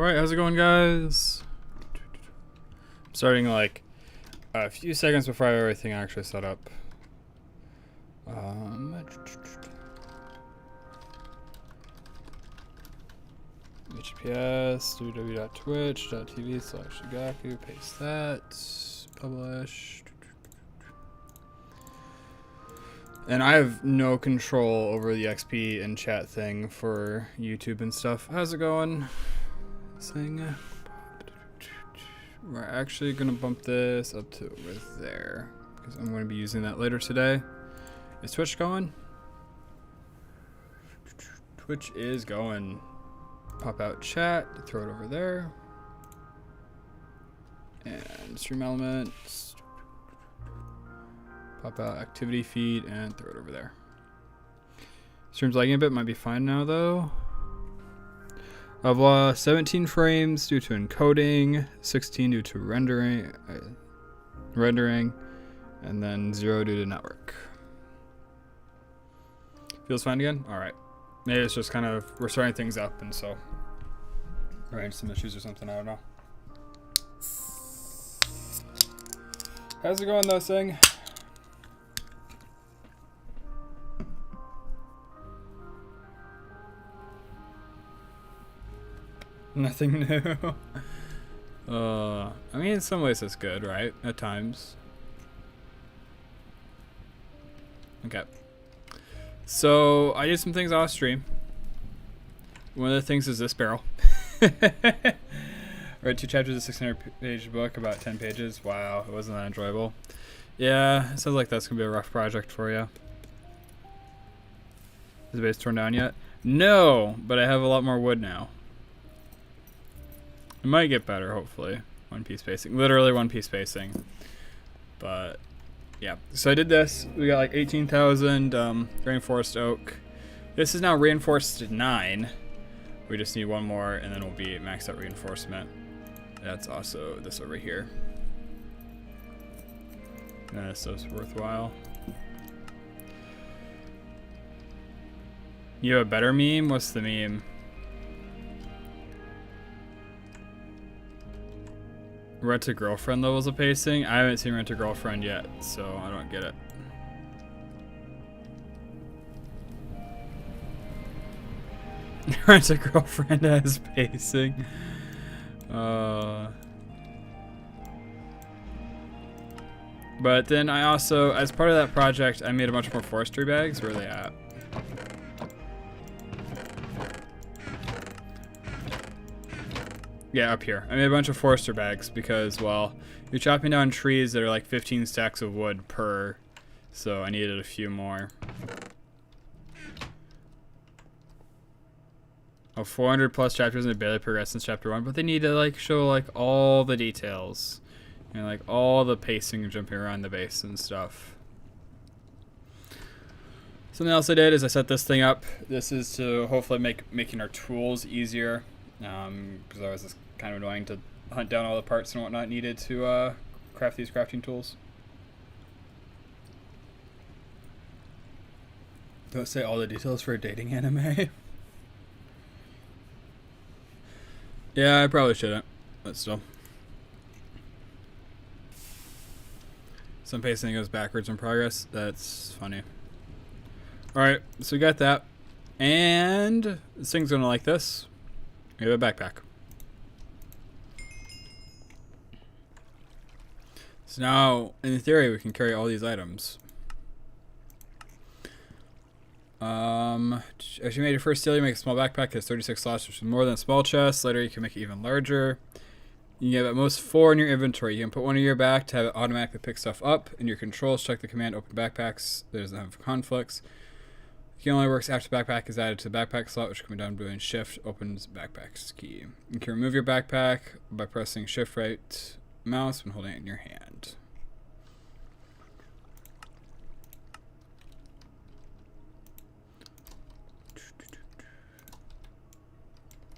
Alright, how's it going, guys? I'm starting like a few seconds before I have everything actually set up. HTTPS, www.twitch.tv/Sugaku, paste that, publish. And I have no control over the XP and chat thing for YouTube and stuff. How's it going? We're actually gonna bump this up to over there because I'm going to be using that later today. Is Twitch going? Twitch is going. Pop out chat, throw it over there. And stream elements. Pop out activity feed and throw it over there. Stream's lagging a bit, might be fine now though. I've lost 17 frames due to encoding, 16 due to rendering, and then 0 due to network. Feels fine again? Alright. Maybe it's just kind of, we're starting things up and so running some issues or something, I don't know. How's it going though, Sing? Nothing new. I mean, in some ways it's good, right? At times. Okay. So, I did some things off stream. One of the things is this barrel. I read 2 chapters of a 600-page book, about 10 pages. Wow, it wasn't that enjoyable. Yeah, it sounds like that's going to be a rough project for you. Is the base torn down yet? No, but I have a lot more wood now. It might get better, hopefully. 1 piece spacing. Literally 1 piece spacing. But, yeah. So I did this. We got like 18,000 reinforced oak. This is now reinforced 9. We just need 1 more, and then we'll be maxed out reinforcement. That's also this over here. So it's worthwhile. You have a better meme? What's the meme? Rent a Girlfriend levels of pacing? I haven't seen Rent a Girlfriend yet, so I don't get it. Rent a Girlfriend has pacing. But then I also, as part of that project, I made a bunch more forestry bags. Where are they at? Yeah, up here. I made a bunch of forester bags because, well, you're chopping down trees that are like 15 stacks of wood per, so I needed a few more. Oh, 400 plus chapters and it barely progressed since chapter 1, but they need to like show like all the details and like all the pacing and jumping around the base and stuff. Something else I did is I set this thing up. This is to hopefully making our tools easier. Because I was just kind of annoying to hunt down all the parts and whatnot needed to craft these crafting tools. Don't say all the details for a dating anime. Yeah, I probably shouldn't, but still. Some pacing goes backwards in progress. That's funny. Alright, so we got that. And this thing's gonna like this. We have a backpack. So now, in theory, we can carry all these items. As you made your first steal, you make a small backpack. It has 36 slots, which is more than a small chest. Later, you can make it even larger. You can have at most 4 in your inventory. You can put 1 in your back to have it automatically pick stuff up. In your controls, check the command open backpacks. That doesn't have conflicts. Key only works after the backpack is added to the backpack slot, which can be done by doing shift opens backpacks key. You can remove your backpack by pressing shift right mouse when holding it in your hand.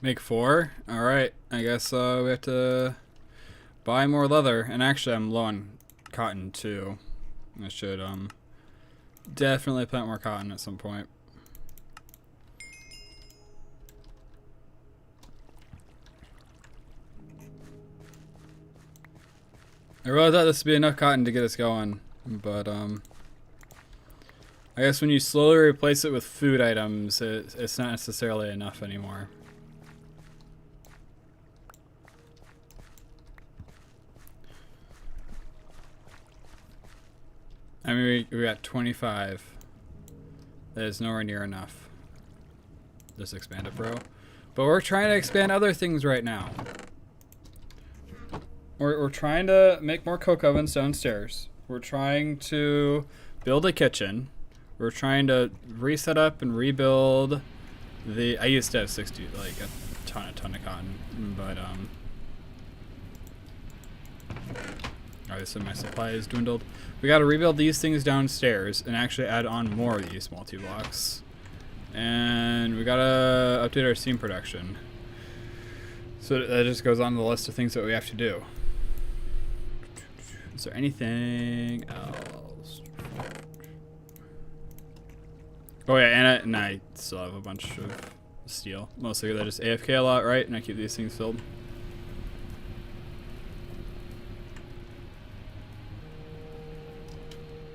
Make 4? Alright, I guess we have to buy more leather. And actually I'm low on cotton too. I should definitely plant more cotton at some point. I really thought this would be enough cotton to get us going, but I guess when you slowly replace it with food items, it's not necessarily enough anymore. I mean, we got 25. That is nowhere near enough. Just expand it, bro. But we're trying to expand other things right now. We're trying to make more coke ovens downstairs. We're trying to build a kitchen. We're trying to reset up and rebuild the... I used to have 60, like a ton of cotton, but obviously my supply is dwindled. We got to rebuild these things downstairs and actually add on more of these multi-blocks. And we got to update our steam production. So that just goes on the list of things that we have to do. Is there anything else? Oh yeah, and I still have a bunch of steel. Mostly because I just AFK a lot, right? And I keep these things filled.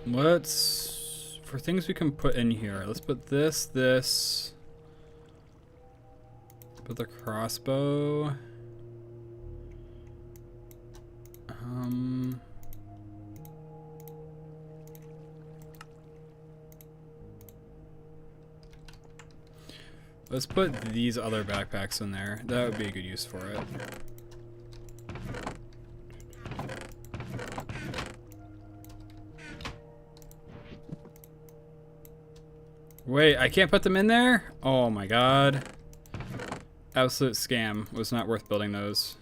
Let's, for things we can put in here, let's put this, put the crossbow. Let's put these other backpacks in there. That would be a good use for it. Wait, I can't put them in there? Oh my god. Absolute scam. Was not worth building those.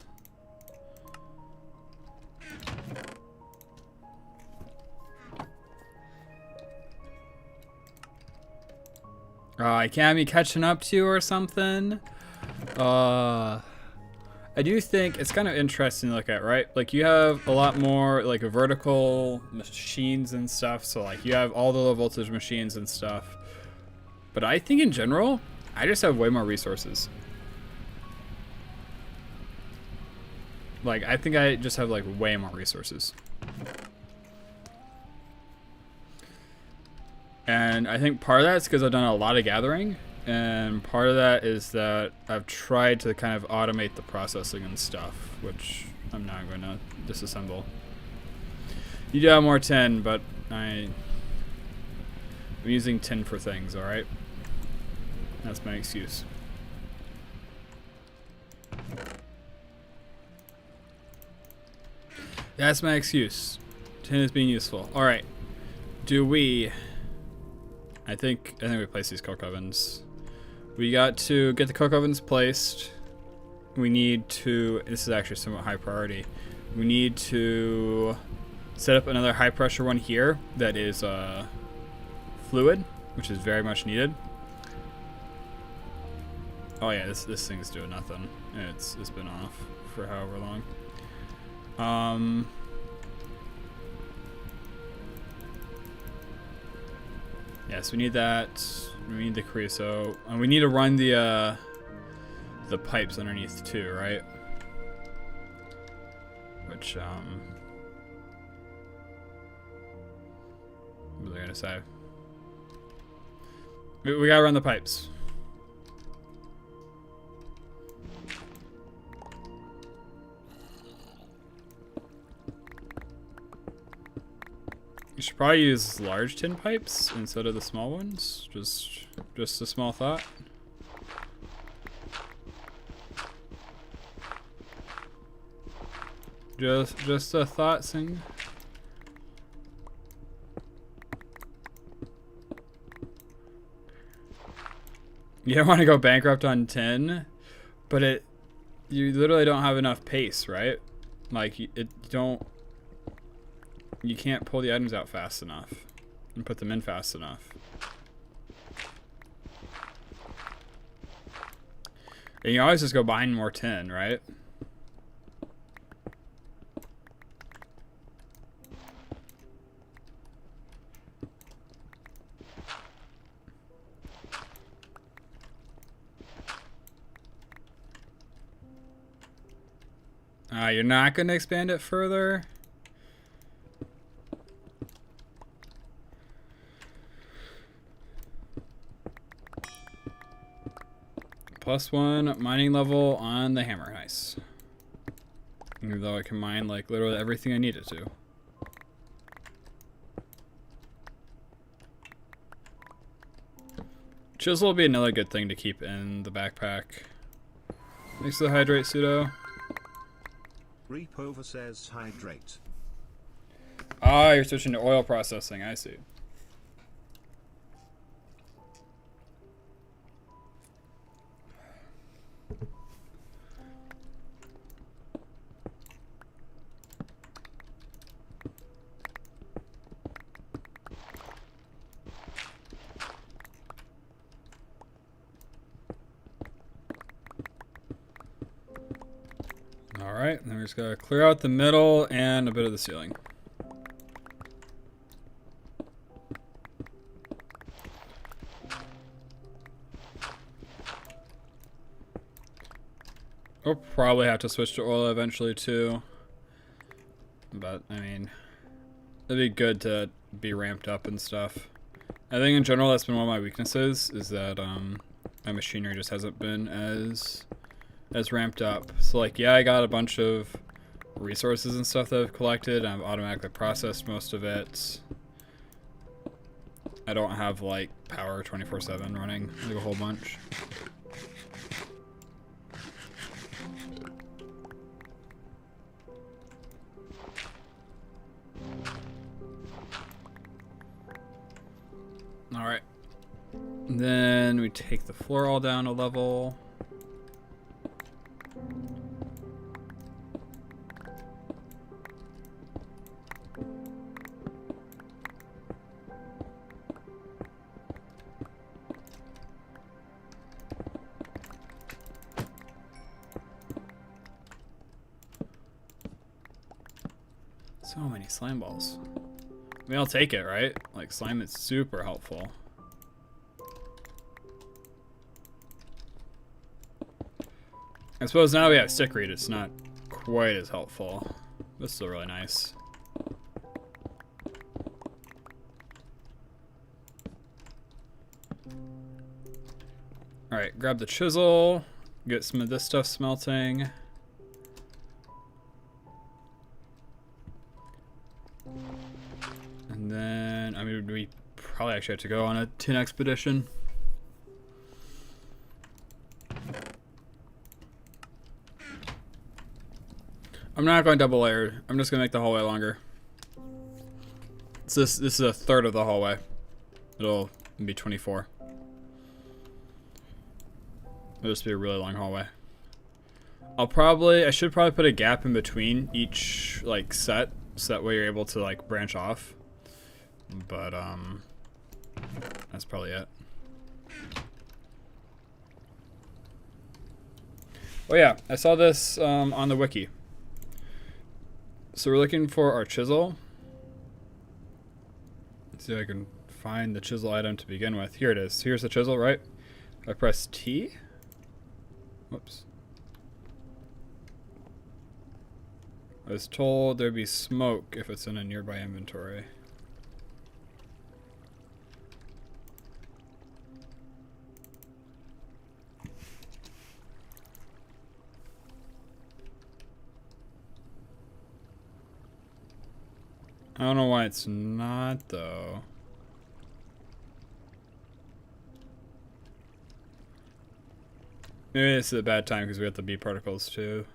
I can't be catching up to you or something. I do think it's kind of interesting to look at, right? Like you have a lot more like vertical machines and stuff. So like you have all the low voltage machines and stuff. But I think in general, I just have way more resources. Like I think I just have like way more resources. And I think part of that is because I've done a lot of gathering, and part of that is that I've tried to kind of automate the processing and stuff, which I'm not going to disassemble. You do have more tin, but I'm using tin for things, alright? That's my excuse. That's my excuse. Tin is being useful. Alright. Do we... I think we place these coke ovens. We got to get the coke ovens placed. We need to, this is actually somewhat high priority. We need to set up another high pressure one here that is fluid, which is very much needed. Oh yeah, this thing's doing nothing. It's been off for however long. Yes, we need that. We need the creosote, and we need to run the pipes underneath too, right? Which what was I gonna say? We gotta run the pipes. You should probably use large tin pipes instead of the small ones. Just a small thought. Just a thought, Sing. You don't want to go bankrupt on tin, but you literally don't have enough pace, right? Like you can't pull the items out fast enough and put them in fast enough. And you always just go buying more tin, right? You're not going to expand it further? +1 mining level on the hammer. Nice. Even though I can mine like literally everything I need it to. Chisel will be another good thing to keep in the backpack. Thanks to the hydrate pseudo. Repover says hydrate. Ah, you're switching to oil processing. I see. Alright, then we just gotta clear out the middle and a bit of the ceiling. We'll probably have to switch to oil eventually too. But, I mean, it'd be good to be ramped up and stuff. I think in general that's been one of my weaknesses, is that my machinery just hasn't been as ramped up. So like, yeah, I got a bunch of resources and stuff that I've collected, and I've automatically processed most of it. I don't have like power 24/7 running like a whole bunch. Alright. Then we take the floor all down a level. So many slime balls. I mean, I'll take it, right? Like, slime is super helpful. I suppose now we have stickweed, it's not quite as helpful. But still really nice. Alright, grab the chisel. Get some of this stuff smelting. And then, I mean, we probably actually have to go on a tin expedition. I'm not going double layered. I'm just gonna make the hallway longer. So this is a third of the hallway. It'll be 24. It'll just be a really long hallway. I should probably put a gap in between each like set, so that way you're able to like branch off. But that's probably it. Oh yeah, I saw this on the wiki. So we're looking for our chisel. Let's see if I can find the chisel item to begin with. Here it is. Here's the chisel, right? If I press T. Whoops. I was told there'd be smoke if it's in a nearby inventory. I don't know why it's not, though. Maybe this is a bad time because we have the B particles, too.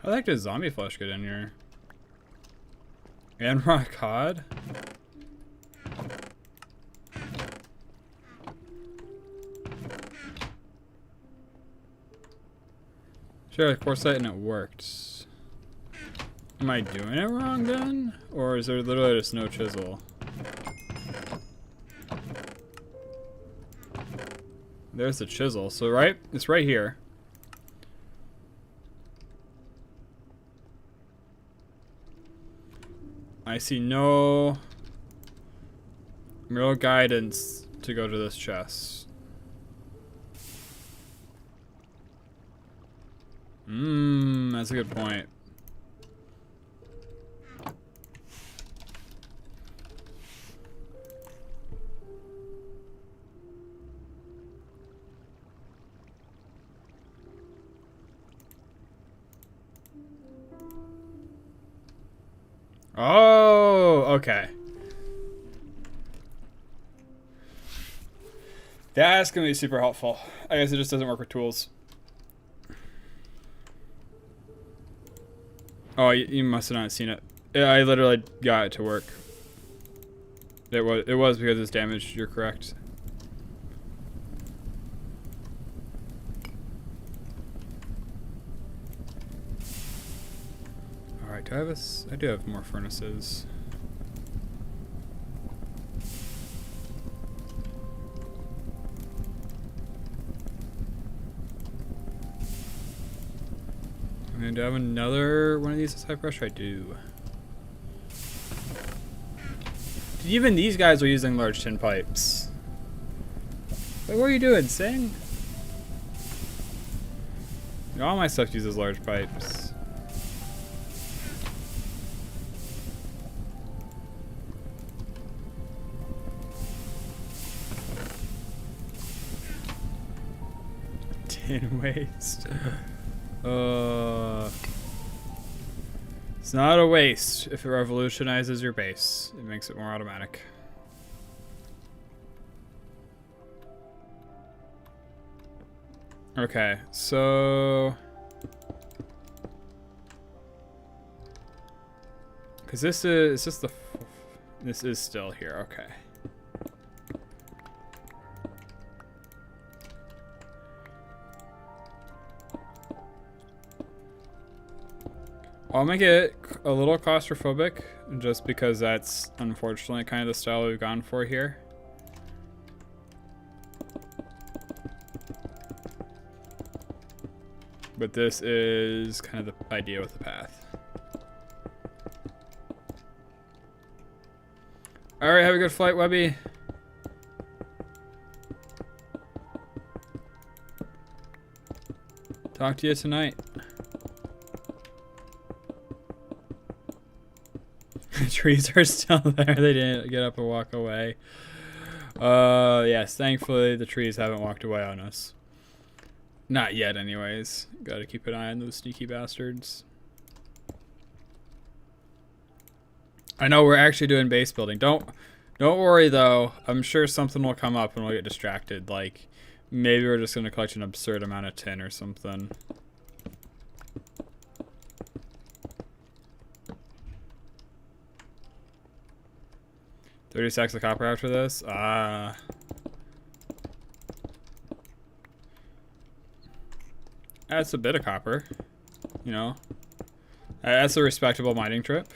How the heck does zombie flesh get in here? And raw cod? Sure, of course that and it worked. Am I doing it wrong then? Or is there literally just no chisel? There's the chisel. So right, it's right here. I see no Real guidance to go to this chest. That's a good point. Oh, okay. That's gonna be super helpful. I guess it just doesn't work with tools. Oh, you must have not seen it. I literally got it to work. It was because it's damaged. You're correct. All right, do I have I do have more furnaces. Do I have another one of these that's high pressure? I do. Even these guys are using large tin pipes. Wait, what are you doing? Sing? All my stuff uses large pipes. Tin waste. It's not a waste if it revolutionizes your base. It makes it more automatic. Okay, so... Because this is just this is still here, okay. I'll make it a little claustrophobic, just because that's unfortunately kind of the style we've gone for here. But this is kind of the idea with the path. Alright, have a good flight, Webby. Talk to you tonight. The trees are still there. They didn't get up and walk away. Yes, thankfully the trees haven't walked away on us. Not yet, anyways. Gotta keep an eye on those sneaky bastards. I know we're actually doing base building. Don't worry though. I'm sure something will come up and we'll get distracted. Like maybe we're just gonna collect an absurd amount of tin or something. 30 sacks of copper after this? That's a bit of copper, you know. That's a respectable mining trip.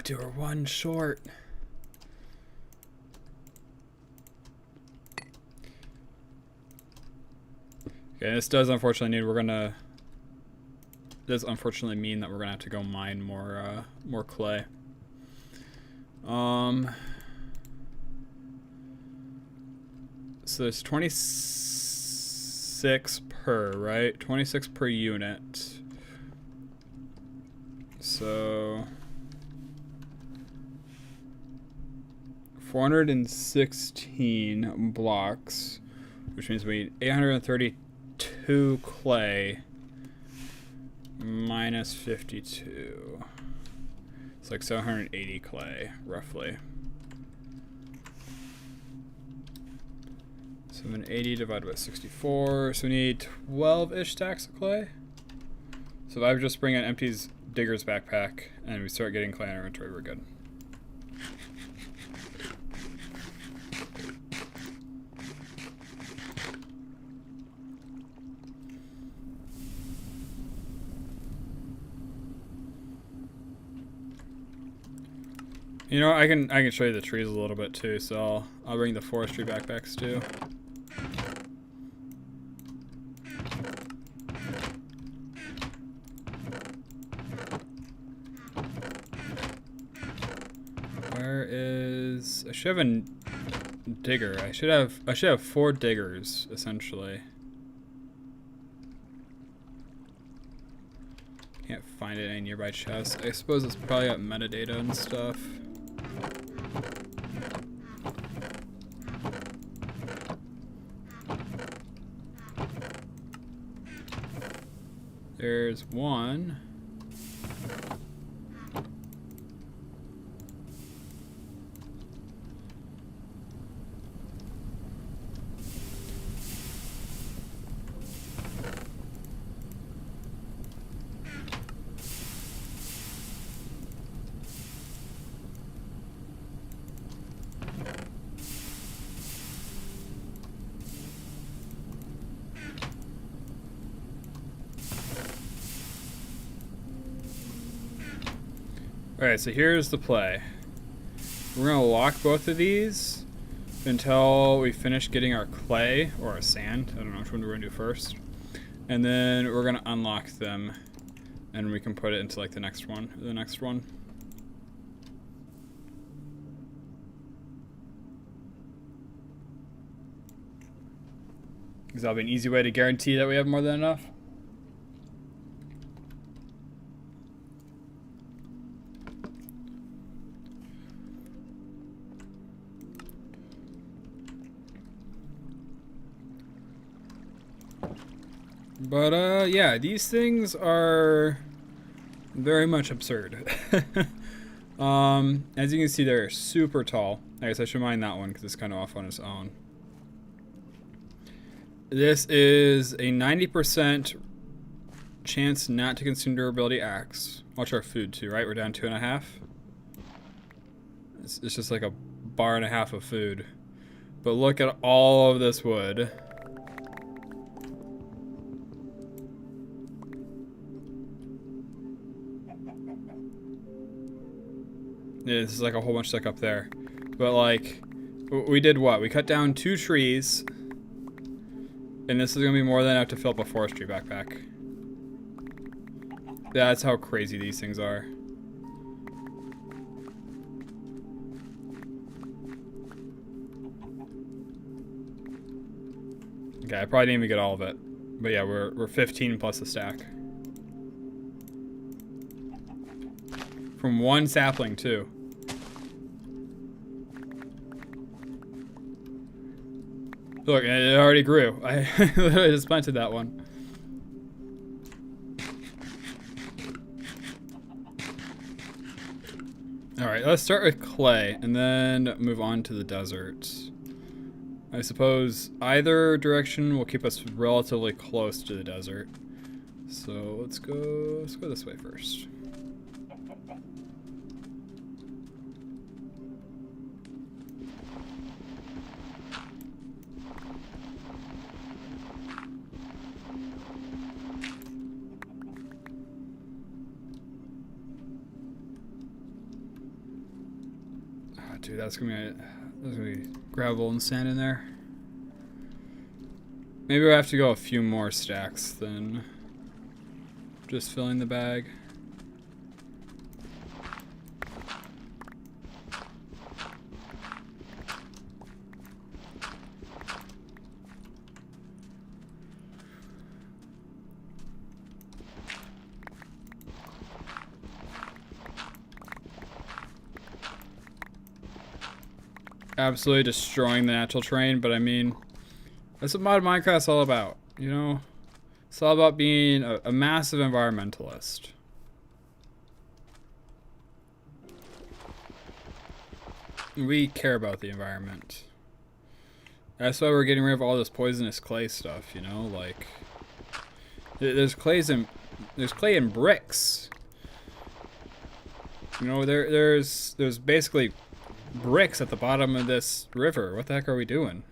Dude, we're one short. Okay, this does unfortunately mean that we're gonna have to go mine more clay. So there's 26 per, right? 26 per unit. So 416 blocks, which means we need 832 clay minus 52. It's like 780 clay, roughly. 780 divided by 64, so we need 12-ish stacks of clay. So if I just bring an empty digger's backpack and we start getting clay in our inventory, we're good. You know, I can show you the trees a little bit too, so I'll bring the forestry backpacks too. Where is... I should have a digger. I should have 4 diggers, essentially. Can't find it in any nearby chests. I suppose it's probably got metadata and stuff. There's one. Alright, so here's the play. We're going to lock both of these until we finish getting our clay, or our sand. I don't know which one we're going to do first. And then we're going to unlock them, and we can put it into like the next one. Because that'll be an easy way to guarantee that we have more than enough. But, yeah, these things are very much absurd. As you can see, they're super tall. I guess I should mind that one because it's kind of off on its own. This is a 90% chance not to consume durability axe. Watch our food, too, right? We're down 2.5. It's just like a bar and a half of food. But look at all of this wood. Yeah, this is like a whole bunch stuck up there. But like, we did what? We cut down 2 trees. And this is going to be more than enough to fill up a forestry backpack. That's how crazy these things are. Okay, I probably didn't even get all of it. But yeah, we're 15 plus a stack. From 1 sapling, too. Look, it already grew. I literally just planted that one. Alright, let's start with clay, and then move on to the desert. I suppose either direction will keep us relatively close to the desert. So let's go this way first. Dude, that's gonna be gravel and sand in there. Maybe we have to go a few more stacks than just filling the bag. Absolutely destroying the natural terrain, but I mean, that's what mod Minecraft's all about, you know? It's all about being a massive environmentalist. We care about the environment. That's why we're getting rid of all this poisonous clay stuff, you know? Like, there's clay in bricks. You know, there's basically bricks at the bottom of this river. What the heck are we doing?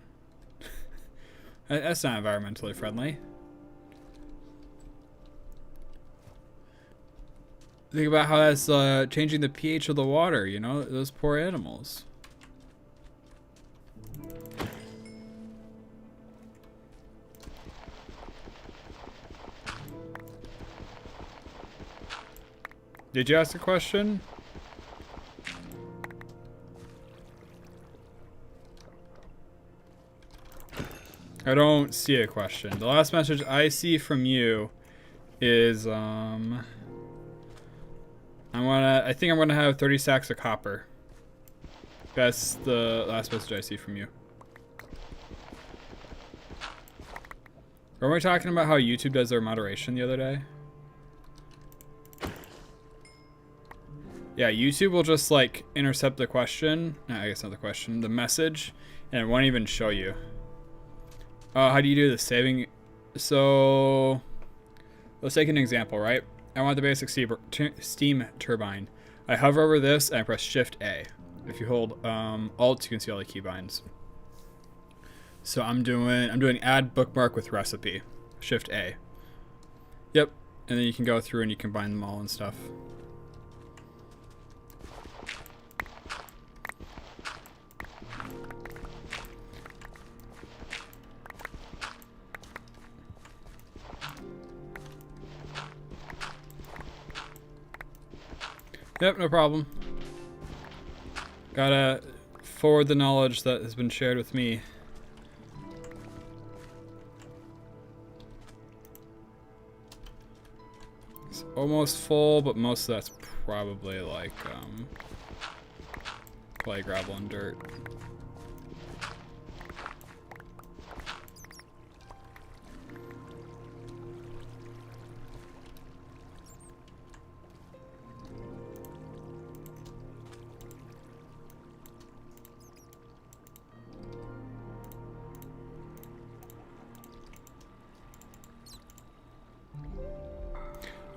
That's not environmentally friendly. Think about how that's changing the pH of the water, you know, those poor animals. Did you ask a question? I don't see a question. The last message I see from you is I think I'm gonna have 30 sacks of copper. That's the last message I see from you. Were we talking about how YouTube does their moderation the other day? Yeah, YouTube will just like intercept the question. No, I guess not the question, the message, and it won't even show you. How do you do the saving? So let's take an example, right? I want the basic steam turbine. I hover over this and I press Shift A. If you hold Alt, you can see all the keybinds. So I'm doing add bookmark with recipe. Shift A. Yep. And then you can go through and you combine them all and stuff. Yep, no problem. Gotta forward the knowledge that has been shared with me. It's almost full, but most of that's probably like clay, gravel, and dirt.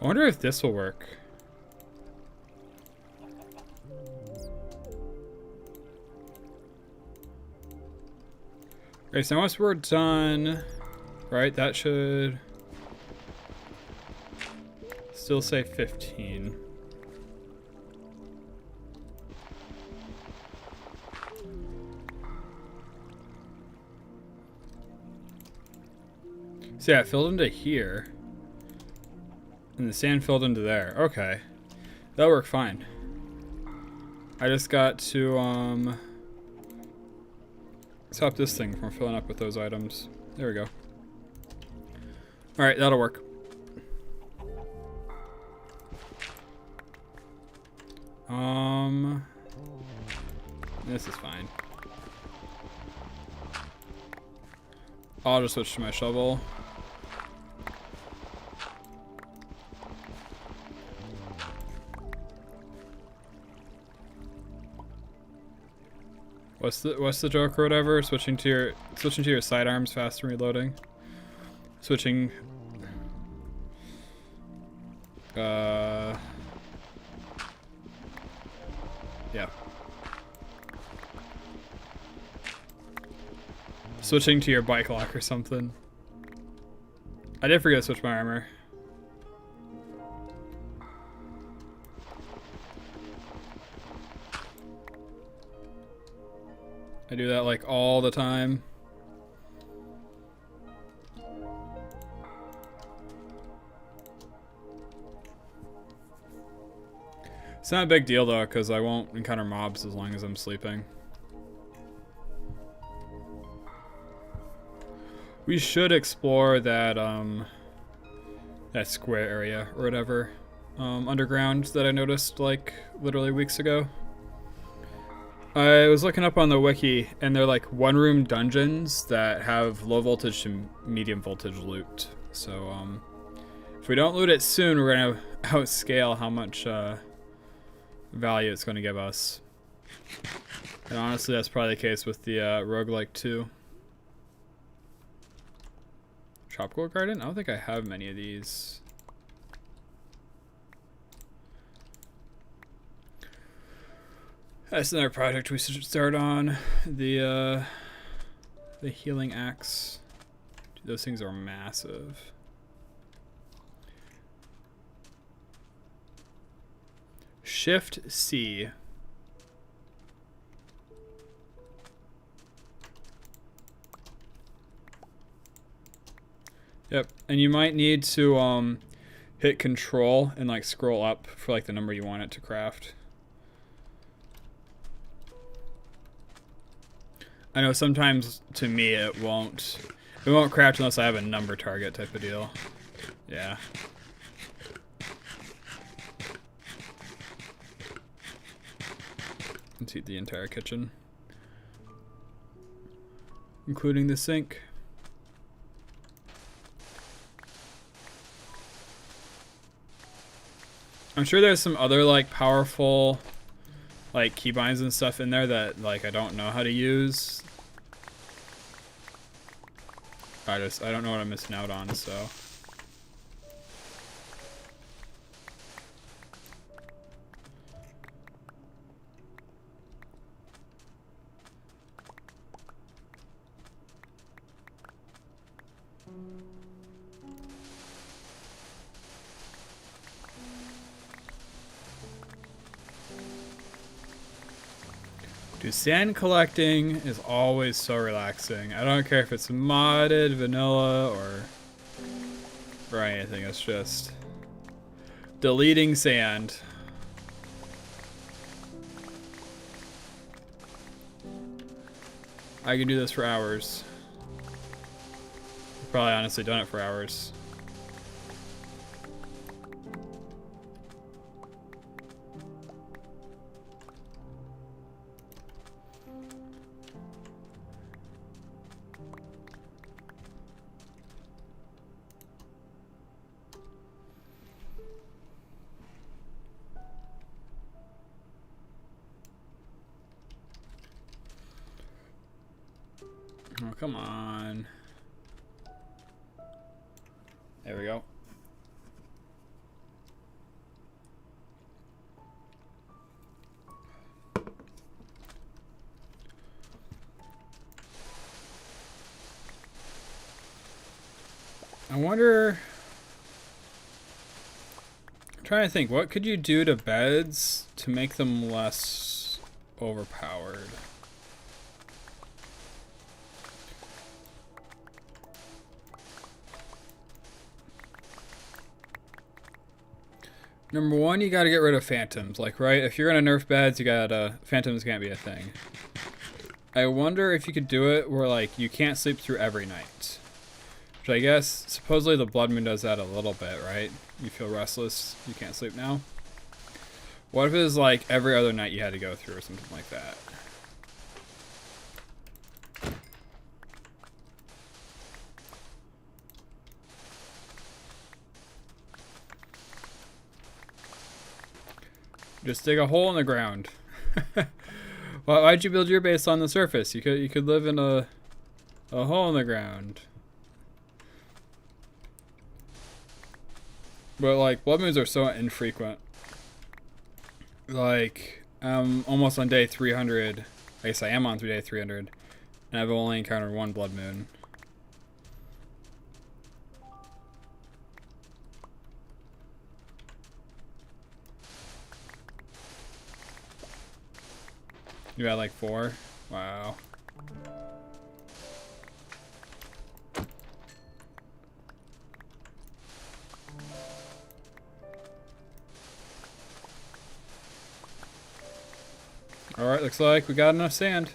I wonder if this will work. Okay, so once we're done, right, that should still say 15. So yeah, it filled into here. And the sand filled into there. Okay. That'll work fine. I just got to stop this thing from filling up with those items. There we go. Alright, that'll work. This is fine. I'll just switch to my shovel. What's the joke or whatever? Switching to your sidearms faster reloading. Switching. Yeah. Switching to your bike lock or something. I did forget to switch my armor. I do that like all the time. It's not a big deal though, because I won't encounter mobs as long as I'm sleeping. We should explore that that square area or whatever underground that I noticed like literally weeks ago. I was looking up on the wiki, and they're like one-room dungeons that have low voltage to medium voltage loot. So, if we don't loot it soon, we're gonna outscale how much value it's gonna give us. And honestly, that's probably the case with the roguelike too. Tropical Garden? I don't think I have many of these. That's another project we should start on. The healing axe. Dude, those things are massive. Shift C. Yep, and you might need to hit Control and like scroll up for like the number you want it to craft. I know sometimes to me it won't craft unless I have a number target type of deal. Yeah. Let's heat the entire kitchen, including the sink. I'm sure there's some other like powerful like keybinds and stuff in there that like I don't know how to use. I don't know what I'm missing out on, so. Dude, sand collecting is always so relaxing. I don't care if it's modded, vanilla, or anything. It's just deleting sand. I can do this for hours. I've probably honestly done it for hours. Oh, come on. There we go. I wonder... I'm trying to think, what could you do to beds to make them less overpowered? Number one, you gotta get rid of phantoms. Like, right? If you're gonna nerf beds, you gotta... Phantoms can't be a thing. I wonder if you could do it where, like, you can't sleep through every night. Which I guess, supposedly the Blood Moon does that a little bit, right? You feel restless, you can't sleep now. What if it was, like, every other night you had to go through or something like that? Just dig a hole in the ground. Why'd you build your base on the surface? You could live in a hole in the ground. But like blood moons are so infrequent. Like almost on day 300. I guess I am on day 300, and I've only encountered one blood moon. You had like 4? Wow. Alright, looks like we got enough sand.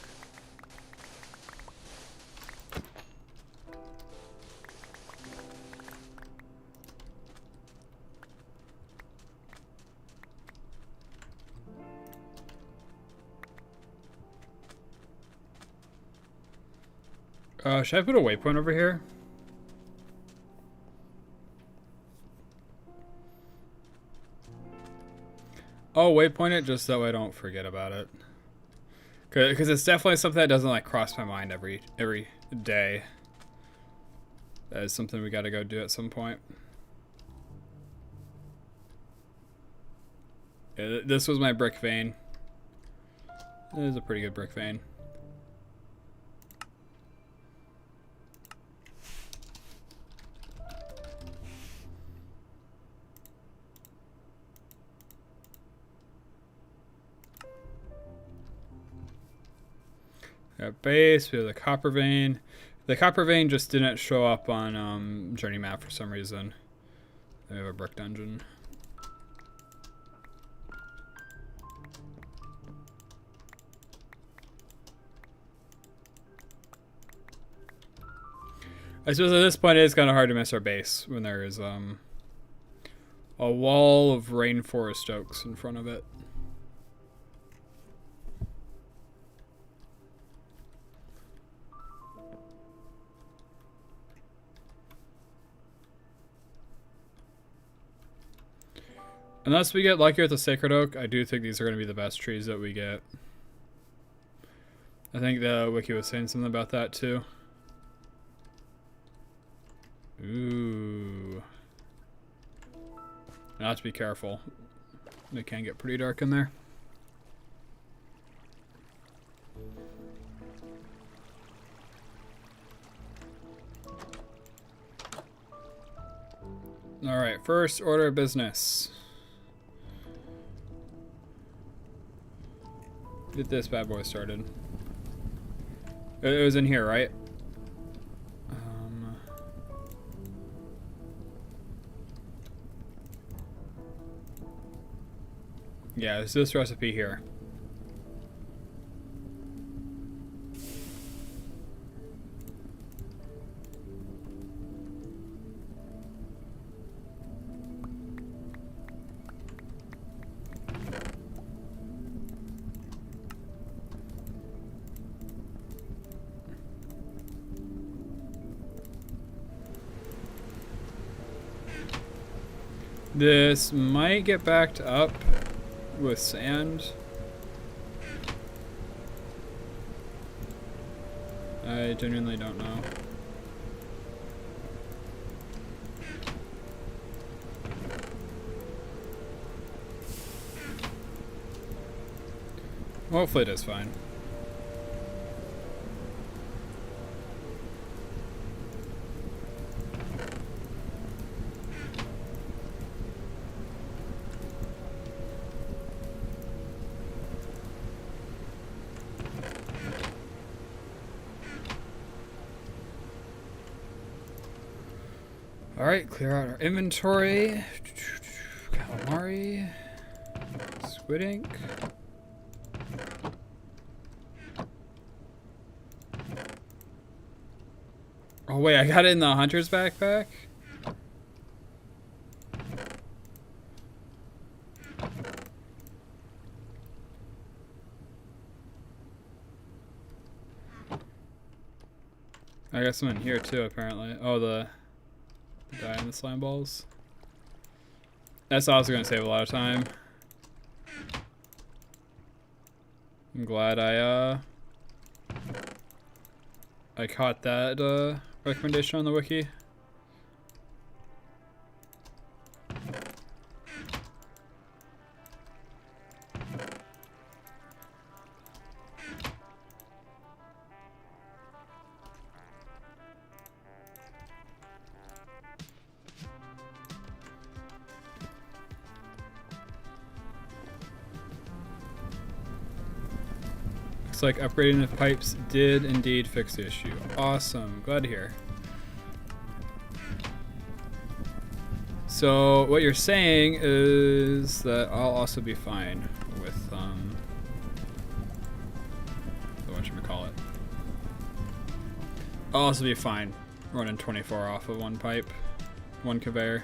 Should I put a waypoint over here? Oh, waypoint it just so I don't forget about it. Because it's definitely something that doesn't like cross my mind every day. That is something we gotta go do at some point. Yeah, this was my brick vein. It is a pretty good brick vein. We have base, we have the copper vein. The copper vein just didn't show up on journey map for some reason. We have a brick dungeon. I suppose at this point it is kind of hard to miss our base when there is a wall of rainforest oaks in front of it. Unless we get lucky with the Sacred Oak, I do think these are going to be the best trees that we get. I think the wiki was saying something about that too. Ooh. Now have to be careful. It can get pretty dark in there. Alright, first order of business. Get this bad boy started. It was in here, right? Yeah, there's this recipe here. This might get backed up with sand. I genuinely don't know. Hopefully it is fine. Alright, clear out our inventory. Calamari. Squid ink. Oh wait, I got it in the hunter's backpack? I got some in here too, apparently. Oh, the die in the slime balls. That's also going to save a lot of time. I'm glad I caught that recommendation on the wiki. Looks like upgrading the pipes did indeed fix the issue. Awesome, glad to hear. So what you're saying is that I'll also be fine with the whatchamacallit. I'll also be fine running 24 off of one pipe, one conveyor.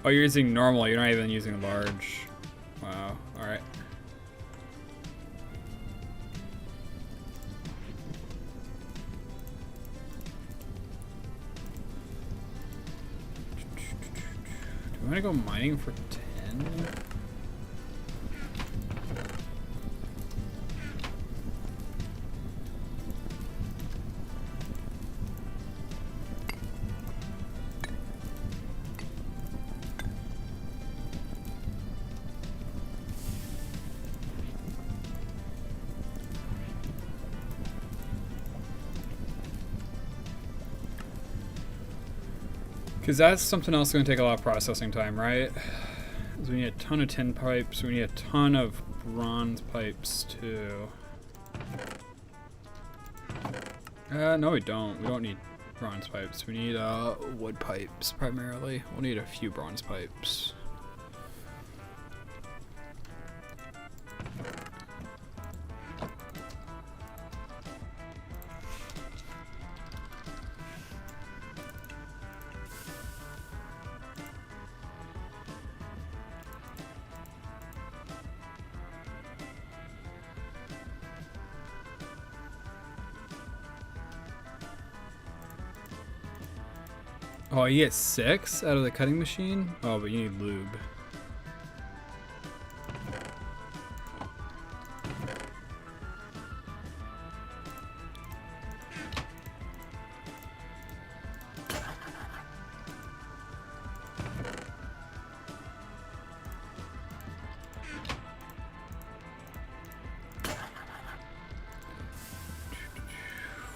Oh, you're using normal, you're not even using large. Wow, alright. Do I want to go mining for 10? Because that's something else going to take a lot of processing time, right? So we need a ton of tin pipes. We need a ton of bronze pipes, too. No, we don't. We don't need bronze pipes. We need wood pipes, primarily. We'll need a few bronze pipes. Oh, you get 6 out of the cutting machine? Oh, but you need lube.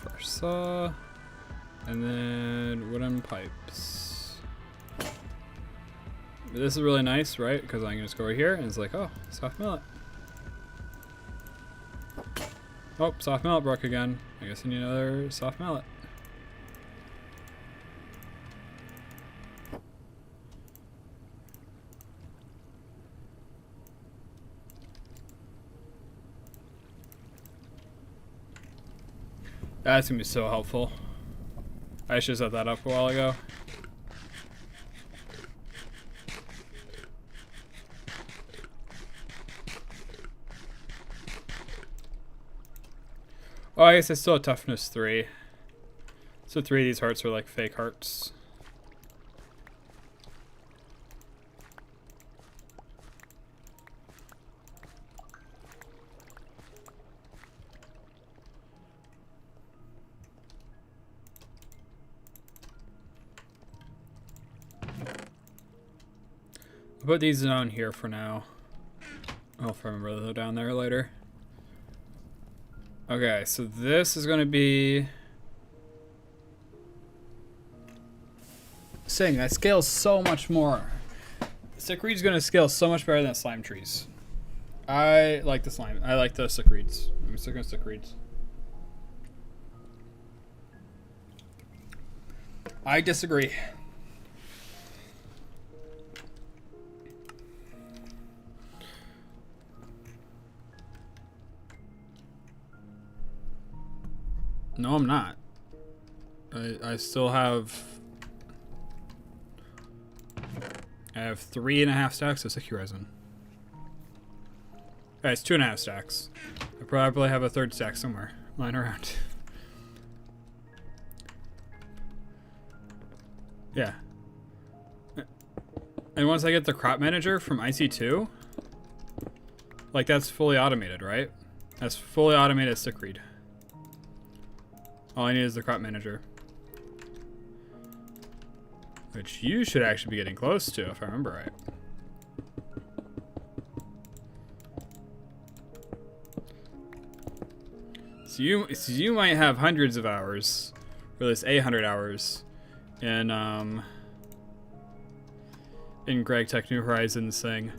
Fresh saw. And then wooden pipes. This is really nice, right? Because I can just go over here and it's like, oh, soft mallet. Oh, soft mallet broke again. I guess I need another soft mallet. That's gonna be so helpful. I should have set that up a while ago. Oh, I guess I still have toughness 3. So 3 of these hearts are like fake hearts. I'll put these down here for now. I'll remember they're down there later. Okay, so this is going to be... Saying that scales so much more. Stickweed's going to scale so much better than slime trees. I like the slime. I like the stickweeds. I'm still going to stickweeds. I disagree. No, I'm not. I still have... I have 3.5 stacks of sticky resin. Okay, it's 2.5 stacks. I probably have a 3rd stack somewhere lying around. Yeah. And once I get the crop manager from IC2, like that's fully automated, right? That's fully automated stickweed. All I need is the crop manager. Which you should actually be getting close to, if I remember right. So you might have hundreds of hours, or at least 800 hours, in GregTech New Horizons thing.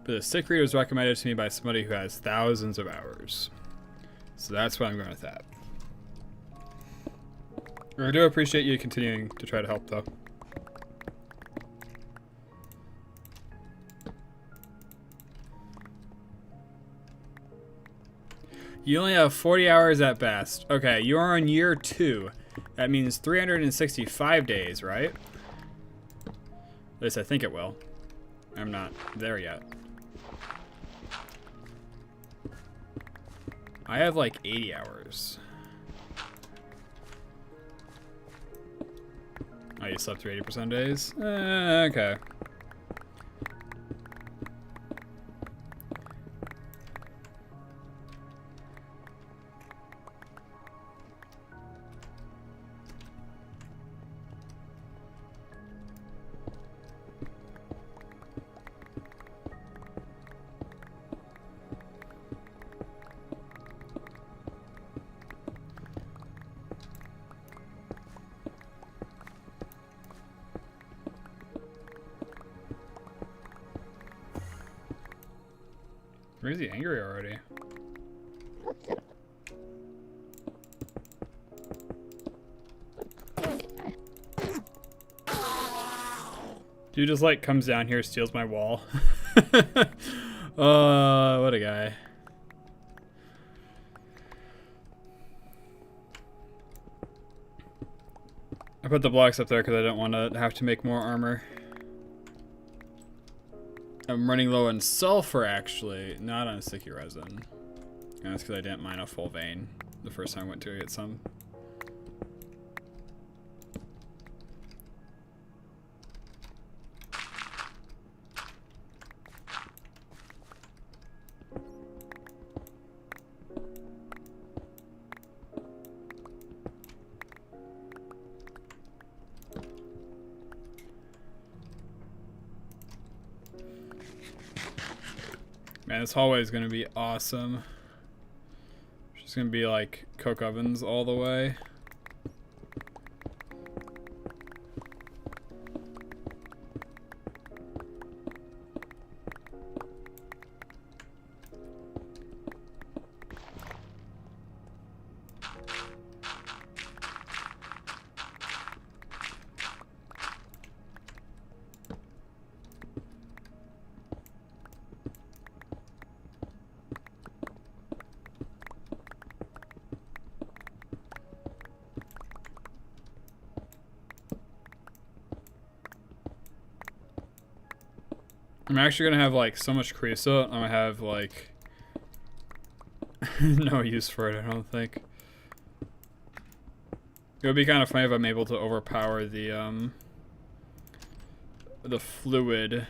But the stickweed was recommended to me by somebody who has thousands of hours. So that's why I'm going with that. I do appreciate you continuing to try to help, though. You only have 40 hours at best. Okay, you are on year 2. That means 365 days, right? At least I think it will. I'm not there yet. I have like 80 hours. Oh, you slept through 80% days? Okay. Why is he angry already? Dude just like comes down here, steals my wall. What a guy. I put the blocks up there because I don't want to have to make more armor. I'm running low on sulfur, actually, not on sticky resin. And that's because I didn't mine a full vein the first time I went to get some. Man, this hallway is going to be awesome. It's just going to be like coke ovens all the way. I'm actually gonna have like so much creosote, I'm gonna have like no use for it, I don't think. It would be kind of funny if I'm able to overpower the fluid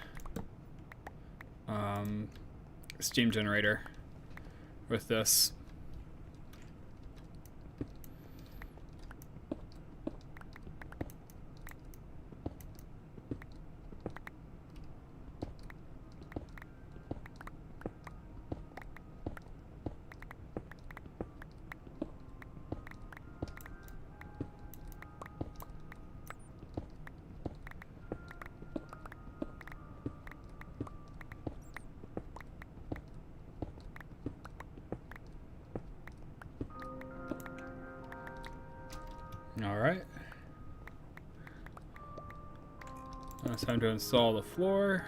steam generator with this. Alright. Now it's time to install the floor.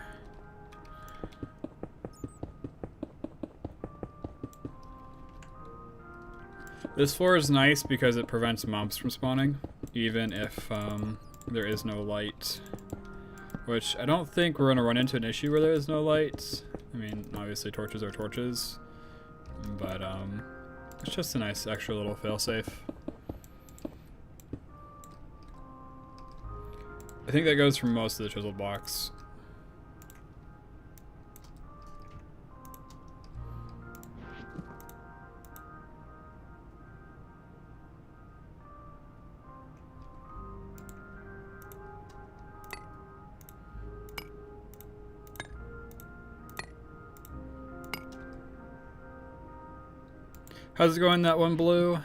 This floor is nice because it prevents mobs from spawning, even if there is no light. Which I don't think we're going to run into an issue where there is no light. I mean, obviously torches are torches. But it's just a nice extra little failsafe. I think that goes for most of the chiseled blocks. How's it going, that one blue?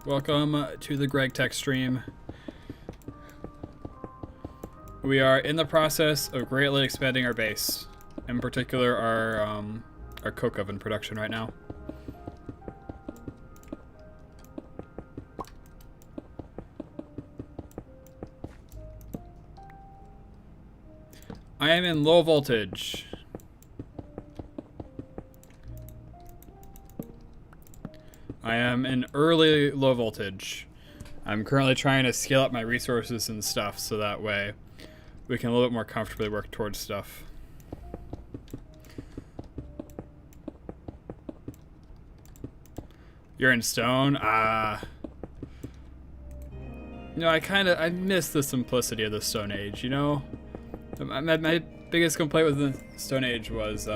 Welcome to the GregTech stream. We are in the process of greatly expanding our base, in particular our coke oven production right now. I am in low voltage. I am in early low voltage. I'm currently trying to scale up my resources and stuff so that way we can a little bit more comfortably work towards stuff. You're in stone? You know, I miss the simplicity of the Stone Age, you know? My biggest complaint with the Stone Age was,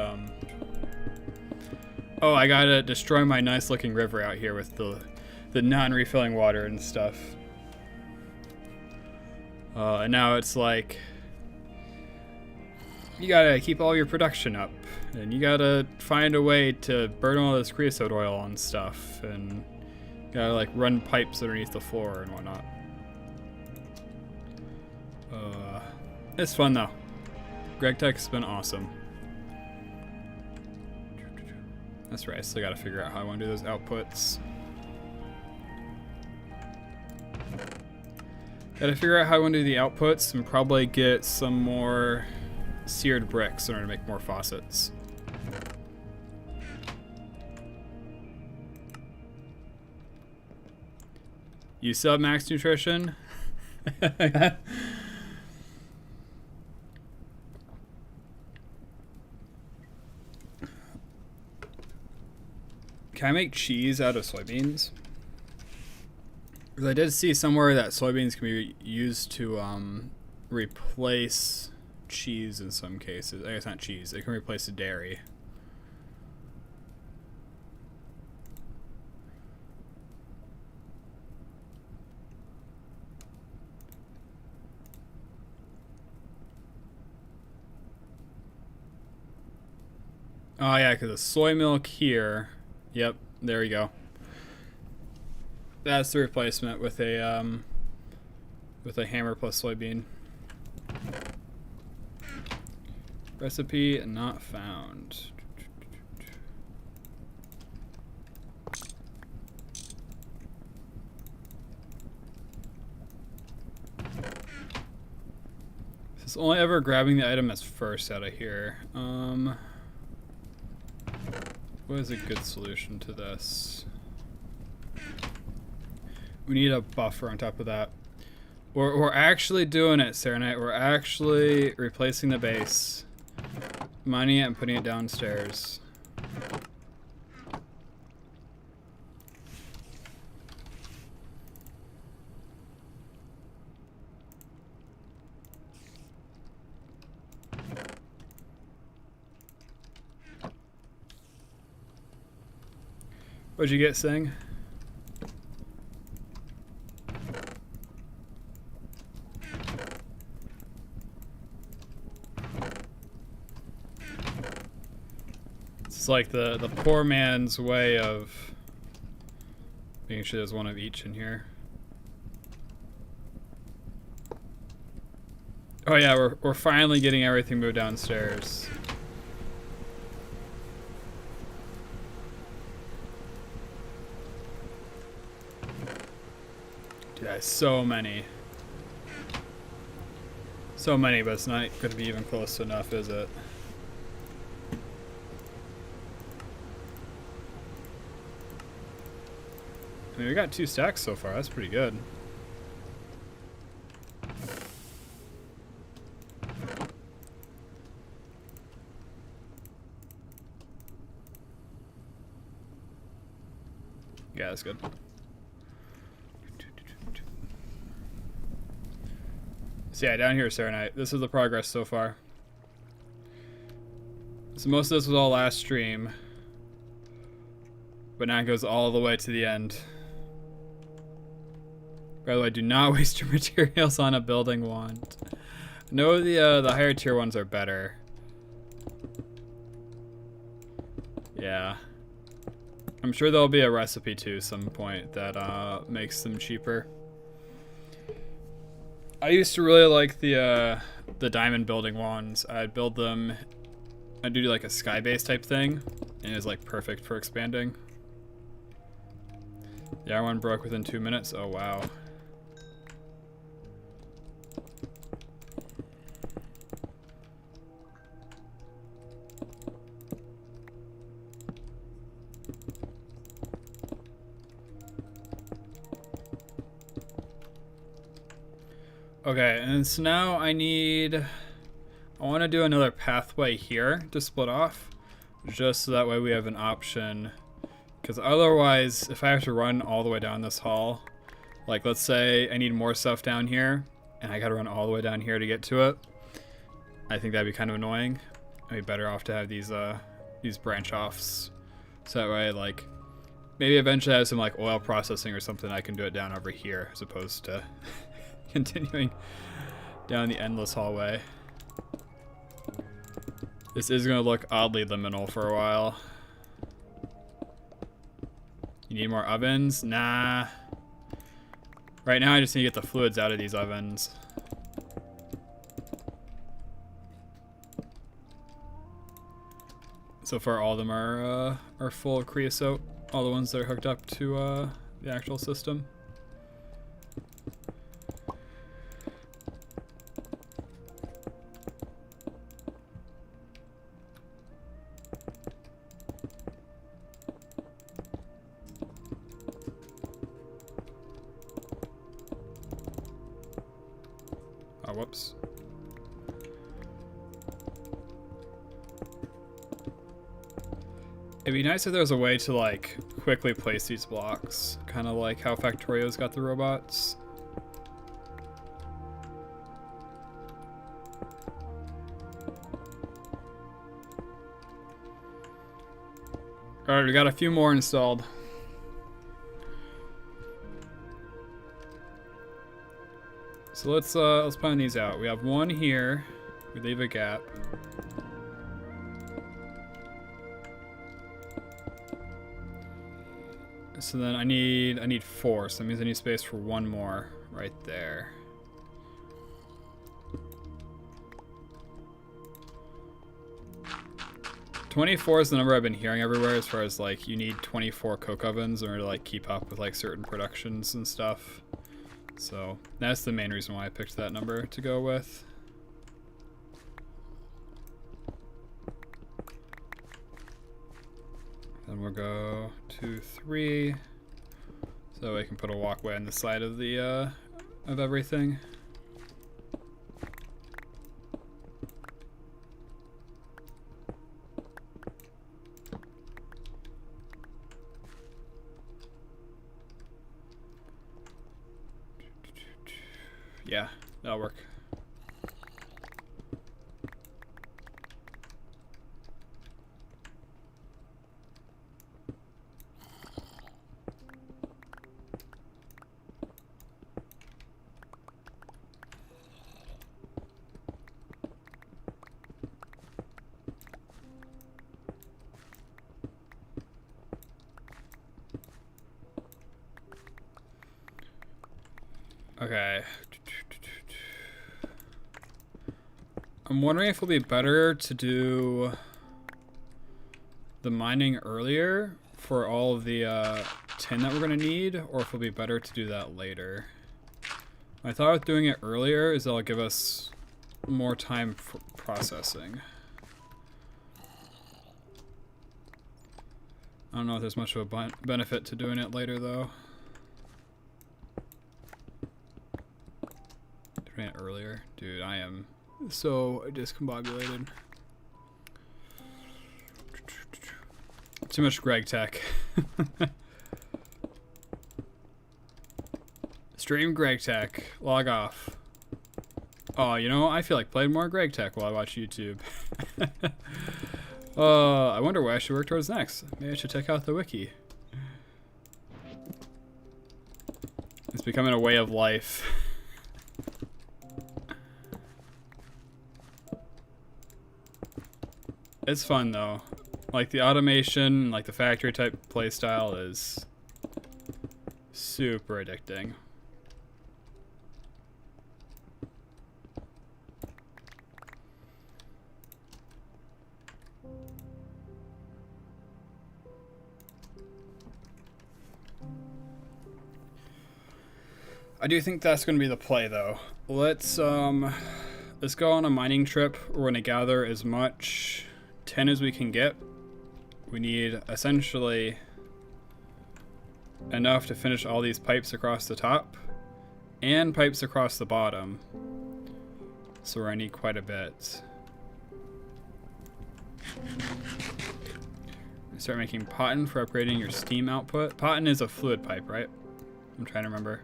oh, I gotta destroy my nice looking river out here with the non-refilling water and stuff. And now it's like, you gotta keep all your production up, and you gotta find a way to burn all this creosote oil and stuff, and Gotta like run pipes underneath the floor and whatnot. It's fun though. GregTech's been awesome. That's right, I still gotta figure out how I wanna do those outputs. Gotta figure out how I wanna do the outputs and probably get some more seared bricks in order to make more faucets. You still have max nutrition? Can I make cheese out of soybeans? Because I did see somewhere that soybeans can be used to replace cheese in some cases. I guess not cheese. It can replace the dairy. Oh yeah, because the soy milk here. Yep, there we go. That's the replacement with a hammer plus soybean. Recipe not found. This is only ever grabbing the item as first out of here. What is a good solution to this? We need a buffer on top of that. We're actually doing it, Serenite. We're actually replacing the base, mining it and putting it downstairs. What'd you get, Sing? It's like the poor man's way of making sure there's one of each in here. Oh yeah, we're finally getting everything moved downstairs. Yeah, so many. So many, but it's not going to be even close to enough, is it? I mean, we got 2 stacks so far. That's pretty good. Yeah, that's good. So yeah, down here, Serenite. This is the progress so far. So most of this was all last stream, but now it goes all the way to the end. By the way, do not waste your materials on a building wand. No, the higher tier ones are better. Yeah. I'm sure there'll be a recipe too some point that makes them cheaper. I used to really like the diamond building wands. I'd build them, I'd do like a sky base type thing, and it was like perfect for expanding. The iron one broke within 2 minutes. Oh wow. Okay, and so now I want to do another pathway here to split off, just so that way we have an option, because otherwise, if I have to run all the way down this hall, like let's say I need more stuff down here, and I gotta run all the way down here to get to it, I think that'd be kind of annoying. I'd be better off to have these branch offs, so that way, like, maybe eventually I have some like oil processing or something, I can do it down over here, as opposed to continuing down the endless hallway. This is going to look oddly liminal for a while. You need more ovens? Nah. Right now I just need to get the fluids out of these ovens. So far all of them are full of creosote. All the ones that are hooked up to the actual system. Oh, whoops. It'd be nice if there was a way to, like, quickly place these blocks. Kind of like how Factorio's got the robots. Alright, we got a few more installed. So let's plan these out. We have one here. We leave a gap. So then I need 4, so that means I need space for one more right there. $24 is the number I've been hearing everywhere as far as like you need 24 coke ovens in order to like keep up with like certain productions and stuff. So that's the main reason why I picked that number to go with. Then we'll go 2, 3, so we can put a walkway on the side of the of everything. Yeah, that'll work. Okay. I'm wondering if it'll be better to do the mining earlier for all of the tin that we're going to need, or if it'll be better to do that later. My thought with doing it earlier is that'll give us more time for processing. I don't know if there's much of a benefit to doing it later, though. Doing it earlier? Dude, I am so discombobulated. Too much GregTech. Stream GregTech. Log off. Oh, you know, I feel like playing more GregTech while I watch YouTube. I wonder what I should work towards next. Maybe I should check out the wiki. It's becoming a way of life. It's fun though. Like the automation, like the factory type playstyle is super addicting. I do think that's going to be the play though. Let's go on a mining trip. We're going to gather as much tin as we can get. We need essentially enough to finish all these pipes across the top and pipes across the bottom. So we're gonna need quite a bit. Start making potten for upgrading your steam output. Potten is a fluid pipe, right? I'm trying to remember.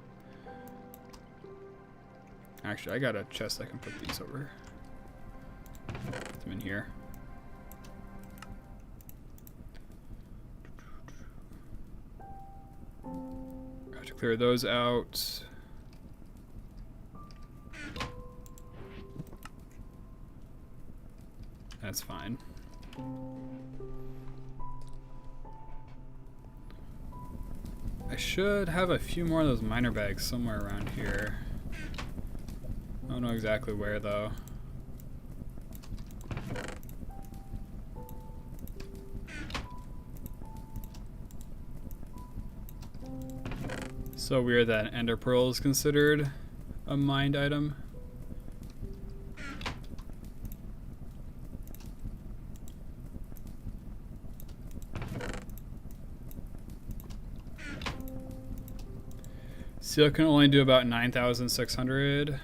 Actually, I got a chest I can put these over. Put them in here. Have to clear those out. That's fine. I should have a few more of those miner bags somewhere around here. I don't know exactly where though. So weird that ender pearl is considered a mined item. Seal can only do about 9,600.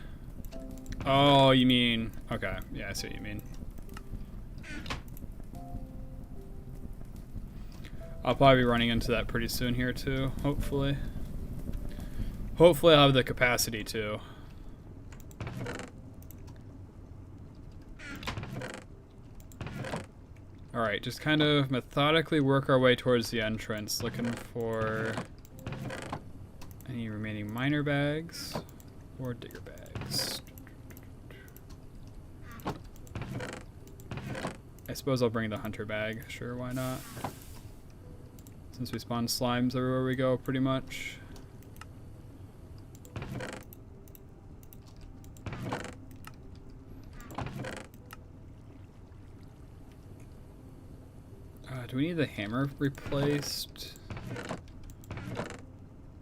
Oh, you mean, okay, yeah, I see what you mean. I'll probably be running into that pretty soon here too, hopefully. Hopefully I'll have the capacity to. Alright, just kind of methodically work our way towards the entrance, looking for any remaining miner bags or digger bags. I suppose I'll bring the hunter bag, sure, why not? Since we spawn slimes everywhere we go, pretty much. Do we need the hammer replaced?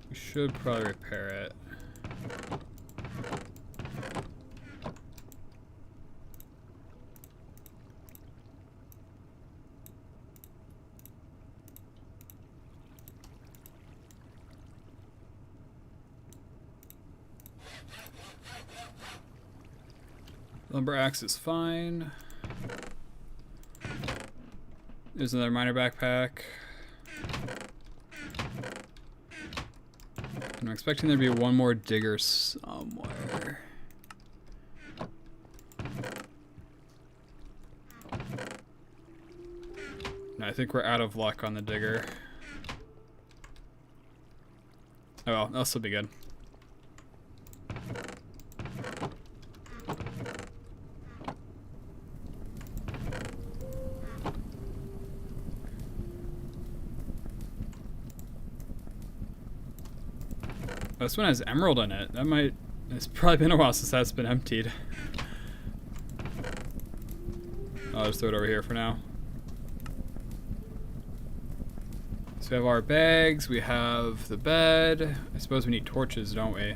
We should probably repair it. Lumber axe is fine. There's another miner backpack. I'm expecting there to be one more digger somewhere. No, I think we're out of luck on the digger. Oh well, that'll still be good. This one has emerald in it. That might... It's probably been a while since that's been emptied. I'll just throw it over here for now. So we have our bags, we have the bed. I suppose we need torches, don't we?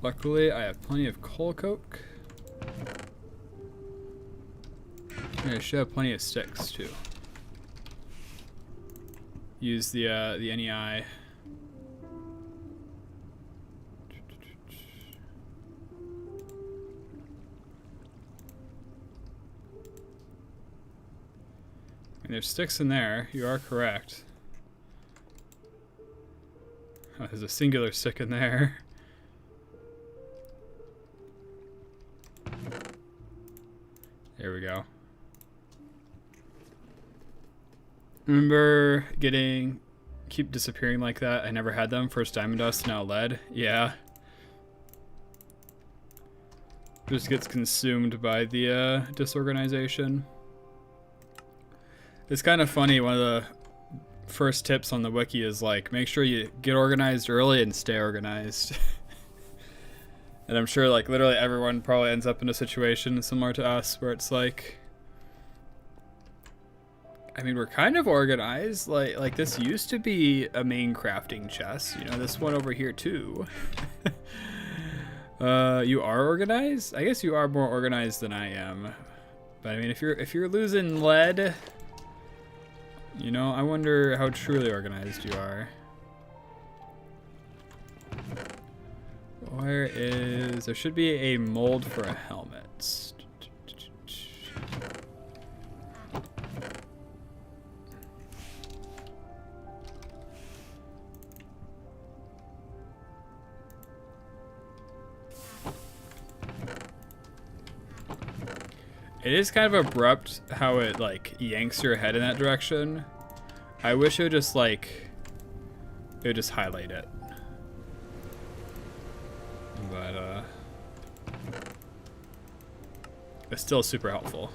Luckily, I have plenty of coal coke. And I should have plenty of sticks, too. Use the NEI. And there's sticks in there, you are correct. Oh, there's a singular stick in there. There we go. Remember keep disappearing like that? I never had them. First diamond dust, now lead. Yeah. Just gets consumed by the disorganization. It's kind of funny, one of the first tips on the wiki is like, make sure you get organized early and stay organized. And I'm sure like literally everyone probably ends up in a situation similar to us where it's like, I mean, we're kind of organized. Like this used to be a main crafting chest, you know, this one over here too. You are organized? I guess you are more organized than I am. But I mean, if you're losing lead, you know, I wonder how truly organized you are. There should be a mold for a helmet. It is kind of abrupt how it like yanks your head in that direction. I wish it would just highlight it. But it's still super helpful.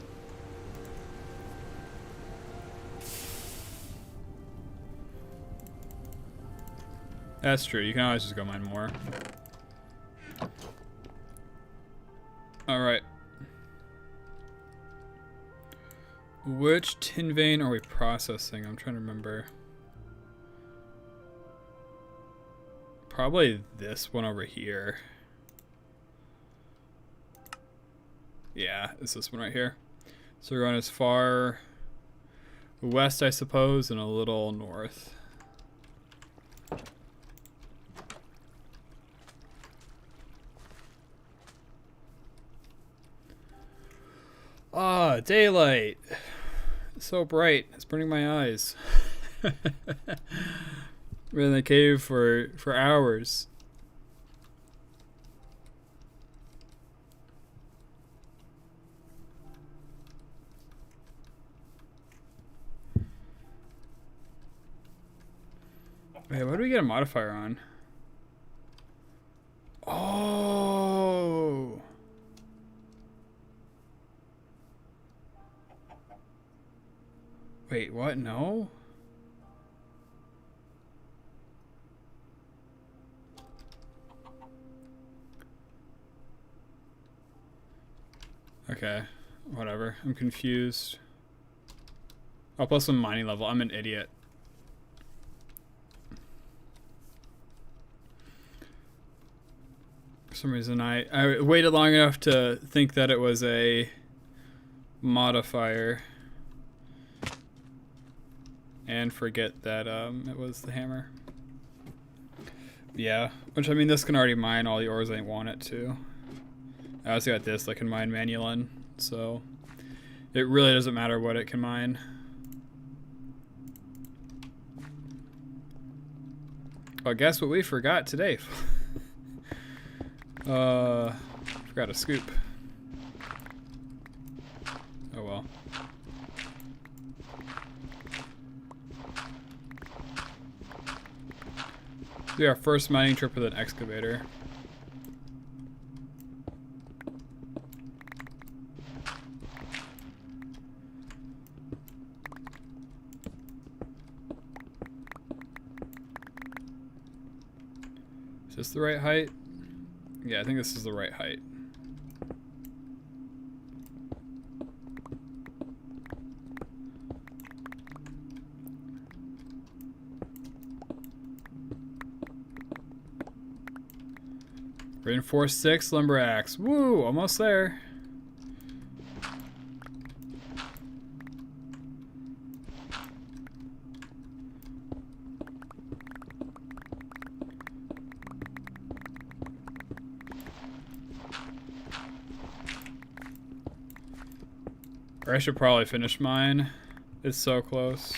That's true. You can always just go mine more. Alright. Which tin vein are we processing? I'm trying to remember. Probably this one over here. Yeah, it's this one right here. So we're going as far west, I suppose, and a little north. Ah, daylight. So bright. It's burning my eyes. We're in the cave for hours. Wait, what do we get a modifier on? Oh. Wait, what? No? Okay, whatever. I'm confused. Oh, plus some mining level. I'm an idiot. For some reason, I waited long enough to think that it was a modifier. And forget that it was the hammer. Yeah, which I mean, this can already mine all the ores I want it to. I also got this that can mine manulin, so it really doesn't matter what it can mine. Oh, guess what we forgot today? Forgot a scoop. Oh well. Do our first mining trip with an excavator. Is this the right height? Yeah, I think this is the right height. Reinforced 6 lumber axe. Woo! Almost there. Or I should probably finish mine. It's so close.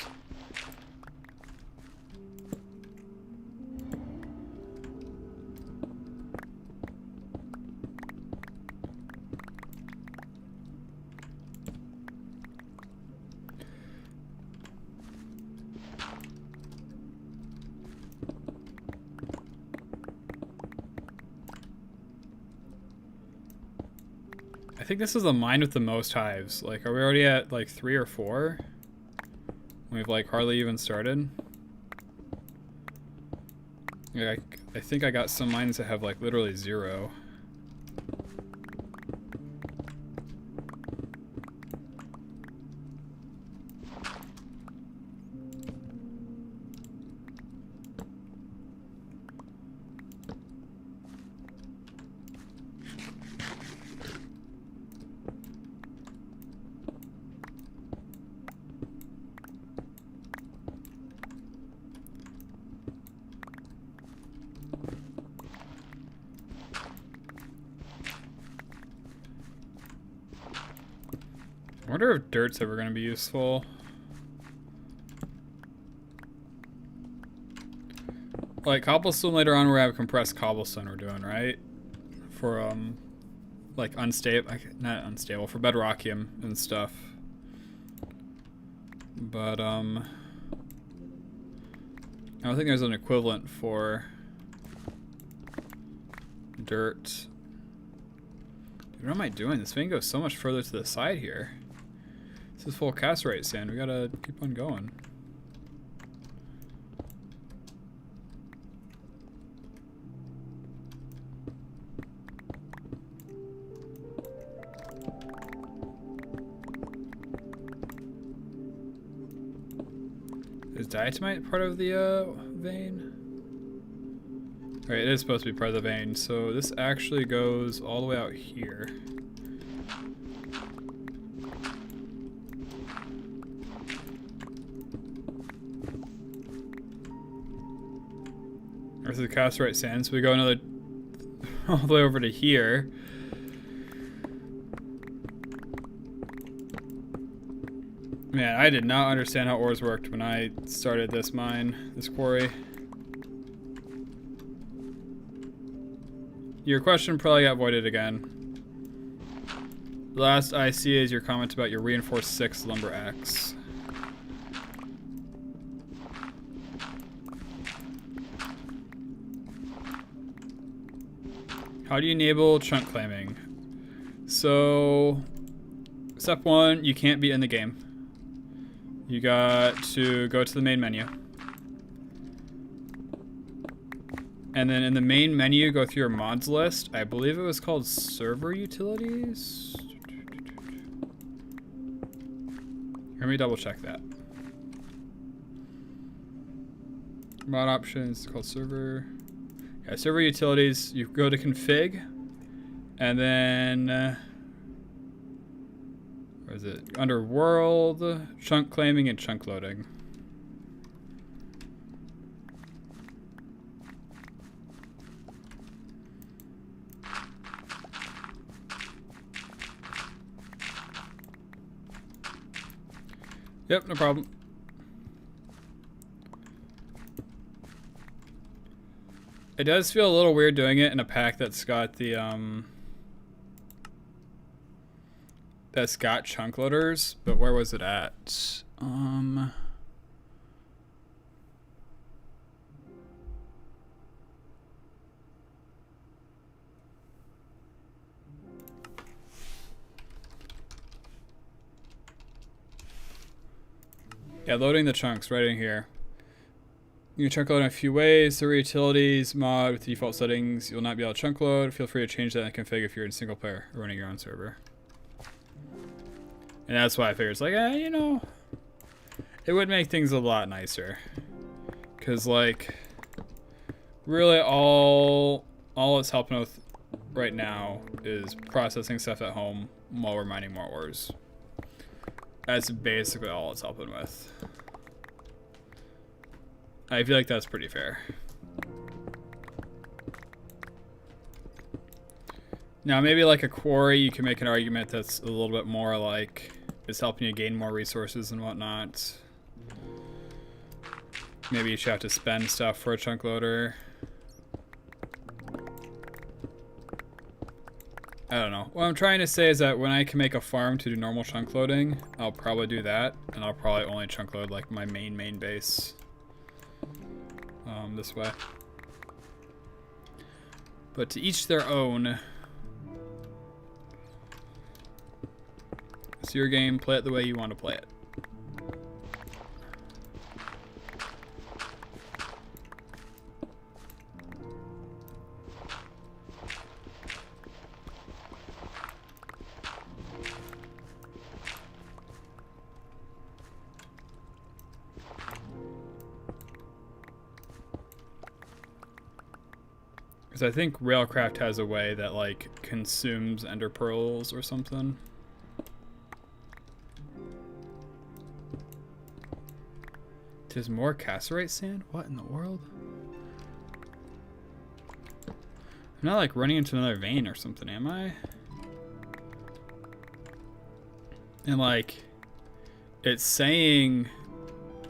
I think this is the mine with the most hives. Like, are we already at like 3 or 4? We've like hardly even started. Yeah, I think I got some mines that have like literally 0. I wonder if dirt's ever going to be useful. Like cobblestone later on, we're gonna have compressed cobblestone we're doing, right? For like unstable, not unstable, for bedrockium and stuff. But I don't think there's an equivalent for dirt. Dude, what am I doing? This vein goes so much further to the side here. This is full cassiterite sand. We gotta keep on going. diatomite part of the vein? Alright, it is supposed to be part of the vein, so this actually goes all the way out here. There's the cassiterite sand, so we go another all the way over to here. Man, I did not understand how ores worked when I started this mine, this quarry. Your question probably got voided again. The last I see is your comment about your reinforced 6 lumber axe. How do you enable chunk claiming? So, step 1, you can't be in the game. You got to go to the main menu. And then in the main menu, go through your mods list. I believe it was called server utilities. Let me double check that. Mod options, it's called server. Yeah, server utilities, you go to config, and then, where is it? Under world, chunk claiming, and chunk loading. Yep, no problem. It does feel a little weird doing it in a pack that's got the that's got chunk loaders, but where was it at? Yeah, loading the chunks right in here. You can chunk load in a few ways. Server utilities mod with the default settings. You'll not be able to chunk load. Feel free to change that in config if you're in single player or running your own server. And that's why I figured it's like, you know, it would make things a lot nicer. Cause like, really all it's helping with right now is processing stuff at home while we're mining more ores. That's basically all it's helping with. I feel like that's pretty fair. Now maybe like a quarry, you can make an argument that's a little bit more like it's helping you gain more resources and whatnot. Maybe you should have to spend stuff for a chunk loader. I don't know. What I'm trying to say is that when I can make a farm to do normal chunk loading, I'll probably do that, and I'll probably only chunk load like my main base this way. But to each their own. It's your game, play it the way you want to play it. I think Railcraft has a way that like consumes ender pearls or something. There's more cassiterite sand? What in the world? I'm not like running into another vein or something, am I? And like it's saying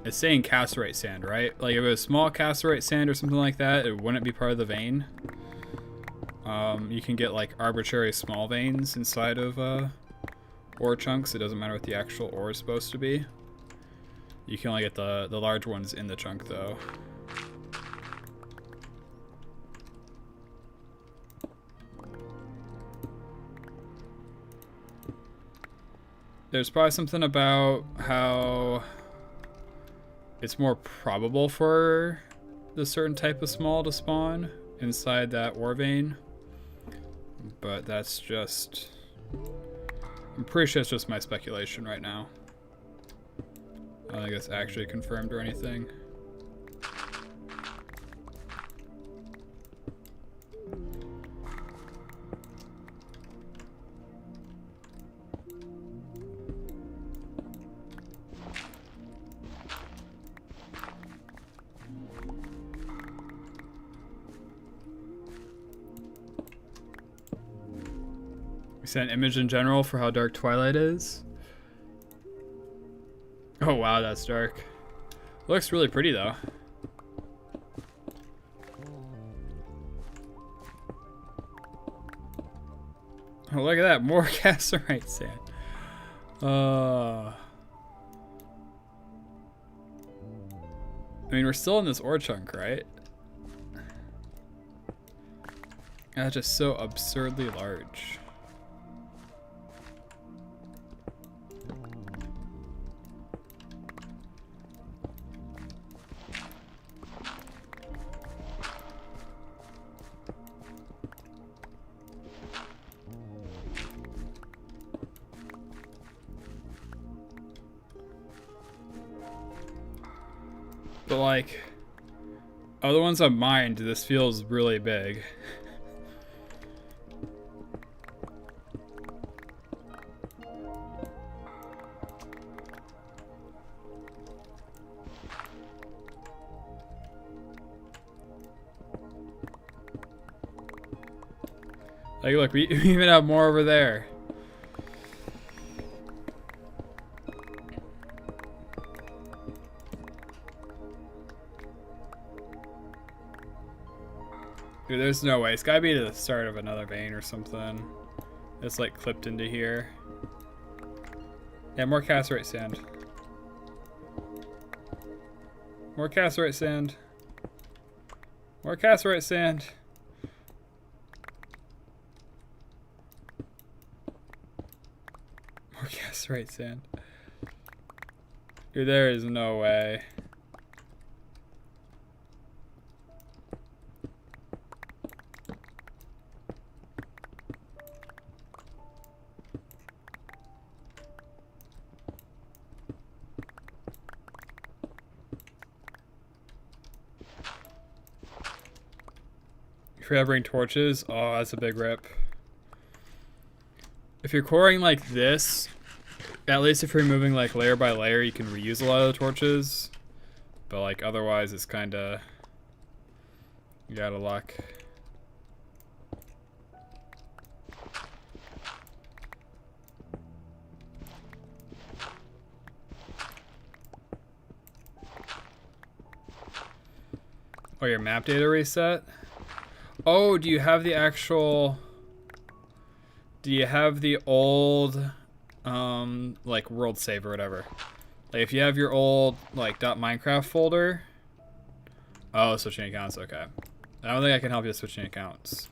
cassiterite sand, right? Like if it was small cassiterite sand or something like that, it wouldn't be part of the vein. You can get like arbitrary small veins inside of ore chunks. It doesn't matter what the actual ore is supposed to be. You can only get the large ones in the chunk though. There's probably something about how it's more probable for the certain type of small to spawn inside that ore vein. But that's just... I'm pretty sure it's just my speculation right now. I don't think it's actually confirmed or anything. We sent an image in general for how dark Twilight is. Oh wow, that's dark. Looks really pretty though. Oh, look at that, more cassiterite sand. I mean, we're still in this ore chunk, right? That's just so absurdly large. But like, other ones I've mined, this feels really big. Like, look, we even have more over there. Dude, there's no way. It's gotta be the start of another vein or something. It's like clipped into here. Yeah, more cassiterite sand. More cassiterite sand. More cassiterite sand. More cassiterite sand. Dude, there is no way. If you're bring torches, oh, that's a big rip. If you're coring like this, at least if you're moving like layer by layer, you can reuse a lot of the torches. But like otherwise, it's kind of, you gotta luck. Oh, your map data reset? Oh, do you have the actual... Do you have the old, like, world save or whatever? Like, if you have your old, like, .minecraft folder... Oh, switching accounts, okay. I don't think I can help you with switching accounts.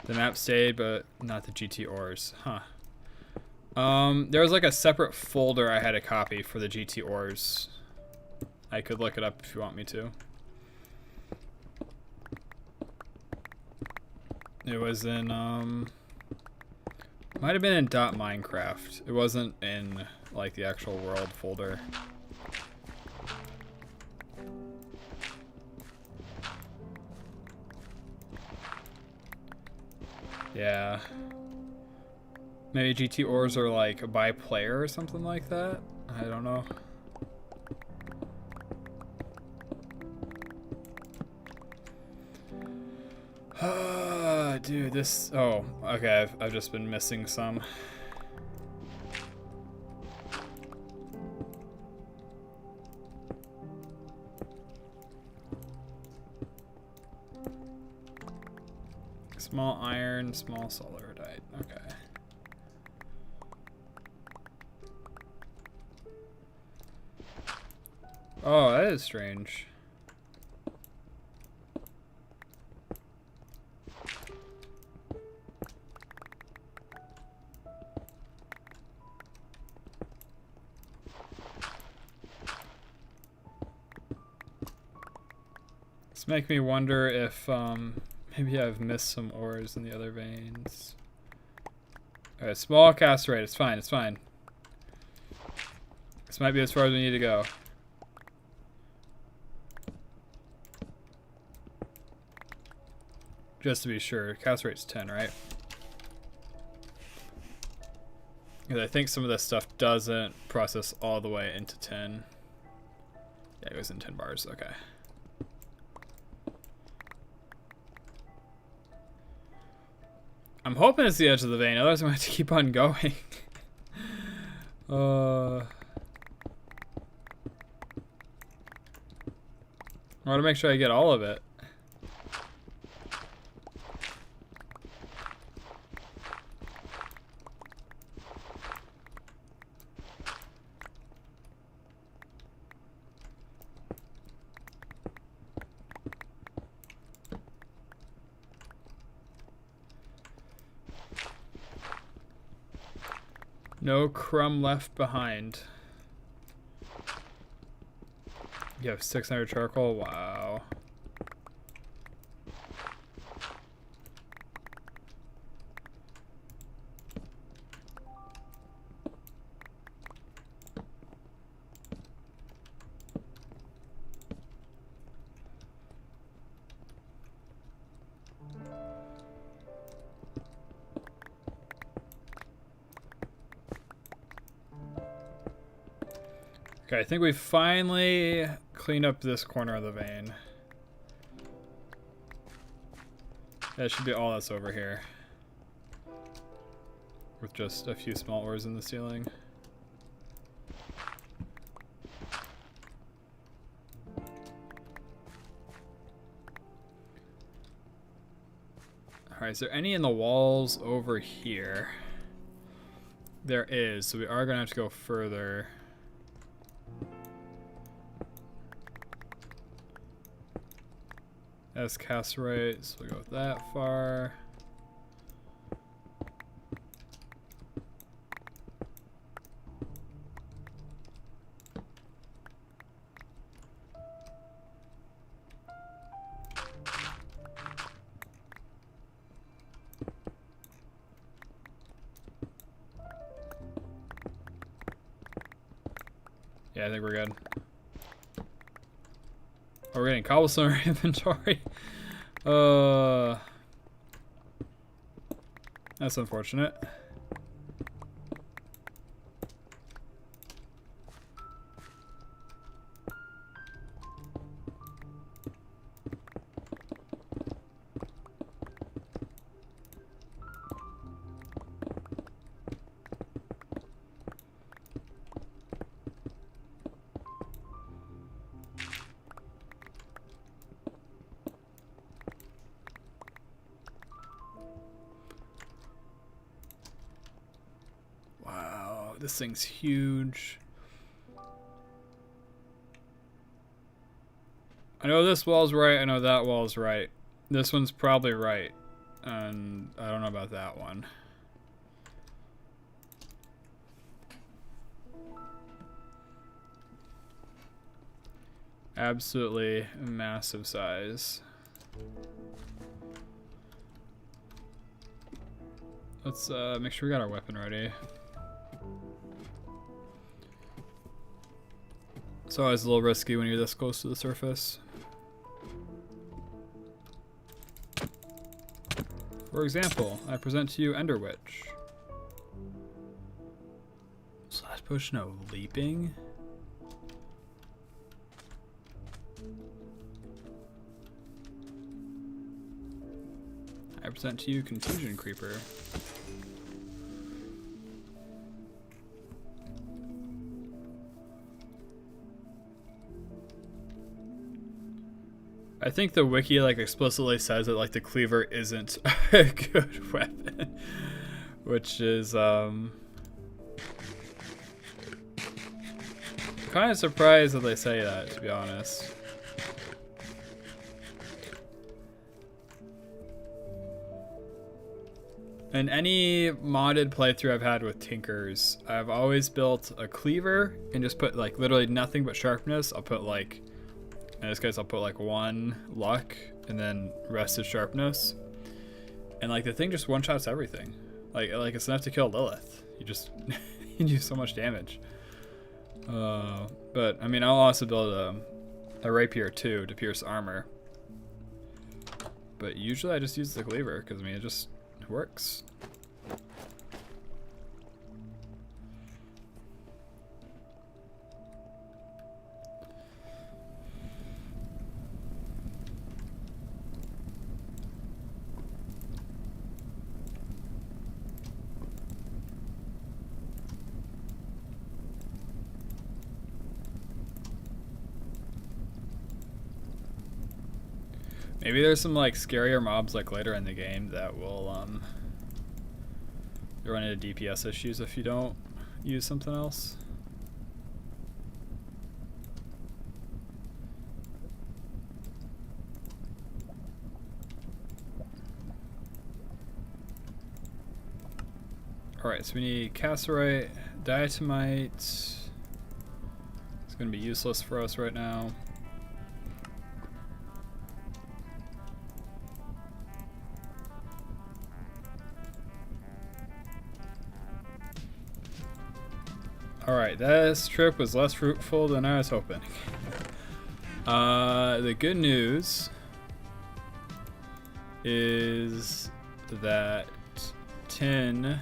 The map stayed, but not the GT ores. Huh. There was, like, a separate folder I had to copy for the GT ores. I could look it up if you want me to. It was in, might have been in .minecraft. It wasn't in, like, the actual world folder. Yeah. Maybe GT ores are, like, by player or something like that? I don't know. Dude, this... Oh, okay, I've just been missing some. Small iron, small solarite. Okay. Oh, that is strange. This makes me wonder if maybe I've missed some ores in the other veins. Alright, small cassiterite. It's fine, it's fine. This might be as far as we need to go. Just to be sure. Cast rate's 10, right? Because I think some of this stuff doesn't process all the way into 10. Yeah, it goes in 10 bars. Okay. I'm hoping it's the edge of the vein, otherwise I'm going to have to keep on going. I want to make sure I get all of it. No crumb left behind. You have 600 charcoal? Wow. Okay, I think we finally cleaned up this corner of the vein. That should be all that's over here. With just a few small ores in the ceiling. Alright, is there any in the walls over here? There is, so we are going to have to go further. That's cast rate, so we'll go that far. Yeah, I think we're good. Oh, we're getting cobblestone inventory. That's unfortunate. This thing's huge. I know this wall's right, I know that wall's right. This one's probably right. And I don't know about that one. Absolutely massive size. Let's make sure we got our weapon ready. It's always a little risky when you're this close to the surface. For example, I present to you Ender Witch. Slash potion of leaping. I present to you Confusion Creeper. I think the wiki like explicitly says that like the cleaver isn't a good weapon, which is kind of surprised that they say that, to be honest. In any modded playthrough I've had with Tinkers, I've always built a cleaver and just put like literally nothing but sharpness. I'll put like, in this case, I'll put like 1 luck and then rest is sharpness. And like the thing just one-shots everything. Like it's enough to kill Lilith. You just you do so much damage. But I mean, I'll also build a rapier too to pierce armor. But usually I just use the cleaver because I mean it just works. Maybe there's some like scarier mobs like later in the game that will run into DPS issues if you don't use something else. Alright, so we need cassiterite, diatomite. It's gonna be useless for us right now. Alright, this trip was less fruitful than I was hoping. The good news is that 10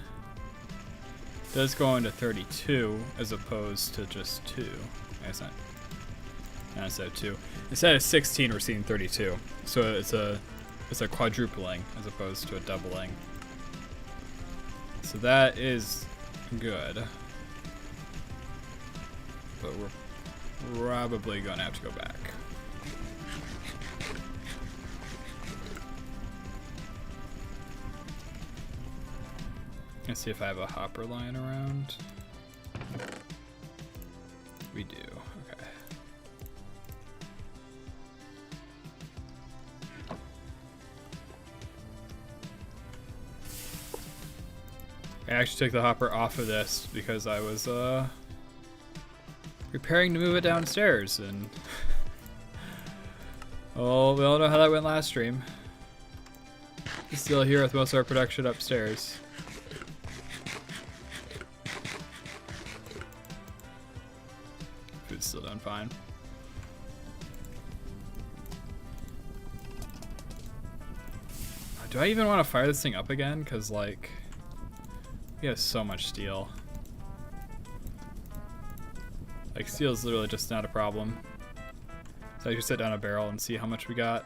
does go into 32 as opposed to just 2. That's not. No, instead of 2. Instead of 16, we're seeing 32. So it's a quadrupling as opposed to a doubling. So that is good. But we're probably gonna have to go back. Let's see if I have a hopper lying around. We do, okay. I actually took the hopper off of this because I was preparing to move it downstairs, and oh, we all know how that went last stream. Still here with most of our production upstairs. Food's still done fine. Do I even want to fire this thing up again? Because like, we have so much steel. Like, steel is literally just not a problem. So I just set down a barrel and see how much we got.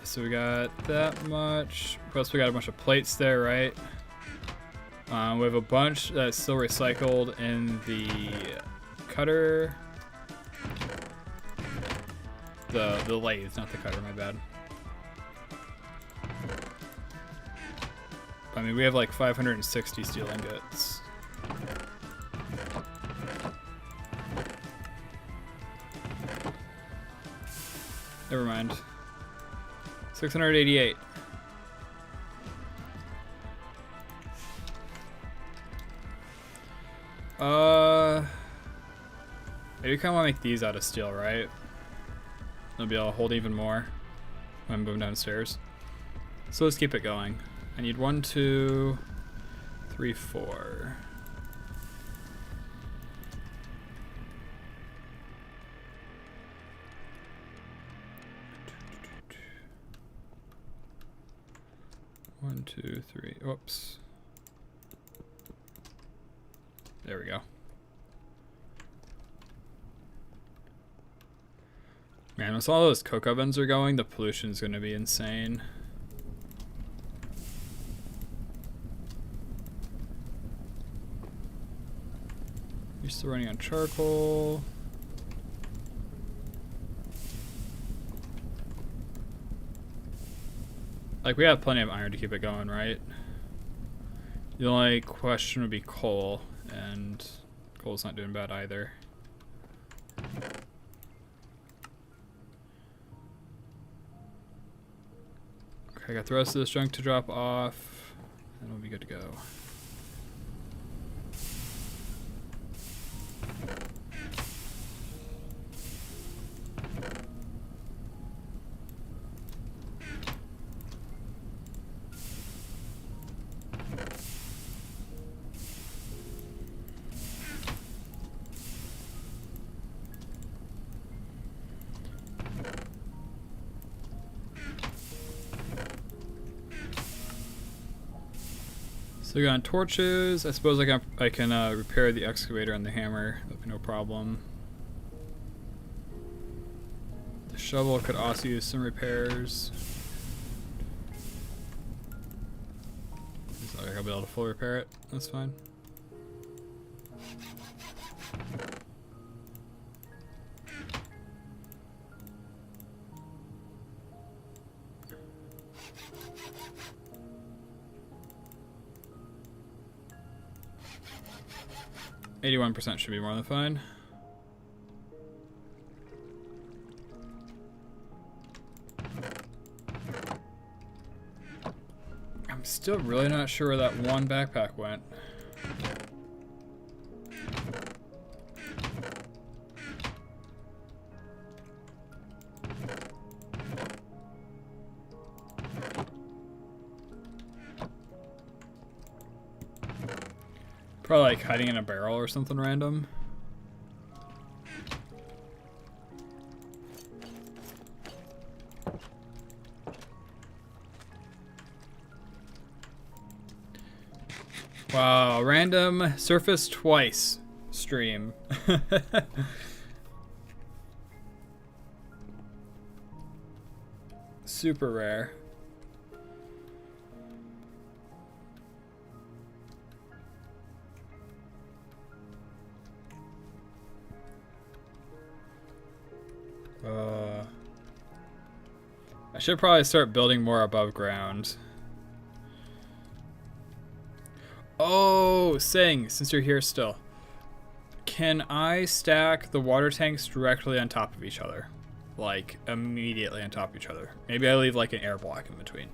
So we got that much. Plus we got a bunch of plates there, right? We have a bunch that's still recycled in the cutter. The lathe, not the cutter, my bad. I mean, we have like 560 steel ingots. Never mind. 688. Maybe kind of want to make these out of steel, right? They'll be able to hold even more when I'm moving downstairs. So let's keep it going. I need 1, 2, 3, 4. One, two, three. Whoops. There we go. Man, once all those coke ovens are going, the pollution's gonna be insane. You're still running on charcoal. Like, we have plenty of iron to keep it going, right? The only question would be coal, and coal's not doing bad either. Okay, I got the rest of this junk to drop off, and we'll be good to go. So we got torches. I suppose I can repair the excavator and the hammer. That'd be no problem. The shovel could also use some repairs. So I'll be able to full repair it. That's fine. %, should be more than fine. I'm still really not sure where that one backpack went. Probably like hiding in a barrel or something random. Wow, random surface twice stream. Super rare. I should probably start building more above ground. Oh, Sing, since you're here still. Can I stack the water tanks directly on top of each other? Like, immediately on top of each other. Maybe I leave like an air block in between.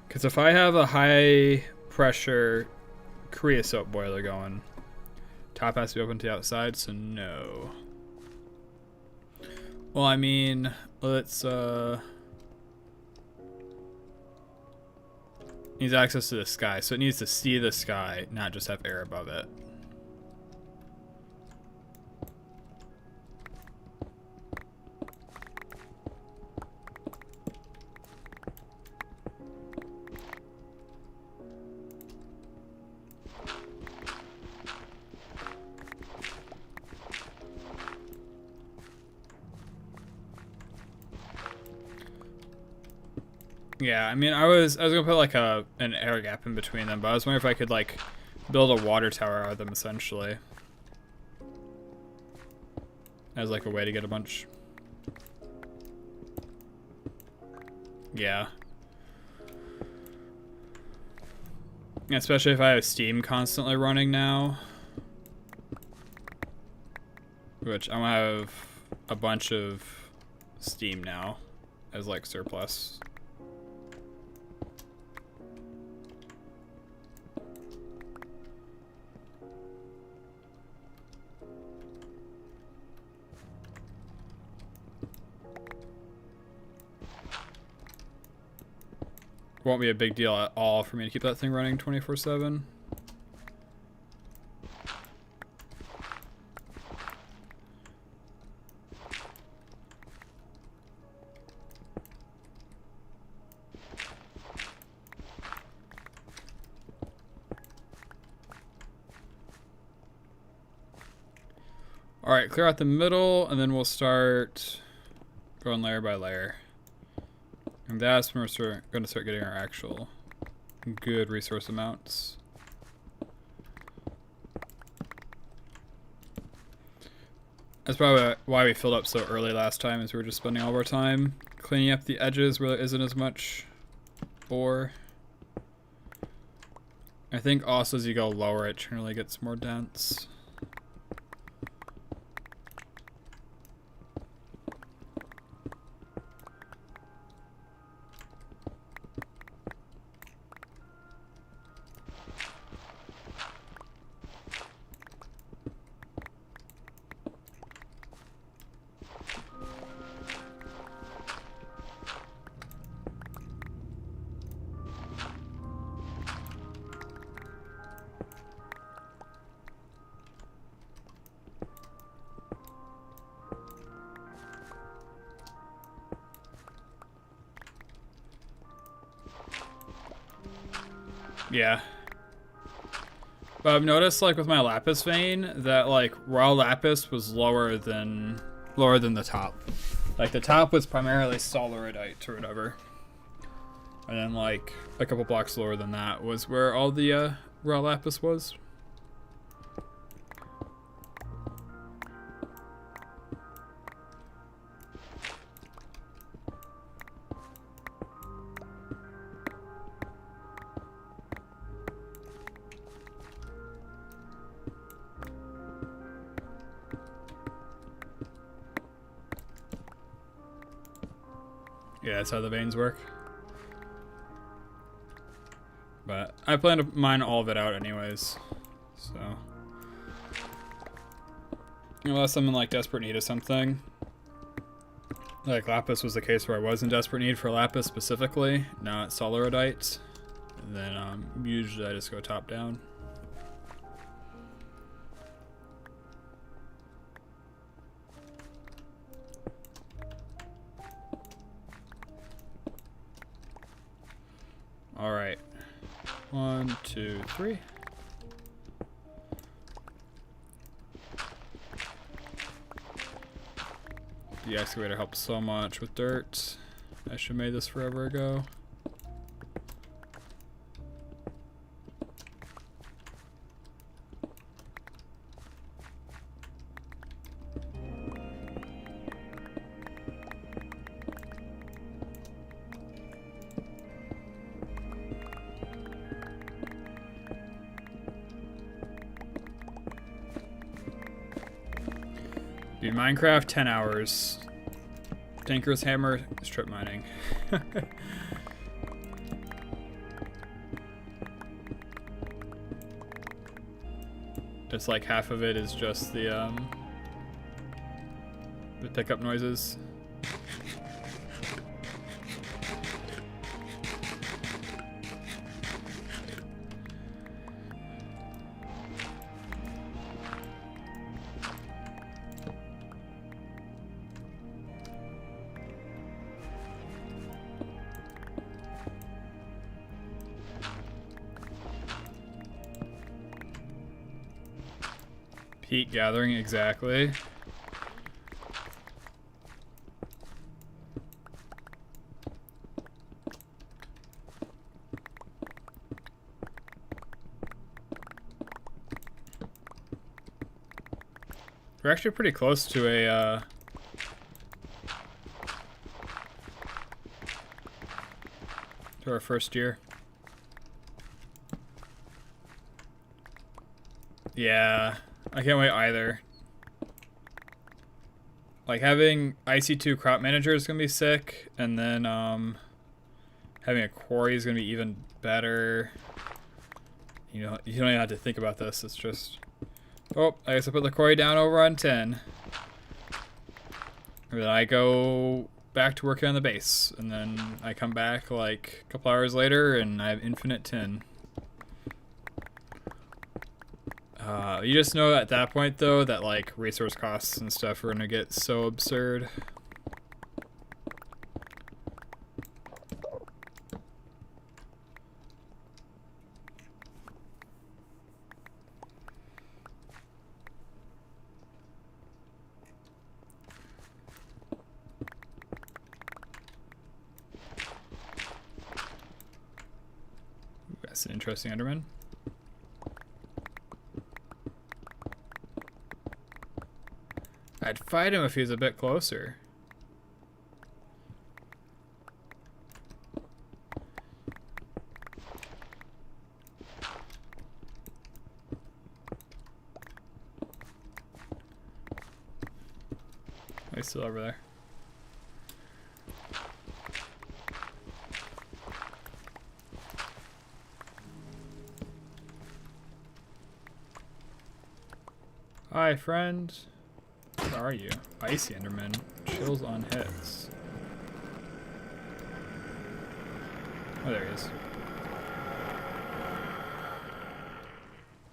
Because if I have a high pressure creosote boiler going, top has to be open to the outside, so no. Well, I mean, let's needs access to the sky, so it needs to see the sky, not just have air above it. Yeah, I mean, I was gonna put like an air gap in between them, but I was wondering if I could like build a water tower out of them essentially, as like a way to get a bunch. Yeah. Especially if I have Steam constantly running now, which I'm gonna have a bunch of Steam now as like surplus. Won't be a big deal at all for me to keep that thing running 24/7. All right, clear out the middle, and then we'll start going layer by layer. And that's when we're going to start getting our actual good resource amounts. That's probably why we filled up so early last time, is we were just spending all of our time cleaning up the edges where there isn't as much ore. I think also as you go lower, it generally gets more dense. Yeah. But I've noticed, like, with my lapis vein, that, like, raw lapis was lower than the top. Like, the top was primarily solarite or whatever. And then, like, a couple blocks lower than that was where all the raw lapis was. Yeah, that's how the veins work. But I plan to mine all of it out anyways. So unless I'm in like desperate need of something. Like lapis was the case where I was in desperate need for lapis specifically, not solarite. And then usually I just go top down. All right, 1, 2, 3. The excavator helps so much with dirt. I should have made this forever ago. Dude, Minecraft, 10 hours. Tinker's Hammer, strip mining. It's like half of it is just the pickup noises. Peat gathering, exactly. We're actually pretty close to a to our first year. Yeah. I can't wait either. Like having IC2 crop manager is gonna be sick, and then having a quarry is gonna be even better. You know, you don't even have to think about this. It's just, oh, I guess I put the quarry down over on 10. And then I go back to working on the base, and then I come back like a couple hours later, and I have infinite tin. You just know at that point, though, that, like, resource costs and stuff are going to get so absurd. Ooh, that's an interesting Enderman. I'd fight him if he was a bit closer. He's still over there. Hi, friend. Where are you? Icy Enderman. Chills on hits. Oh, there he is.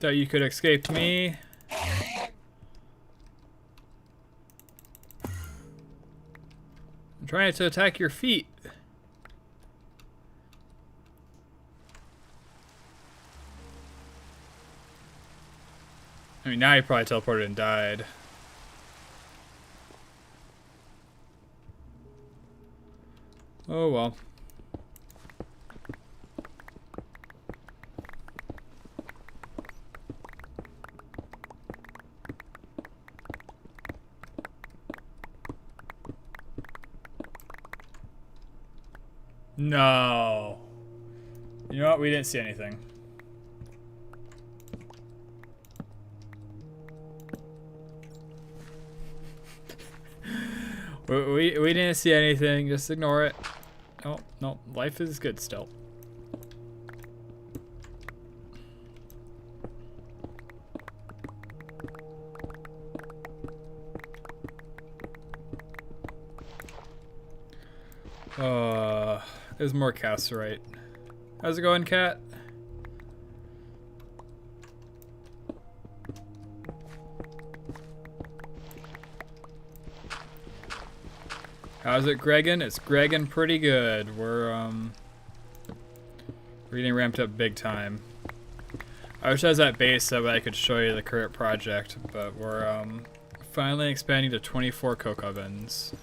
Thought you could escape me. I'm trying to attack your feet. I mean, now he probably teleported and died. Oh well. No. You know what? We didn't see anything. we didn't see anything. Just ignore it. No, no. Life is good still. There's more casterite. How's it going, cat? How's it, Greggin? It's Greggin pretty good. We're getting ramped up big time. I wish I was at base so that I could show you the current project, but we're finally expanding to 24 coke ovens.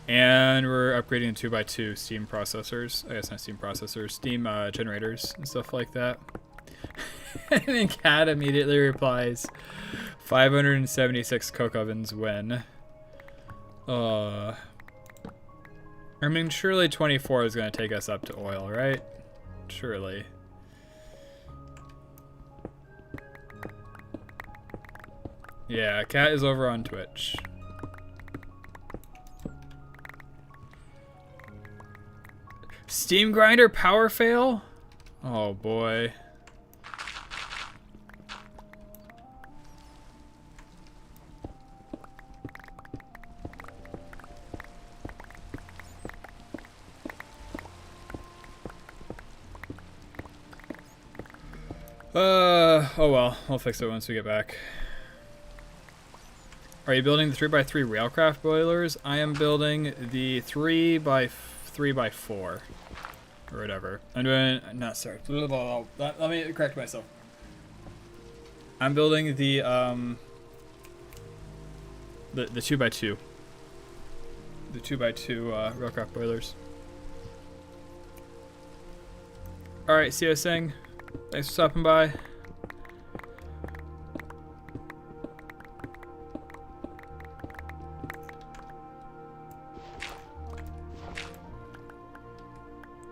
And we're upgrading to 2x2 steam processors. I guess not steam processors, steam generators and stuff like that. And then Cat immediately replies, 576 coke ovens when. I mean, surely 24 is going to take us up to oil, right? Surely. Yeah, Cat is over on Twitch. Steam grinder power fail? Oh boy. Oh well, we'll fix it once we get back. Are you building the 3x3 railcraft boilers? I am building the 3x4 or whatever. I'm doing, not sorry. Let me correct myself. I'm building the 2x2. The 2x2 railcraft boilers. All right, see you Sing. Thanks for stopping by.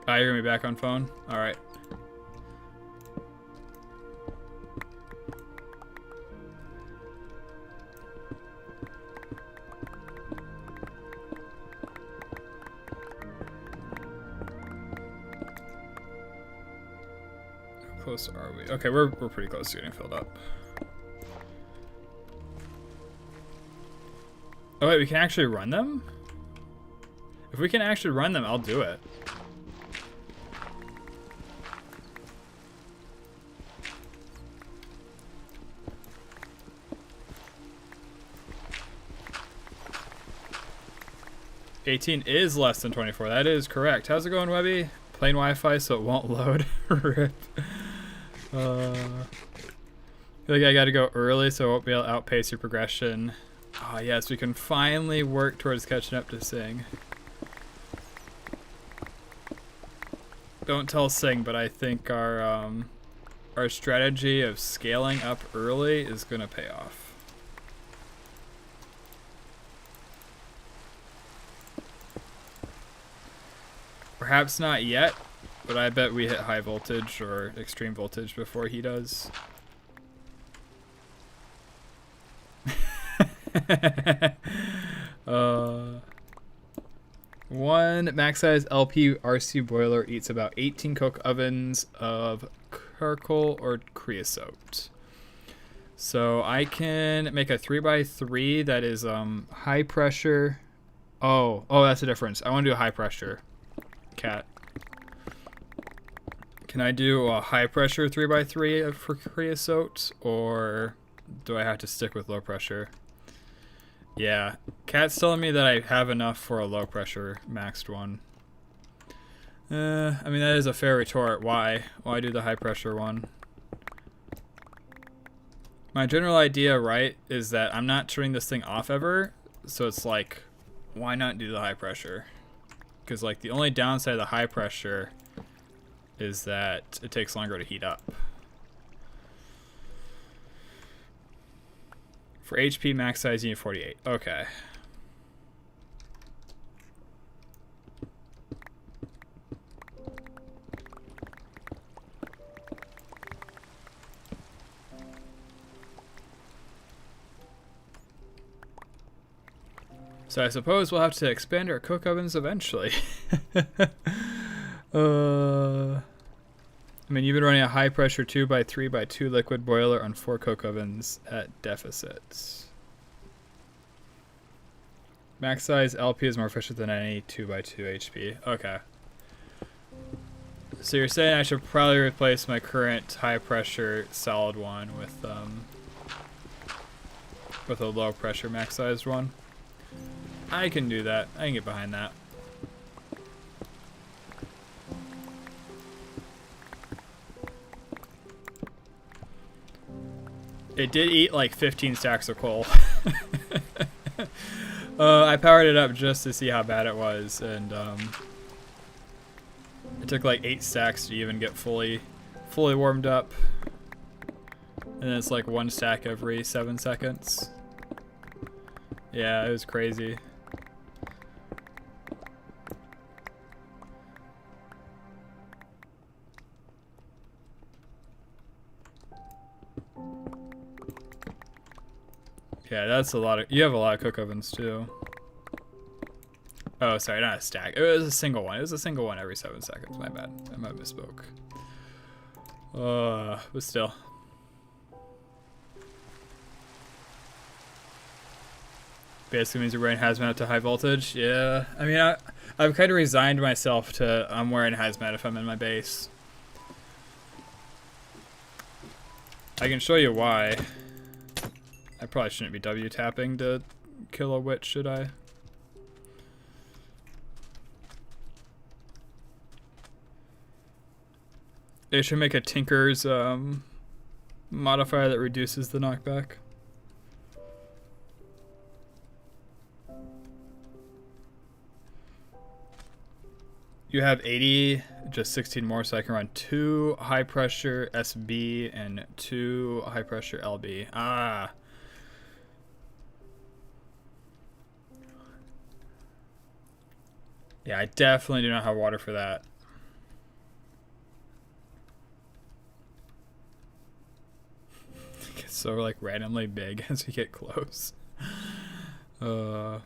You're gonna be back on phone? Alright. How close are we? Okay, we're pretty close to getting filled up. Oh wait, we can actually run them? If we can actually run them, I'll do it. $18 is less than 24. That is correct. How's it going, Webby? Plain Wi-Fi, so it won't load. Rip. I feel like I gotta go early, so I won't be able to outpace your progression. Oh yes, we can finally work towards catching up to Sing. Don't tell Sing, but I think our strategy of scaling up early is gonna pay off. Perhaps not yet, but I bet we hit high voltage or extreme voltage before he does. One max size LP RC boiler eats about 18 coke ovens of charcoal or creosote. So I can make a 3x3 that is high pressure. Oh, that's the difference. I want to do a high pressure. Cat. Can I do a high pressure 3x3 for creosote, or do I have to stick with low pressure? Yeah, Cat's telling me that I have enough for a low pressure maxed one. I mean, that is a fair retort. Why do the high pressure one? My general idea, right, is that I'm not turning this thing off ever. So it's like, why not do the high pressure? Because like the only downside of the high pressure is that it takes longer to heat up. For HP max size, you need 48. Okay. So I suppose we'll have to expand our cook ovens eventually. I mean, you've been running a high pressure 2x3x2 liquid boiler on 4 cook ovens at deficits. Max size LP is more efficient than any 2x2 HP. Okay. So you're saying I should probably replace my current high pressure solid one with a low pressure max sized one. I can do that. I can get behind that. It did eat like 15 stacks of coal. I powered it up just to see how bad it was, and it took like 8 stacks to even get fully warmed up. And it's like 1 stack every 7 seconds. Yeah, it was crazy. Yeah, that's a lot of... You have a lot of cook ovens, too. Oh, sorry, not a stack. It was a single one. It was a single one every 7 seconds. My bad. I might have misspoke. But still. Basically means you're wearing hazmat to high voltage. Yeah. I mean, I've kind of resigned myself to... I'm wearing hazmat if I'm in my base. I can show you why. I probably shouldn't be W tapping to kill a witch, should I? They should make a Tinker's modifier that reduces the knockback. You have 80, just 16 more, so I can run 2 high pressure SB and 2 high pressure LB. Ah. Yeah, I definitely do not have water for that. It gets so like randomly big as we get close. And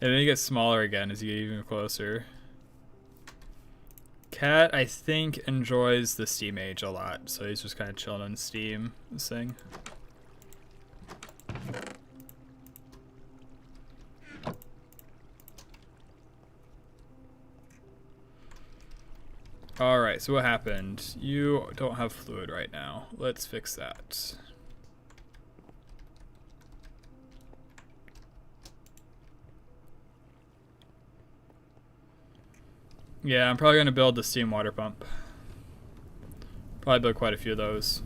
then it gets smaller again as you get even closer. Cat, I think, enjoys the Steam Age a lot, so he's just kind of chilling on Steam, this thing. Alright, so what happened? You don't have fluid right now. Let's fix that. Yeah, I'm probably going to build the steam water pump. Probably build quite a few of those.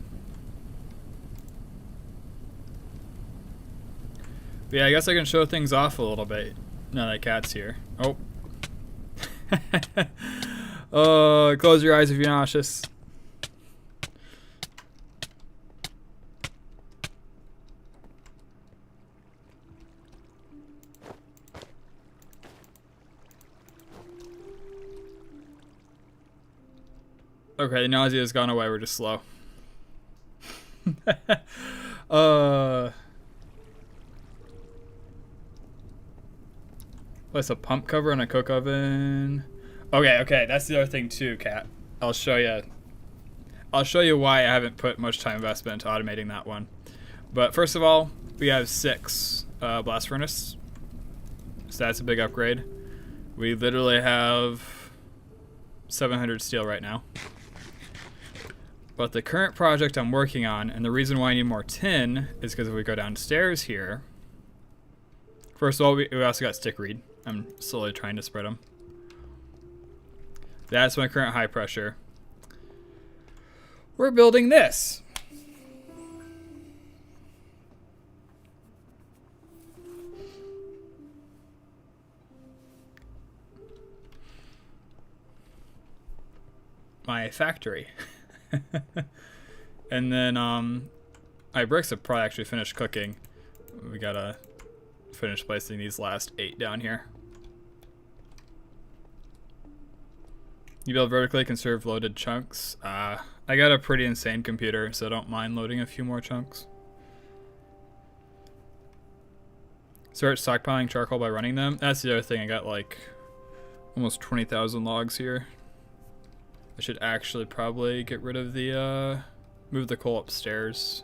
But yeah, I guess I can show things off a little bit now that Cat's here. Oh. Oh, close your eyes if you're nauseous. Okay, the nausea has gone away. We're just slow. What's a pump cover on a cook oven? Okay, that's the other thing too, Kat. I'll show you why I haven't put much time investment into automating that one. But first of all, we have 6 blast furnace, so that's a big upgrade. We literally have 700 steel right now. But the current project I'm working on, and the reason why I need more tin, is because if we go downstairs here, first of all, we also got stick reed. I'm slowly trying to spread them. That's my current high pressure. We're building this. My factory. And then my bricks have probably actually finished cooking. We gotta finish placing these last 8 down here. You build vertically, conserve loaded chunks. I got a pretty insane computer, so I don't mind loading a few more chunks. Start stockpiling charcoal by running them. That's the other thing. I got like almost 20,000 logs here. I should actually probably get rid of the, move the coal upstairs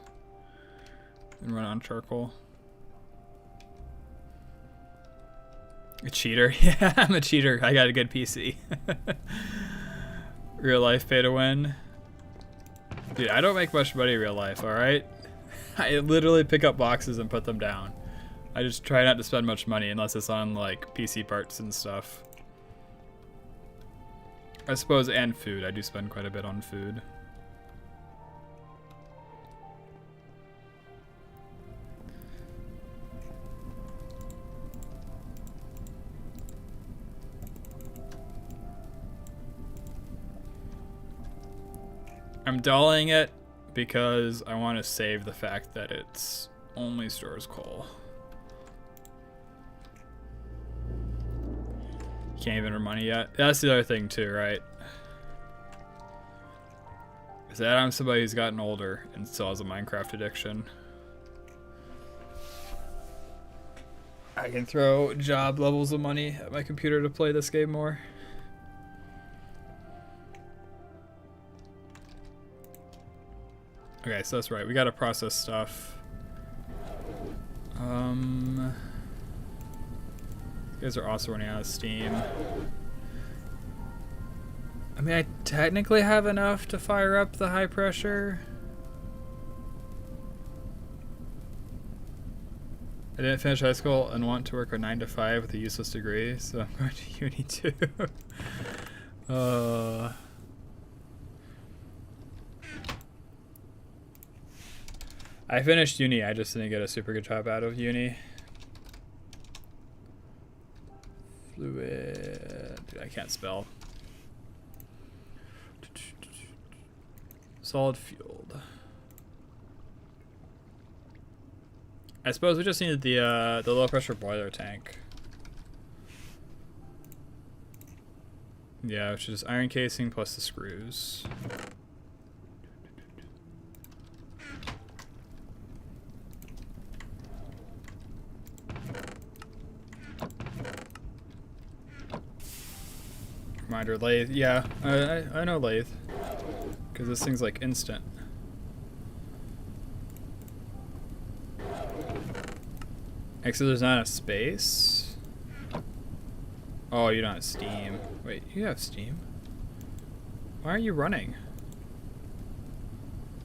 and run on charcoal. A cheater? Yeah, I'm a cheater. I got a good PC. Real life pay to win. Dude, I don't make much money in real life, alright? I literally pick up boxes and put them down. I just try not to spend much money unless it's on like PC parts and stuff. I suppose, and food. I do spend quite a bit on food. I'm dulling it because I want to save the fact that it's only stores coal. Can't even earn money yet. That's the other thing too, right? Is that I'm somebody who's gotten older and still has a Minecraft addiction. I can throw job levels of money at my computer to play this game more. Okay, so that's right. We gotta process stuff. You guys are also running out of steam. I mean, I technically have enough to fire up the high pressure. I didn't finish high school and want to work a 9 to 5 with a useless degree, so I'm going to uni too. I finished uni, I just didn't get a super good job out of uni. Fluid. Dude, I can't spell. Solid fueled. I suppose we just needed the low pressure boiler tank. Yeah, which is iron casing plus the screws. Reminder, lathe. Yeah, I know lathe. Because this thing's like instant. Actually, there's not a space. Oh, you don't have steam. Wait, you have steam? Why aren't you running?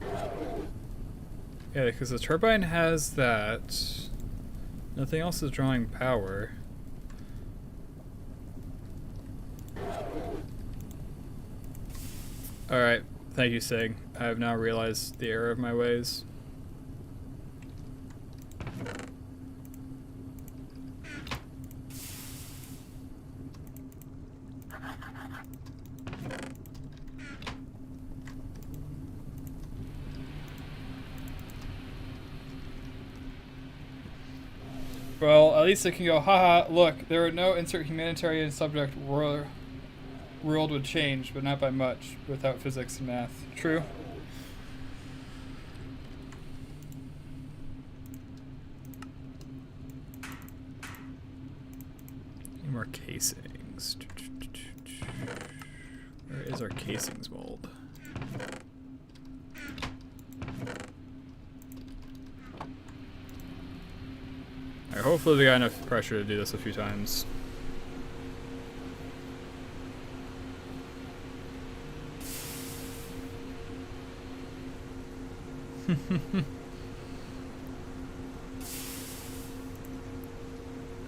Yeah, because the turbine has that. Nothing else is drawing power. Alright, thank you, Sig. I have now realized the error of my ways. Well, at least it can go, haha, look, there are no insert humanitarian subject world would change, but not by much, without physics and math. True. Need more casings. Where is our casings mold? Alright, hopefully we got enough pressure to do this a few times.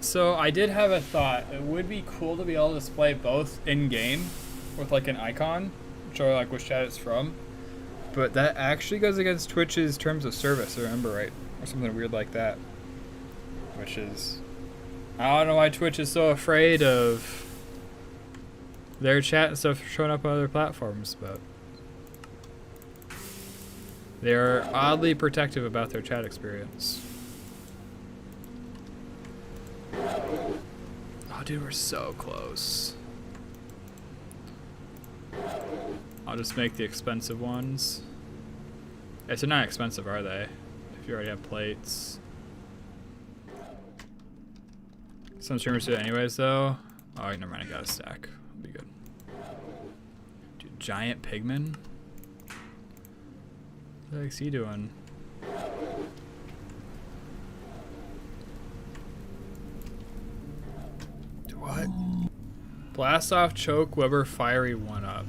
So I did have a thought. It would be cool to be able to display both in game with like an icon, show like which chat it's from. But that actually goes against Twitch's terms of service, if I remember right. Or something weird like that. Which is... I don't know why Twitch is so afraid of their chat and stuff showing up on other platforms, but... they're oddly protective about their chat experience. Oh, dude, we're so close. I'll just make the expensive ones. Yeah, so not expensive, are they? If you already have plates. Some streamers do it anyways, though. Oh, never mind, I got a stack. I'll be good. Dude, giant pigman? What the heck's he doing? What? Blast off, choke, Weber, fiery 1-up.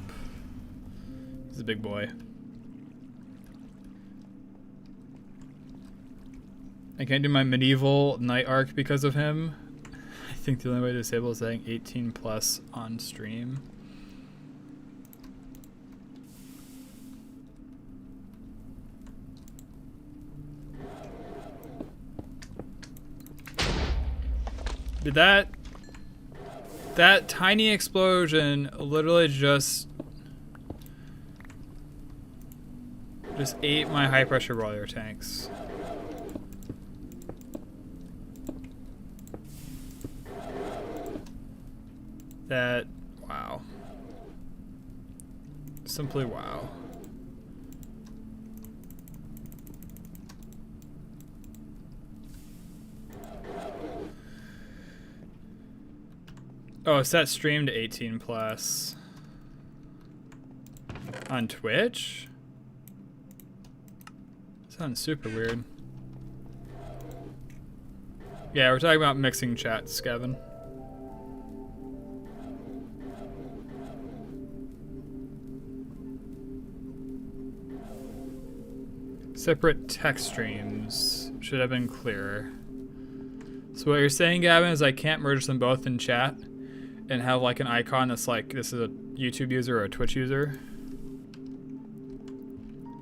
He's a big boy. I can't do my medieval night arc because of him. I think the only way to disable is saying 18 plus on stream. Did that tiny explosion literally just ate my high pressure boiler tanks. That, wow. Simply wow. Oh, it's that streamed 18 plus on Twitch? Sounds super weird. Yeah, we're talking about mixing chats, Gavin. Separate text streams should have been clearer. So what you're saying, Gavin, is I can't merge them both in chat and have like an icon that's like, this is a YouTube user or a Twitch user?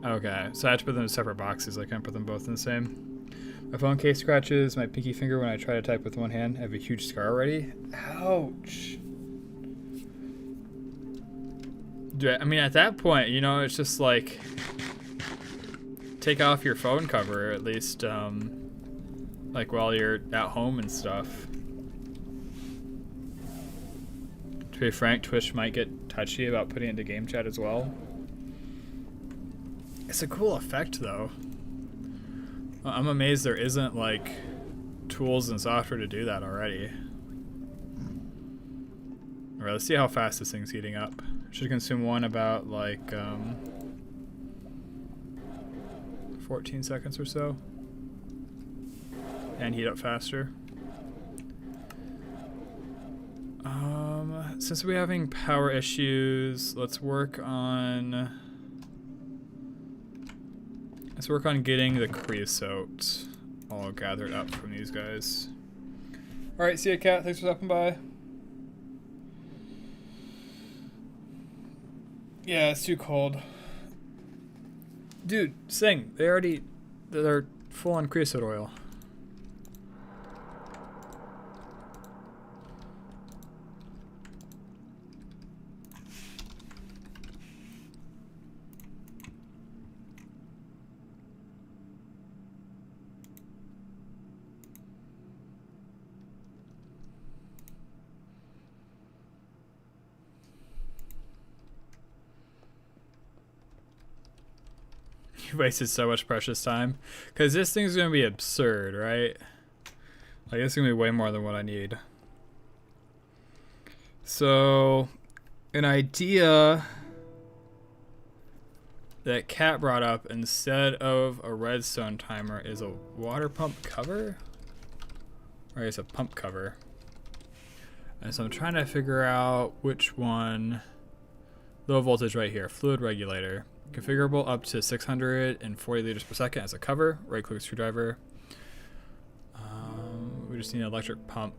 Okay, so I have to put them in separate boxes. I can't put them both in the same. My phone case scratches my pinky finger when I try to type with one hand. I have a huge scar already. Ouch. I mean, at that point, you know, it's just like, take off your phone cover at least, like while you're at home and stuff. To be frank, Twitch might get touchy about putting it into game chat as well. It's a cool effect though. I'm amazed there isn't like tools and software to do that already. Alright, let's see how fast this thing's heating up. Should consume one about like 14 seconds or so. And heat up faster. Since we're having power issues, let's work on getting the creosote all gathered up from these guys. Alright, see ya, Cat. Thanks for stopping by. Yeah, it's too cold. Dude, Sing, they're full on creosote oil. You wasted so much precious time. Because this thing's going to be absurd, right? Like, it's going to be way more than what I need. So, an idea that Kat brought up instead of a redstone timer is a water pump cover? Or it's a pump cover. And so I'm trying to figure out which one. Low voltage right here, fluid regulator. Configurable up to 640 liters per second as a cover. Right click screwdriver. We just need an electric pump,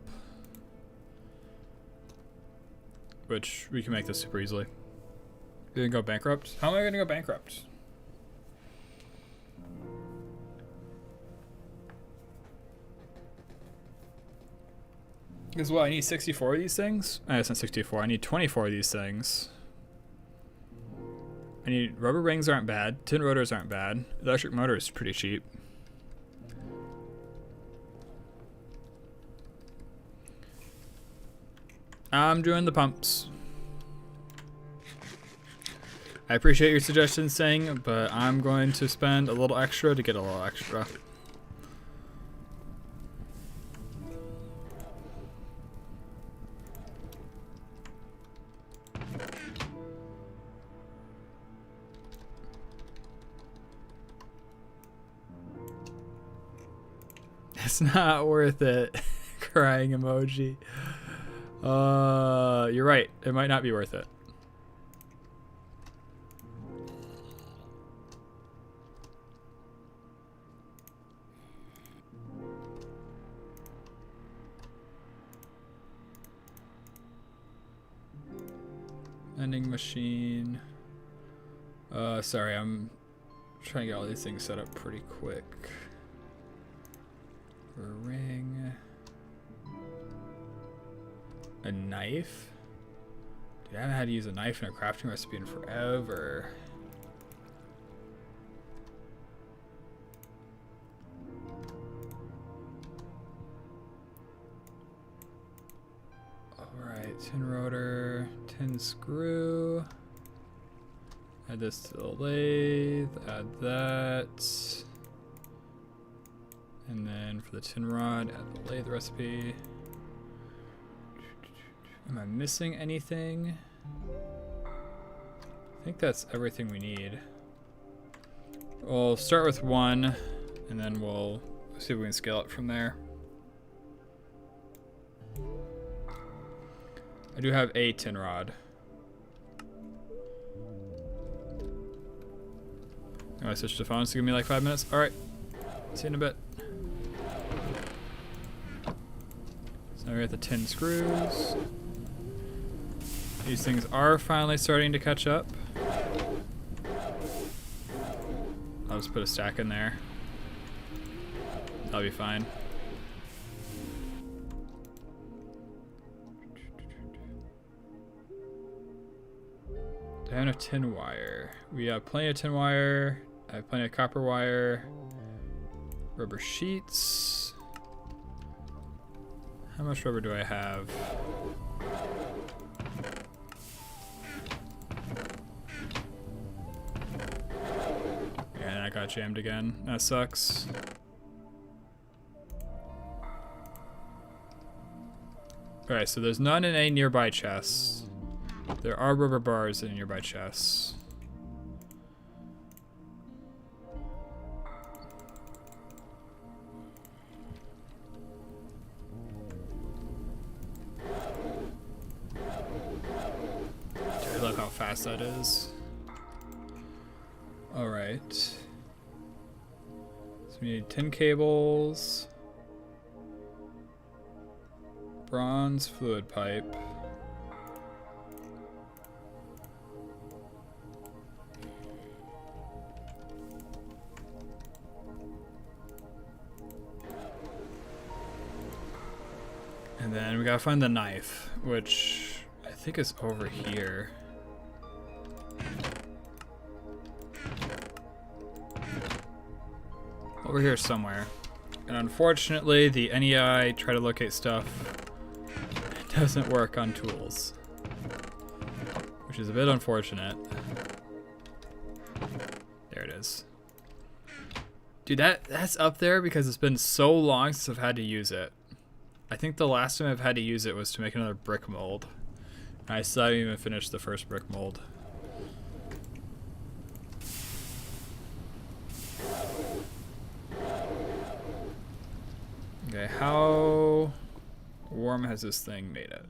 which we can make this super easily. You didn't go bankrupt? How am I gonna go bankrupt? Because what, I need 64 of these things? It's not 64, I need 24 of these things. I need, rubber rings aren't bad, tin rotors aren't bad, electric motor is pretty cheap. I'm doing the pumps. I appreciate your suggestion, Sang, but I'm going to spend a little extra to get a little extra. It's not worth it. Crying emoji. You're right. It might not be worth it. Vending machine. Sorry, I'm trying to get all these things set up pretty quick. A ring. A knife? Dude, I haven't had to use a knife in a crafting recipe in forever. Alright, tin rotor, tin screw. Add this to the lathe, add that. And then for the tin rod, add the lathe recipe. Am I missing anything? I think that's everything we need. We'll start with one, and then we'll see if we can scale it from there. I do have a tin rod. I switched to phones to give me like 5 minutes. All right, see you in a bit. So now we got the tin screws. These things are finally starting to catch up. I'll just put a stack in there. That'll be fine. Do I have enough tin wire? We have plenty of tin wire. I have plenty of copper wire. Rubber sheets. How much rubber do I have? And I got jammed again. That sucks. Alright, so there's none in any nearby chests. There are rubber bars in nearby chests. I love how fast that is. Alright. So we need tin cables. Bronze fluid pipe. And then we gotta find the knife, which I think is over here. Over here somewhere. And unfortunately, the NEI try to locate stuff doesn't work on tools, which is a bit unfortunate. There it is. Dude, that's up there because it's been so long since I've had to use it. I think the last time I've had to use it was to make another brick mold. I still haven't even finished the first brick mold. Okay, how warm has this thing made it?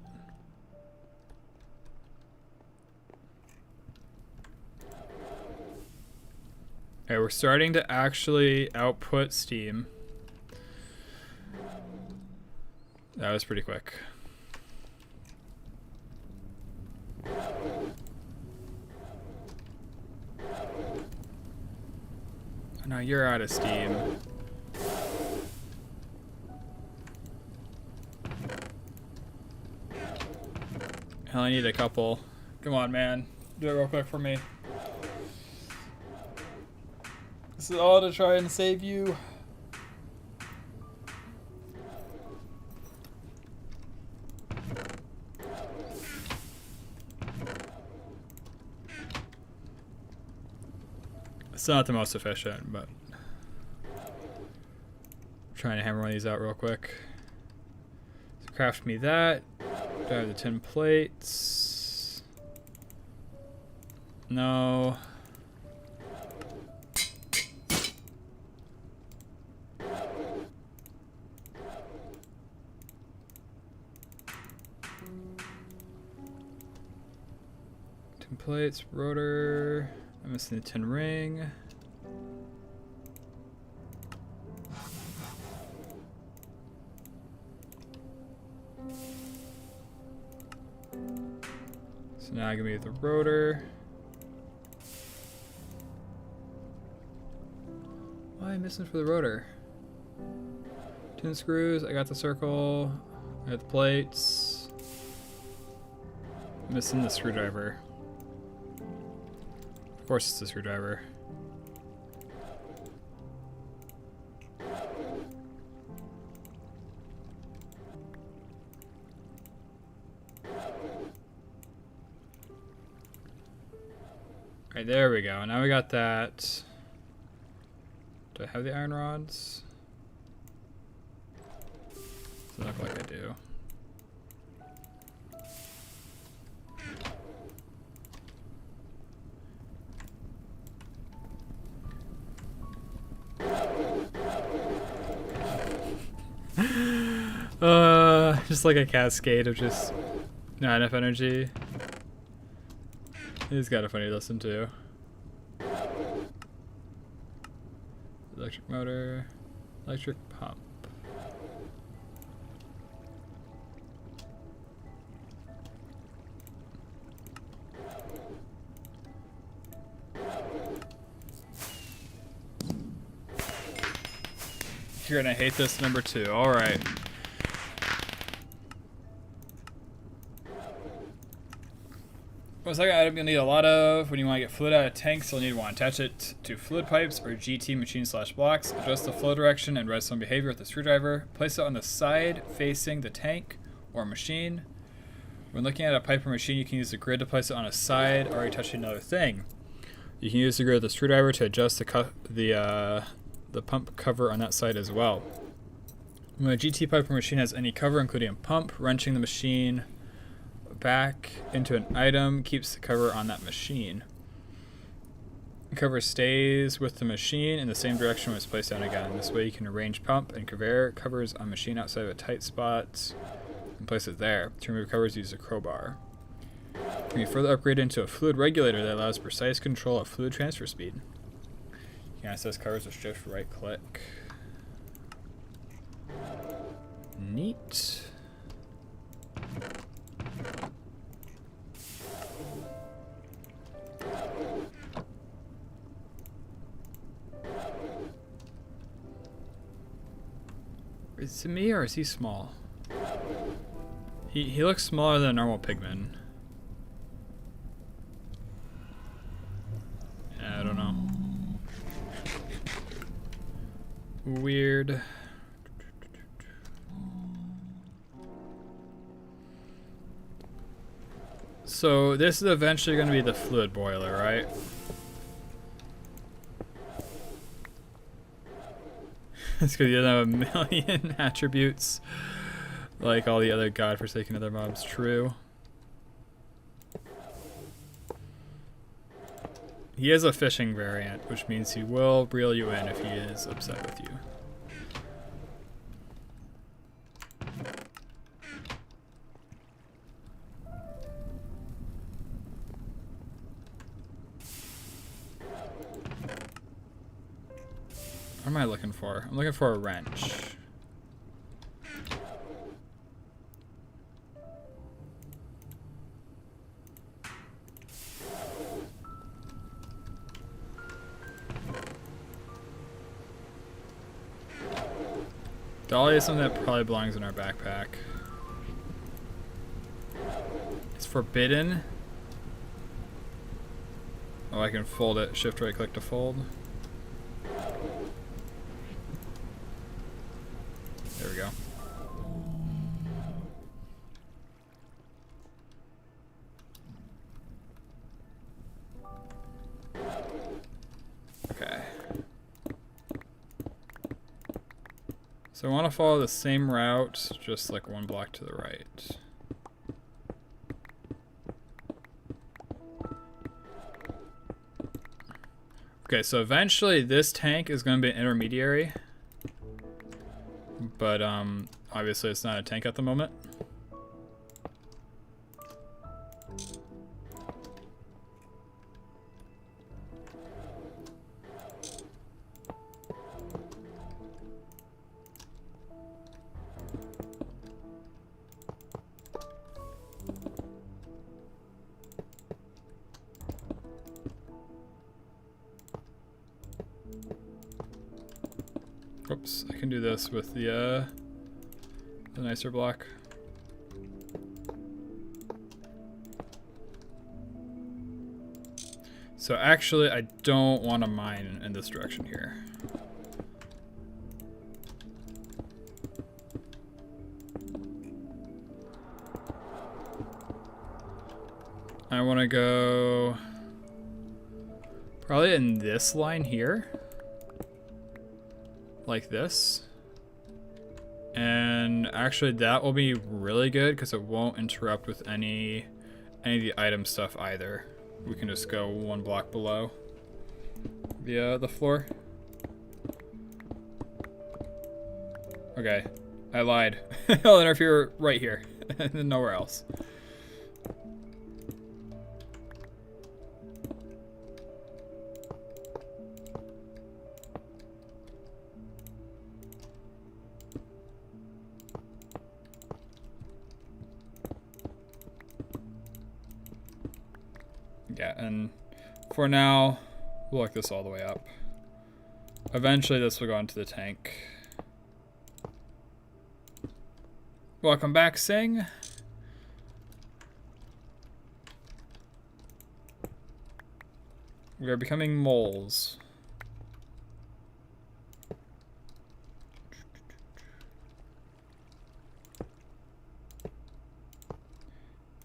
Okay, we're starting to actually output steam. That was pretty quick. No, you're out of steam. I only need a couple. Come on, man. Do it real quick for me. This is all to try and save you. It's not the most efficient, but I'm trying to hammer one of these out real quick. So craft me that. Do I have the tin plates? No. Tin plates, rotor. I'm missing the tin ring. So now I can be the rotor. What am I missing for the rotor? Tin screws, I got the circle, I got the plates. I'm missing the screwdriver. Of course it's the screwdriver. Alright, there we go. Now we got that. Do I have the iron rods? Doesn't look like I do. Just like a cascade of just not enough energy. He's got a funny listen to. Electric motor, electric pump. You're gonna hate this number 2. All right. What's second item you'll need a lot of when you want to get fluid out of tanks, you'll need to want to attach it to fluid pipes or GT machine/blocks. Adjust the flow direction and redstone behavior with the screwdriver. Place it on the side facing the tank or machine. When looking at a pipe or machine, you can use the grid to place it on a side already touching another thing. You can use the grid with the screwdriver to adjust the pump cover on that side as well. When a GT pipe or machine has any cover, including a pump, wrenching the machine back into an item keeps the cover on that machine. The cover stays with the machine in the same direction when it's placed down again. This way you can arrange pump and conveyor covers on machine outside of a tight spot and place it there. To remove covers, use a crowbar. You can further upgrade into a fluid regulator that allows precise control of fluid transfer speed. You can access covers with shift right click. Neat. Is it me or is he small? He looks smaller than a normal pigman. I don't know. Weird. So this is eventually going to be the fluid boiler, right? It's because he doesn't have a million attributes like all the other godforsaken other mobs. True. He is a fishing variant, which means he will reel you in if he is upset with you. What am I looking for? I'm looking for a wrench. Dolly is something that probably belongs in our backpack. It's forbidden. Oh, I can fold it. Shift right click to fold. There we go. Okay. So I want to follow the same route, just like one block to the right. Okay, so eventually this tank is going to be an intermediary. But obviously it's not a tank at the moment. Oops, I can do this with the nicer block. So actually, I don't want to mine in this direction here. I want to go probably in this line here. Like this. And actually that will be really good because it won't interrupt with any of the item stuff either. We can just go one block below the floor. Okay, I lied. I'll interfere right here and nowhere else. Yeah, and for now, we'll look this all the way up. Eventually this will go into the tank. Welcome back, Sing. We are becoming moles.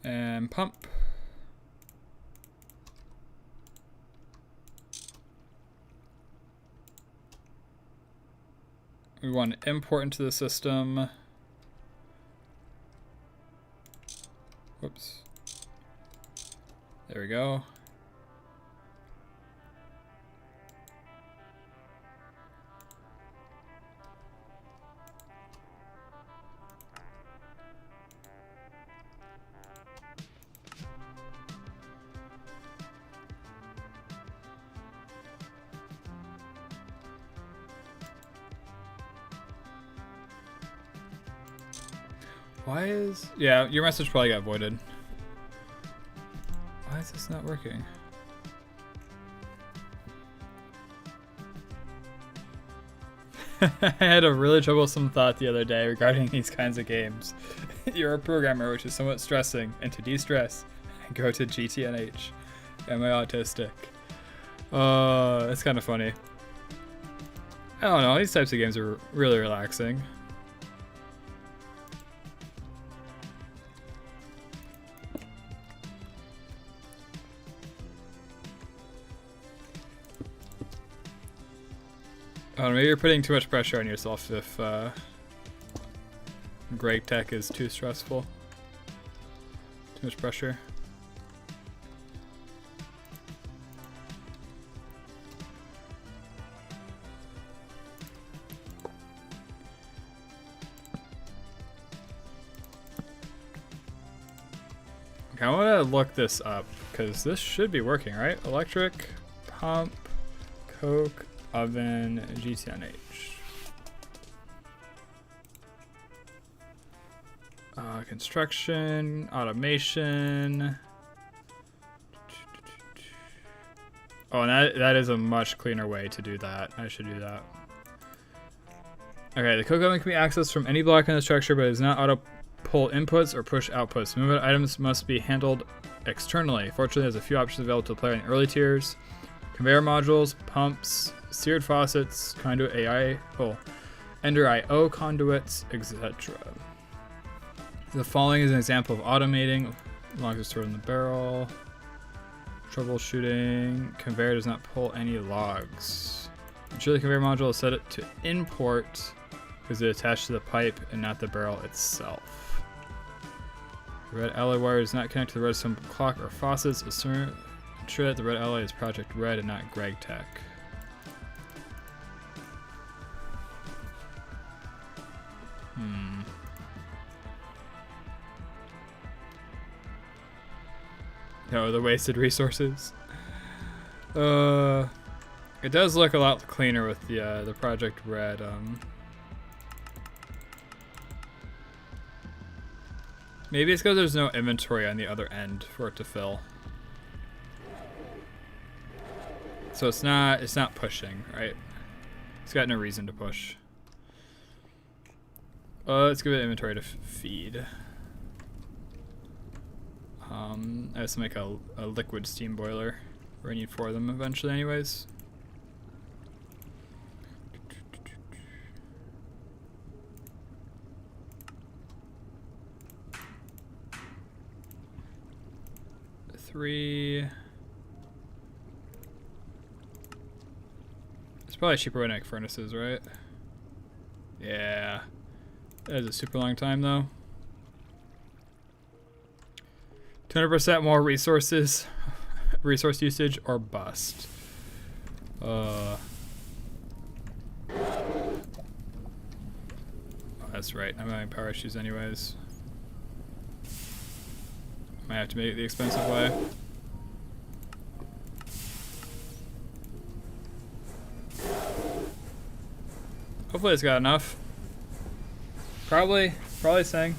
And pump. We want to import into the system. Whoops. There we go. Why is... Yeah, your message probably got voided. Why is this not working? I had a really troublesome thought the other day regarding these kinds of games. You're a programmer, which is somewhat stressing, and to de-stress, go to GTNH. Am I autistic? It's kind of funny. I don't know, these types of games are really relaxing. Oh, maybe you're putting too much pressure on yourself if GregTech is too stressful. Too much pressure. Okay, I want to look this up because this should be working, right? Electric, pump, coke, oven, GTNH. Construction, automation. Oh, and that is a much cleaner way to do that. I should do that. Okay, the coke oven can be accessed from any block in the structure, but is not pull inputs or push outputs. Movement items must be handled externally. Fortunately, there's a few options available to the player in the early tiers. Conveyor modules, pumps, seared faucets, conduit AI, Ender IO conduits, etc. The following is an example of automating logs are stored in the barrel. Troubleshooting. Conveyor does not pull any logs. Ensure the conveyor module is set to import because it is attached to the pipe and not the barrel itself. The red alloy wire is not connected to the redstone clock or faucets. Ensure that the red alloy is Project Red and not GregTech. No, the wasted resources. It does look a lot cleaner with the Project Red. Maybe it's because there's no inventory on the other end for it to fill. So it's not pushing, right? It's got no reason to push. Let's give it inventory to feed. I have to make a liquid steam boiler. Where I need 4 of them eventually anyways. Three. It's probably a cheaper way to make furnaces, right? Yeah. That is a super long time though. 200% more resources, resource usage, or bust. Oh, that's right. I'm having power issues anyways. Might have to make it the expensive way. Hopefully it's got enough. Probably saying.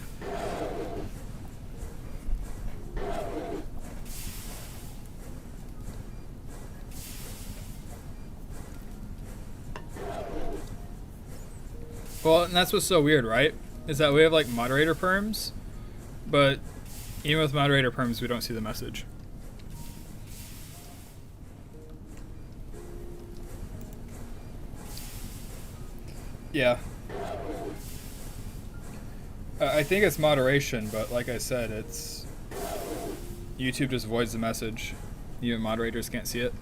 Well, and that's what's so weird, right? Is that we have like moderator perms, but even with moderator perms, we don't see the message. Yeah. I think it's moderation, but like I said, it's YouTube just voids the message. Even moderators can't see it.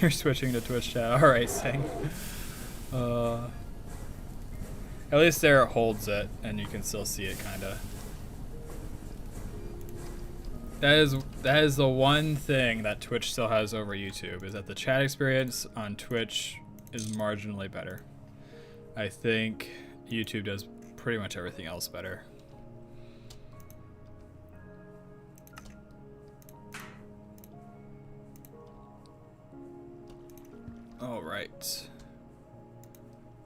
You're switching to Twitch chat. Alright, Sing. At least there it holds it, and you can still see it, kinda. That is the one thing that Twitch still has over YouTube, is that the chat experience on Twitch is marginally better. I think YouTube does pretty much everything else better. Alright.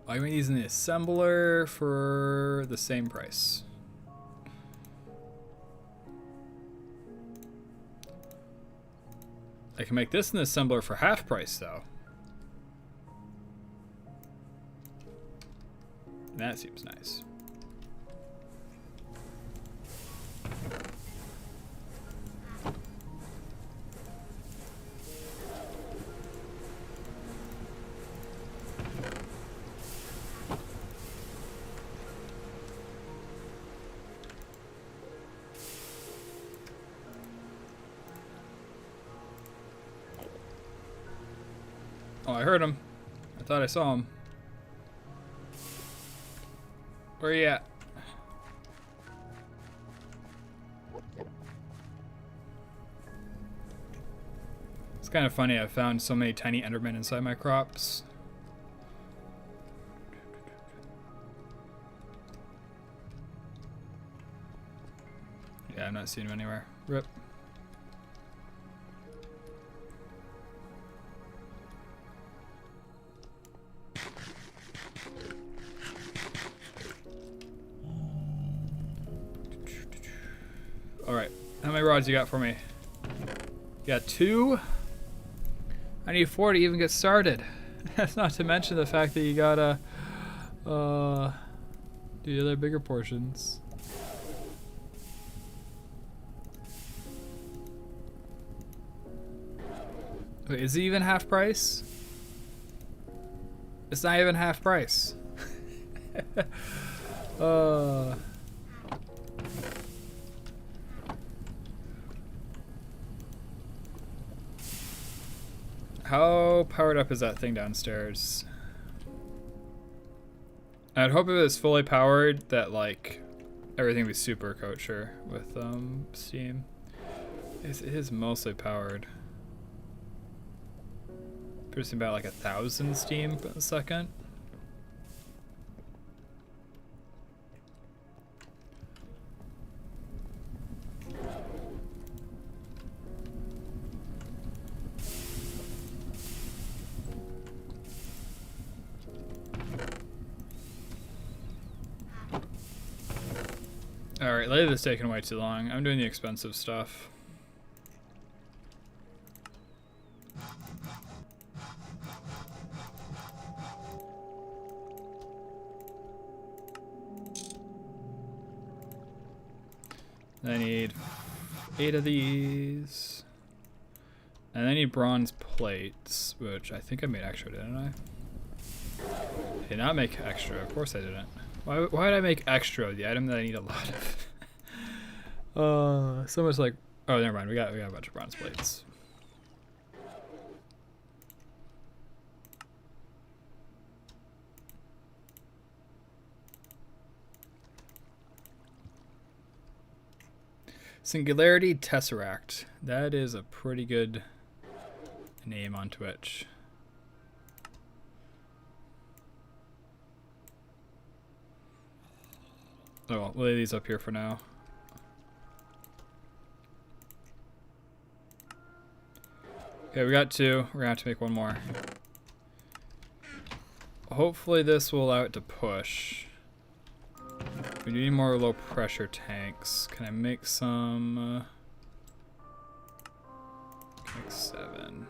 I'm using the assembler for the same price. I can make this in the assembler for half price though. That seems nice. Oh, I heard him. I thought I saw him. Where are you at? It's kind of funny. I found so many tiny Endermen inside my crops. Yeah, I'm not seeing him anywhere. Rip. Alright, how many rods you got for me? You got 2? I need 4 to even get started. That's not to mention the fact that you gotta do the other bigger portions. Wait, is it even half price? It's not even half price. How powered up is that thing downstairs? I'd hope if it was fully powered that like everything would be super kosher with Steam. It is mostly powered. Producing about like 1,000 Steam a second. Alright, lately this is taking way too long. I'm doing the expensive stuff. I need 8 of these. And I need bronze plates, which I think I made extra, didn't I? I did not make extra. Of course I didn't. Why did I make extra? The item that I need a lot of. So much like. Oh, never mind. We got a bunch of bronze plates. Singularity Tesseract. That is a pretty good name on Twitch. Oh, well, we'll lay these up here for now. Okay, we got 2. We're gonna have to make 1 more. Hopefully this will allow it to push. We need more low pressure tanks. Can I make some? Make 7.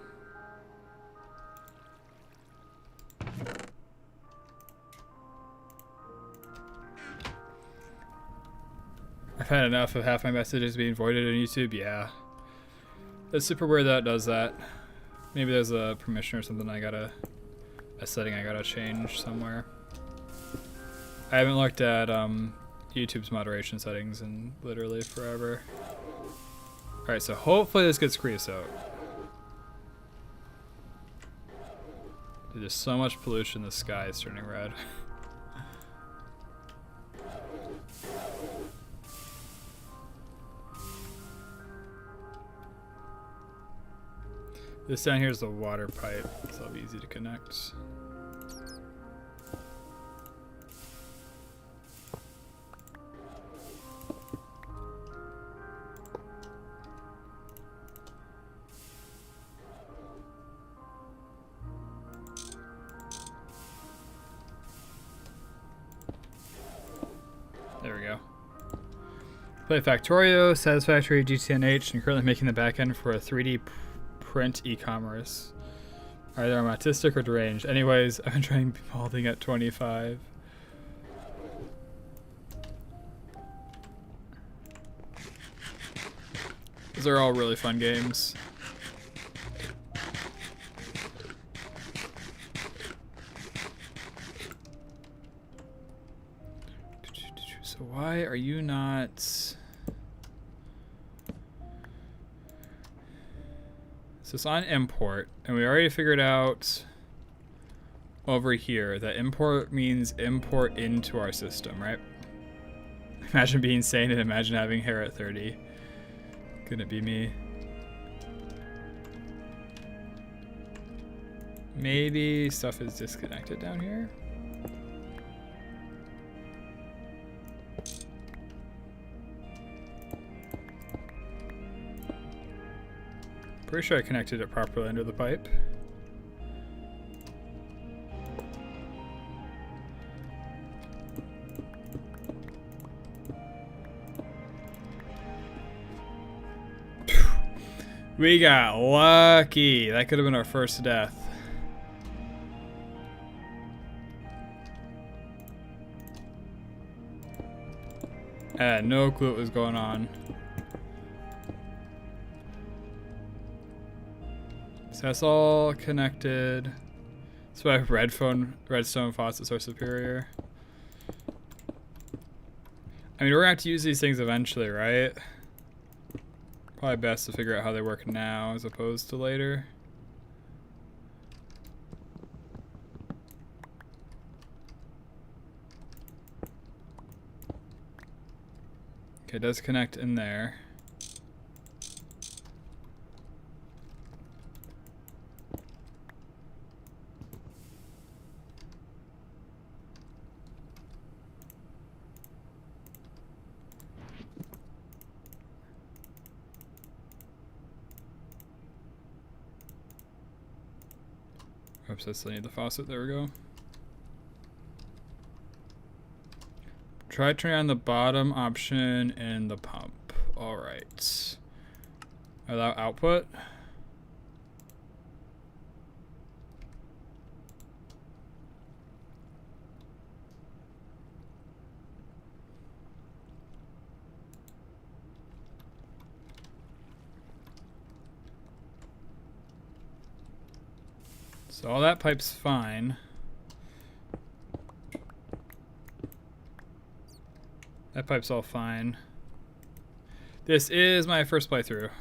I've had enough of half my messages being voided on YouTube. Yeah, it's super weird that it does that. Maybe there's a permission or something. A setting I gotta change somewhere. I haven't looked at YouTube's moderation settings in literally forever. Alright, so hopefully this gets creosote. Dude, there's so much pollution, the sky is turning red. This down here is the water pipe, so it'll be easy to connect. There we go. Play Factorio, Satisfactory, GTNH, and currently making the backend for a 3D print e-commerce. Either I'm autistic or deranged. Anyways, I've been trying molding at 25. These are all really fun games. So why are you not... So it's on import, and we already figured out over here that import means import into our system, right? Imagine being sane and imagine having hair at 30. Couldn't it be me? Maybe stuff is disconnected down here? Pretty sure I connected it properly under the pipe. We got lucky. That could have been our first death. I had no clue what was going on. So that's all connected. That's why redstone faucets are superior. I mean, we're gonna have to use these things eventually, right? Probably best to figure out how they work now as opposed to later. Okay, it does connect in there. Oops, I still need the faucet. There we go. Try turning on the bottom option in the pump. Alright. Allow output. So all that pipe's fine. That pipe's all fine. This is my first playthrough.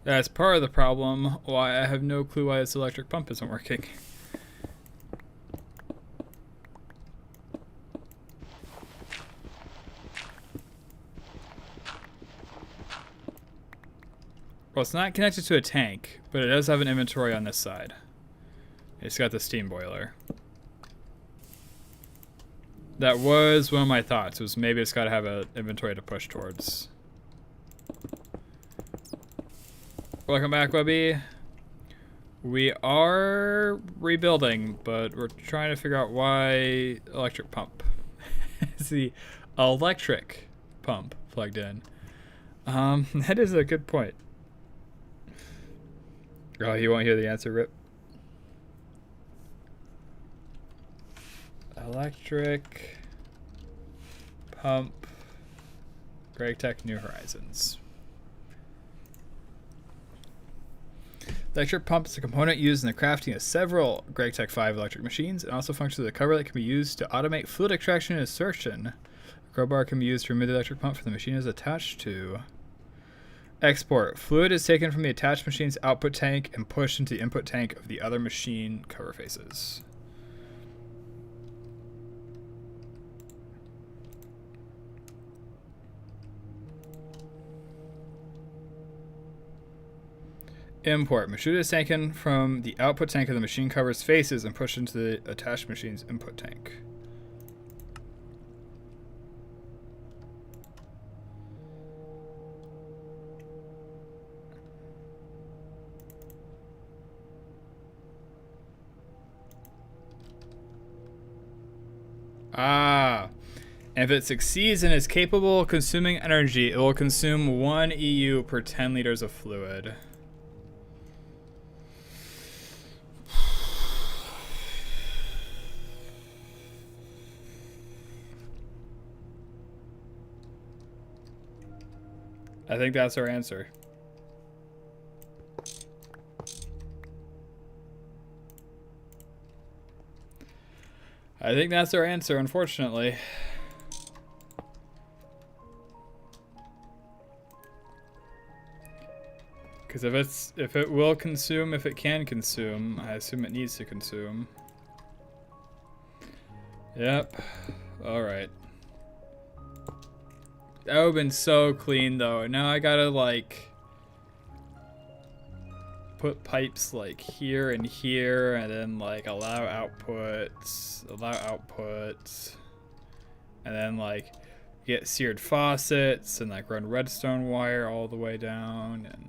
That's part of the problem why I have no clue why this electric pump isn't working. Well, it's not connected to a tank, but it does have an inventory on this side. It's got the steam boiler. That was one of my thoughts, was maybe it's got to have an inventory to push towards. Welcome back, Webby. We are rebuilding, but we're trying to figure out why electric pump. It's the electric pump plugged in. That is a good point. Oh, you won't hear the answer, Rip. Electric pump, GregTech New Horizons. The electric pump is a component used in the crafting of several GregTech 5 electric machines and also functions as a cover that can be used to automate fluid extraction and insertion. A crowbar can be used to remove the electric pump from the machine is attached to. Export. Fluid is taken from the attached machine's output tank and pushed into the input tank of the other machine cover faces. Import. Fluid is taken from the output tank of the machine cover's faces and pushed into the attached machine's input tank. And if it succeeds and is capable of consuming energy, it will consume 1 EU per 10 liters of fluid. I think that's our answer. I think that's our answer, unfortunately. Because if it will consume, if it can consume, I assume it needs to consume. Yep. Alright. That would have been so clean though. Now I gotta like put pipes like here and here and then like allow output, and then like get seared faucets and like run redstone wire all the way down and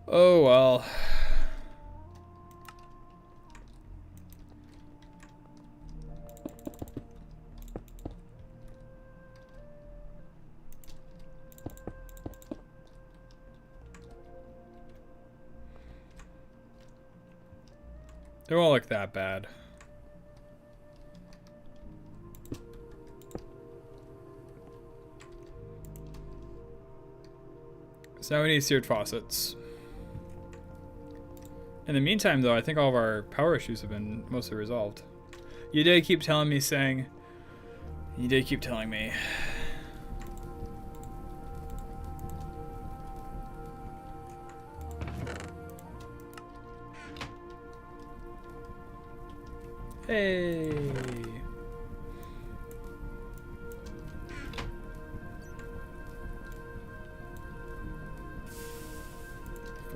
oh well. It won't look that bad. So now we need seared faucets. In the meantime, though, I think all of our power issues have been mostly resolved. You did keep telling me, saying... You did keep telling me. Hey!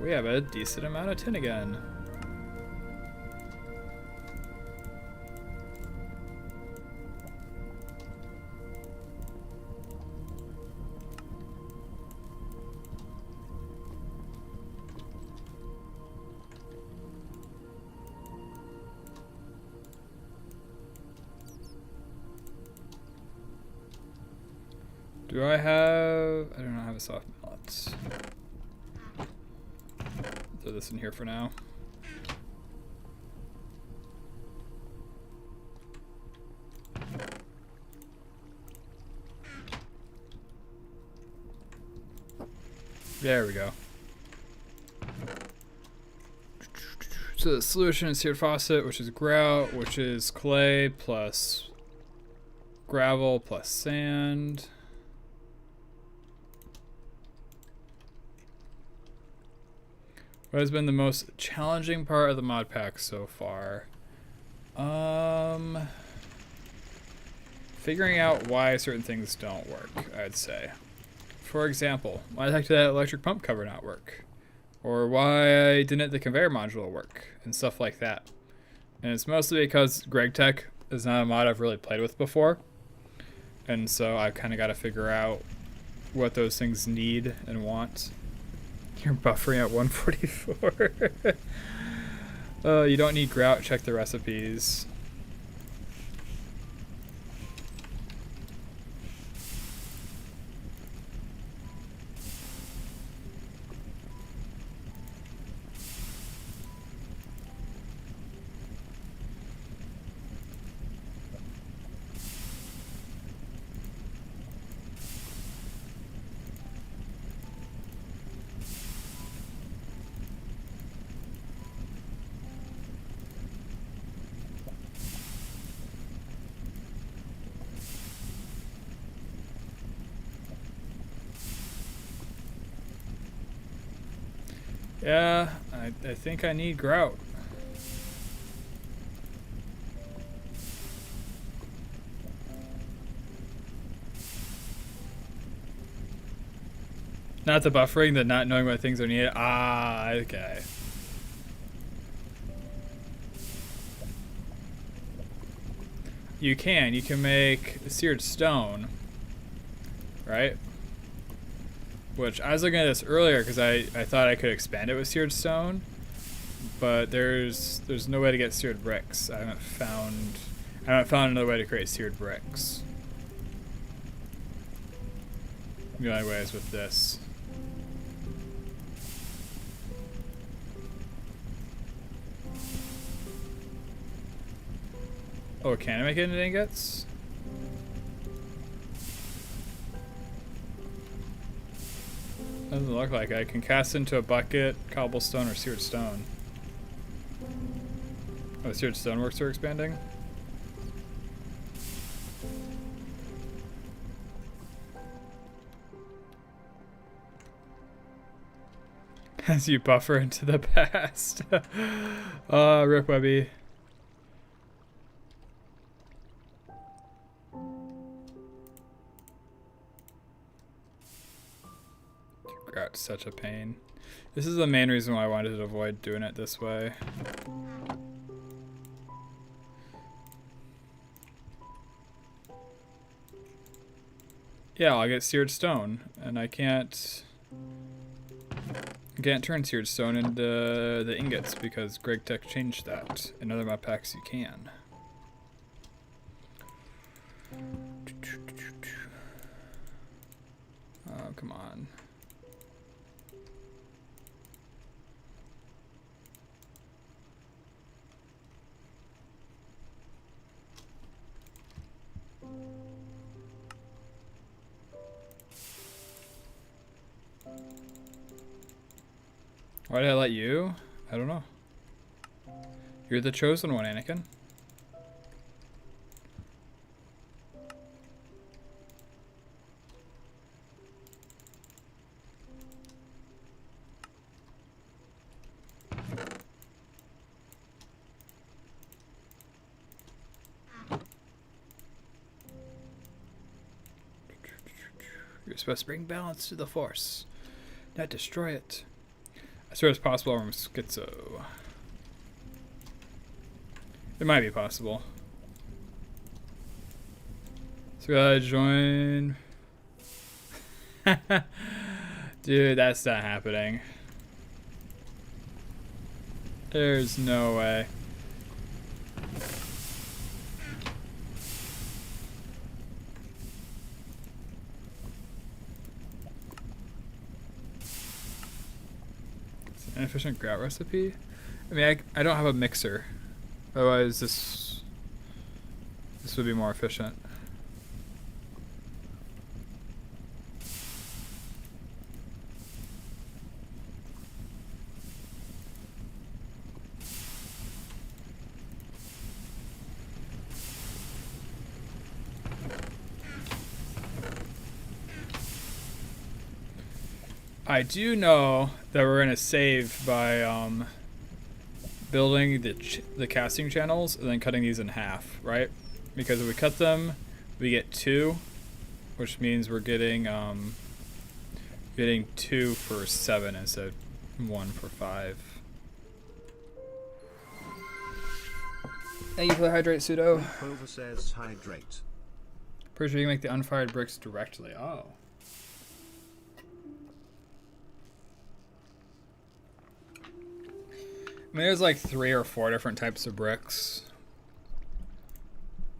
We have a decent amount of tin again. Do I have... I don't have a soft mallet. Throw this in here for now. There we go. So the solution is seared faucet, which is grout, which is clay plus gravel plus sand. What has been the most challenging part of the mod pack so far? Figuring out why certain things don't work, I'd say. For example, why the heck did that electric pump cover not work? Or why didn't the conveyor module work? And stuff like that. And it's mostly because GregTech is not a mod I've really played with before. And so I've kind of got to figure out what those things need and want. You're buffering at 144. You don't need grout. Check the recipes. Yeah, I think I need grout. Not the buffering, the not knowing what things are needed. Ah, okay. You can make seared stone, right? Which I was looking at this earlier because I thought I could expand it with seared stone, but there's no way to get seared bricks. I haven't found another way to create seared bricks. The only way is with this. Oh, can I make it into ingots? Doesn't look like it. I can cast into a bucket, cobblestone, or seared stone. Oh, seared stone works for expanding? As you buffer into the past. Rip Webby. Grout's such a pain. This is the main reason why I wanted to avoid doing it this way. Yeah, I'll get seared stone, and I can't turn seared stone into the ingots because GregTech changed that. In other mod packs you can. Oh, come on. Why did I let you? I don't know. You're the chosen one, Anakin. You're supposed to bring balance to the Force, not destroy it. As far as possible from Schizo. It might be possible. So gotta join. Dude, that's not happening. There's no way. Inefficient grout recipe? I mean, I don't have a mixer. Otherwise, this would be more efficient. I do know that we're gonna save by building the casting channels and then cutting these in half, right? Because if we cut them, we get 2, which means we're getting 2 for 7 instead of 1 for 5. Thank you for the hydrate, Pseudo. Clover says hydrate. Pretty sure you can make the unfired bricks directly. Oh. I mean, there's like 3 or 4 different types of bricks.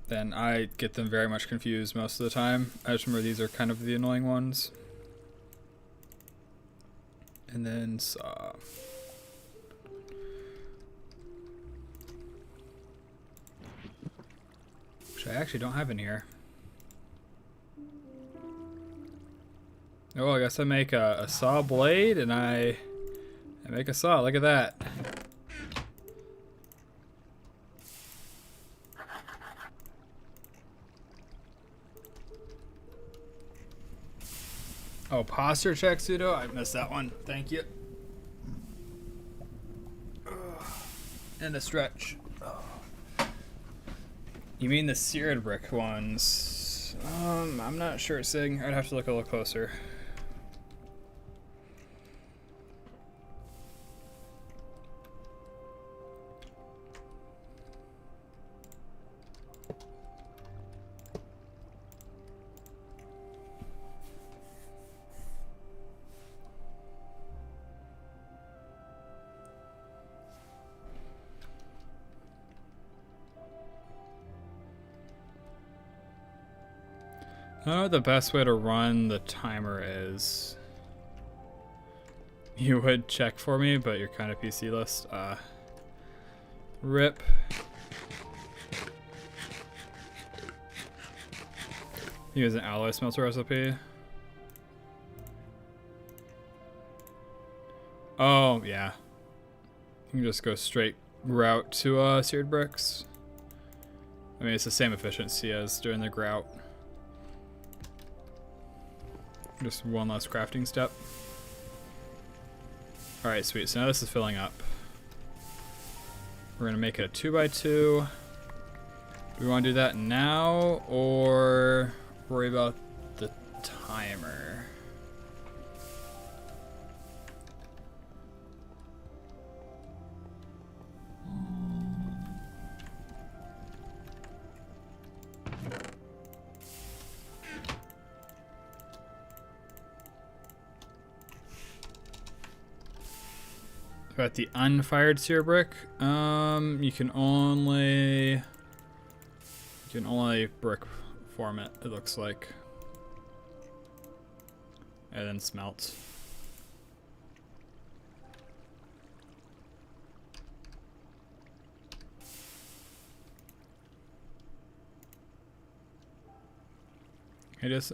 Then I get them very much confused most of the time. I just remember these are kind of the annoying ones. And then saw. Which I actually don't have in here. Oh, I guess I make a saw blade and I make a saw. Look at that. Oh, posture check, Pseudo? I missed that one. Thank you. And a stretch. You mean the seared brick ones? I'm not sure, Sig. I'd have to look a little closer. I don't know what the best way to run the timer is. You would check for me, but you're kind of PC list. Rip. Use an alloy smelter recipe. Oh, yeah. You can just go straight grout to seared bricks. I mean, it's the same efficiency as doing the grout. Just one less crafting step. Alright, sweet. So now this is filling up. We're going to make it a 2x2. Do we want to do that now or worry about the timer? About the unfired sear brick, you can only brick form it. It looks like, and then smelt.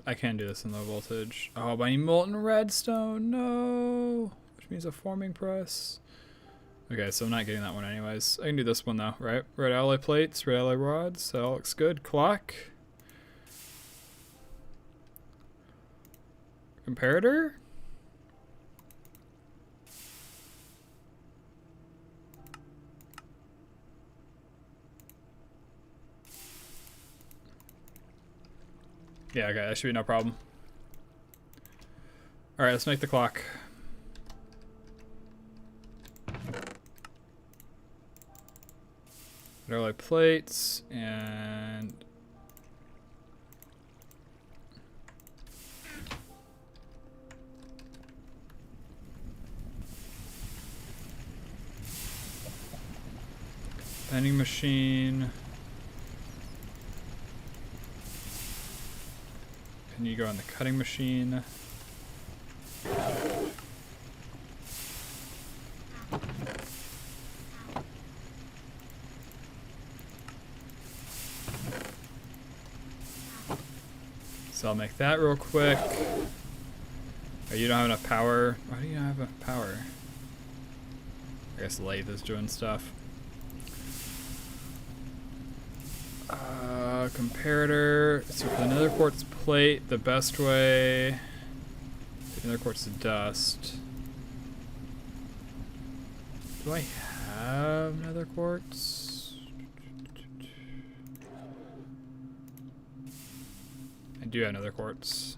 I can do this in low voltage. Oh, but I need molten redstone. No. Which means a forming press. Okay, so I'm not getting that one anyways. I can do this one though, right? Red alloy plates, red alloy rods, that all looks good. Clock. Comparator? Yeah, okay, that should be no problem. Alright, let's make the clock. Alloy plates and vending machine. Can you go on the cutting machine? So I'll make that real quick. Oh, you don't have enough power. Why do you not have enough power? I guess lathe is doing stuff. Comparator. So for the nether quartz plate, the best way. Nether quartz to dust. Do I have nether quartz? I do have nether quartz.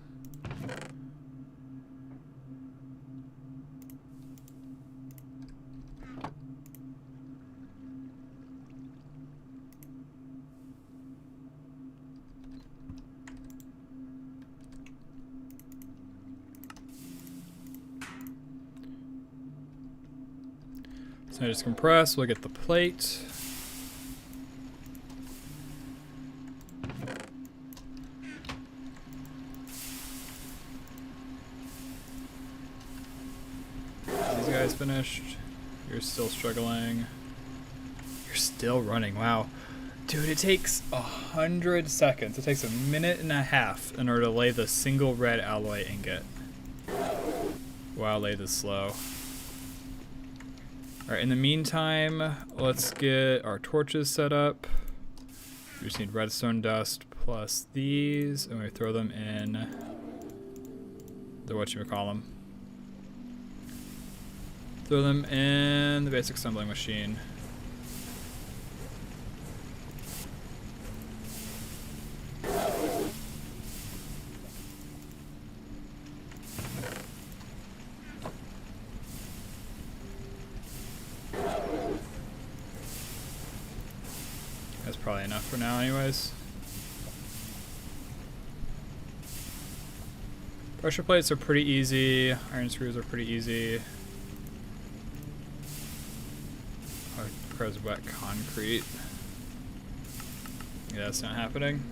So I just compress, we'll get the plate. These guys finished. You're still struggling. You're still running, wow. Dude, it takes 100 seconds. It takes a minute and a half in order to lay the single red alloy ingot. Wow, lathe is slow. Alright, in the meantime, let's get our torches set up. We just need redstone dust plus these, and we throw them in the whatchamacallem. Throw them in the basic assembling machine. That's probably enough for now anyways. Pressure plates are pretty easy. Iron screws are pretty easy. Oh, requires wet concrete. Yeah, that's not happening.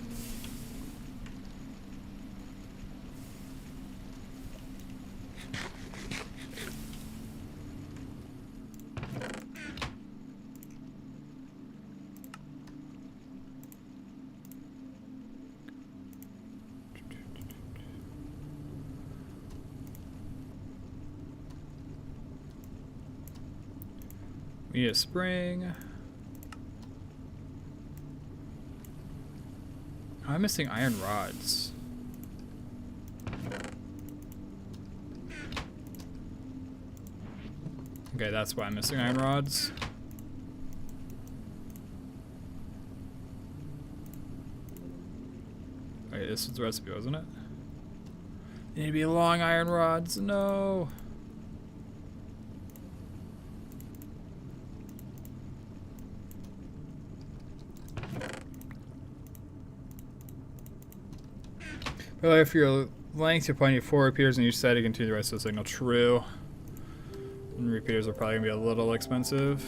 We need a spring. Oh, I'm missing iron rods. Okay, that's why I'm missing iron rods. Wait, this was the recipe, wasn't it? Need to be long iron rods. No. Well, if your length you're pointing forward repeaters and you said you continue the rest of the signal, true. And repeaters are probably gonna be a little expensive.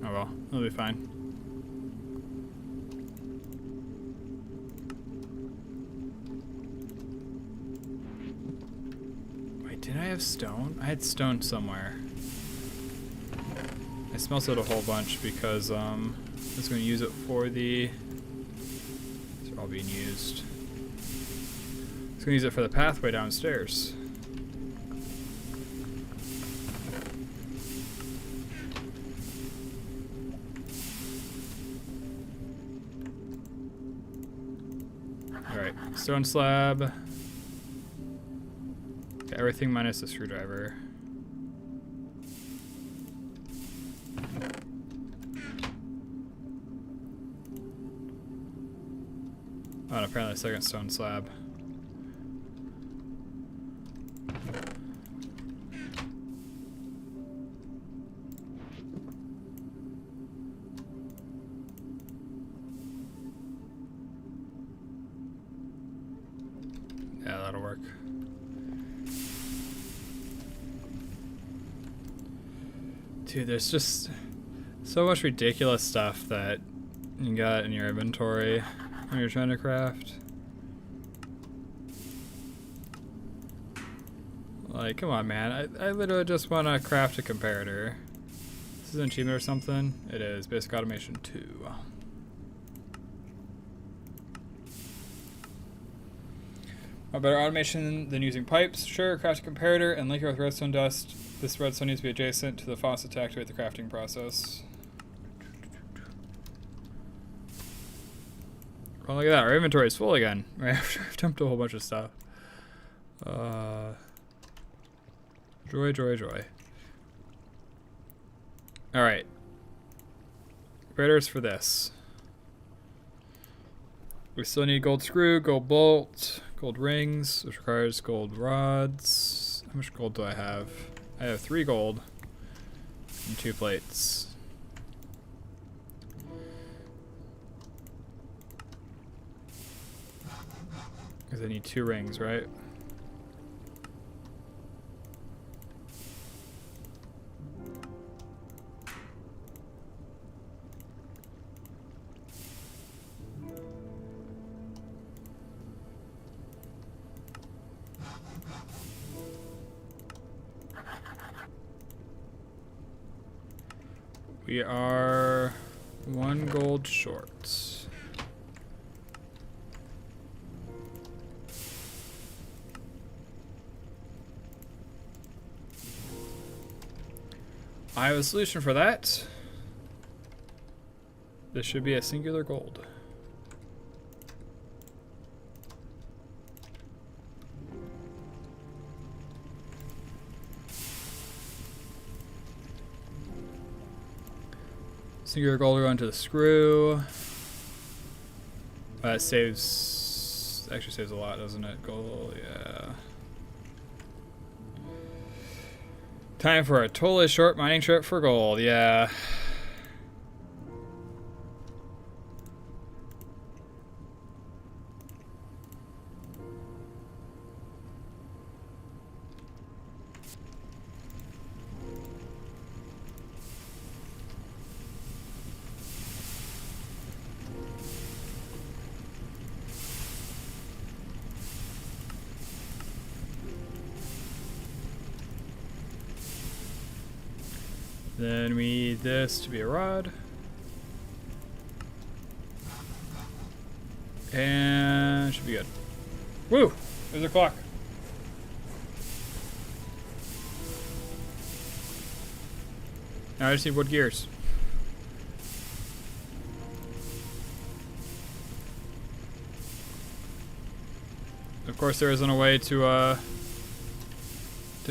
Oh well, it'll be fine. Wait, did I have stone? I had stone somewhere. I smelted a whole bunch because I was going to use it for the... These are all all being used. It's gonna use it for the pathway downstairs. Alright, stone slab. Okay, everything minus the screwdriver. Oh, and apparently a second stone slab. Yeah, that'll work. Dude, there's just so much ridiculous stuff that you got in your inventory when you're trying to craft. Like, come on, man. I literally just want to craft a comparator. This is an achievement or something? It is. Basic Automation 2. A better automation than using pipes. Sure, craft a comparator and link it with redstone dust. This redstone needs to be adjacent to the faucet to activate the crafting process. Oh, look at that. Our inventory is full again. Right after I've dumped a whole bunch of stuff. Joy, joy, joy. Alright. Graders for this. We still need gold screw, gold bolt, gold rings, which requires gold rods. How much gold do I have? I have 3 gold and 2 plates. Because I need 2 rings, right? We are 1 gold short. I have a solution for that. This should be a singular gold. Singular gold going to the screw. That saves, actually saves a lot, doesn't it? Gold, yeah. Time for a totally short mining trip for gold, yeah. Then we need this to be a rod. And should be good. Woo! There's a clock. Now I just need wood gears. Of course there isn't a way to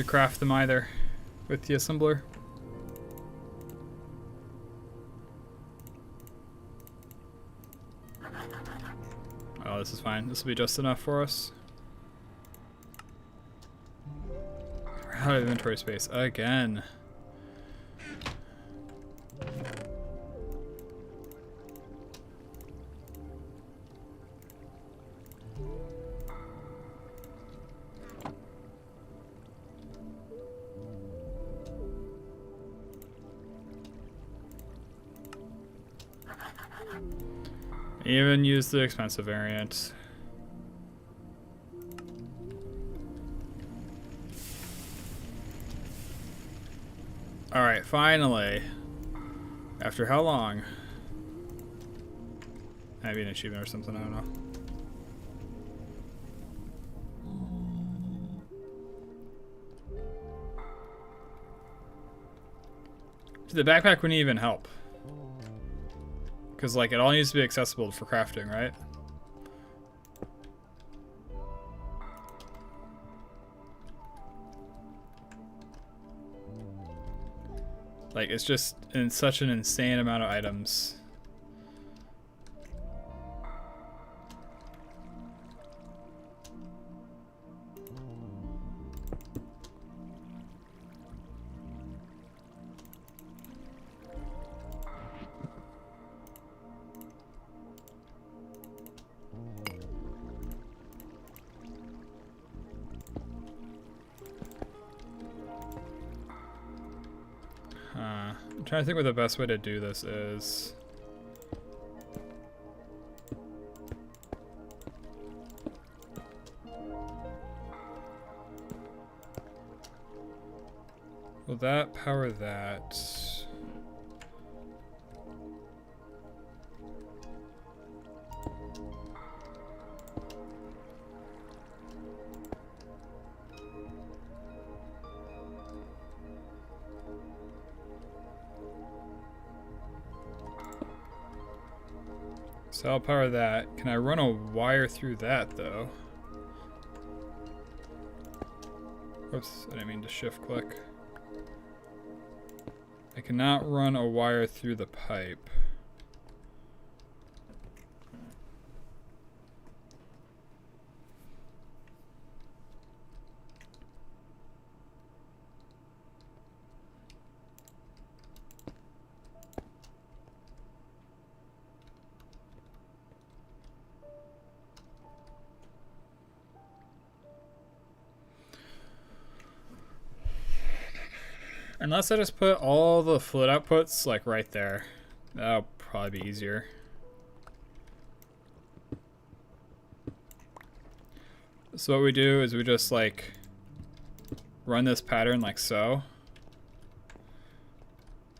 craft them either with the assembler. Oh, this is fine. This will be just enough for us. We're out of inventory space again. Even use the expensive variant. Alright, finally. After how long? Maybe an achievement or something, I don't know. The backpack wouldn't even help. Because, like, it all needs to be accessible for crafting, right? Like, it's just in such an insane amount of items. I'm trying to think what the best way to do this is. Will that power that? So I'll power that. Can I run a wire through that though? Oops, I didn't mean to shift click. I cannot run a wire through the pipe. Unless I just put all the float outputs like right there. That'll probably be easier. So what we do is we just like run this pattern like so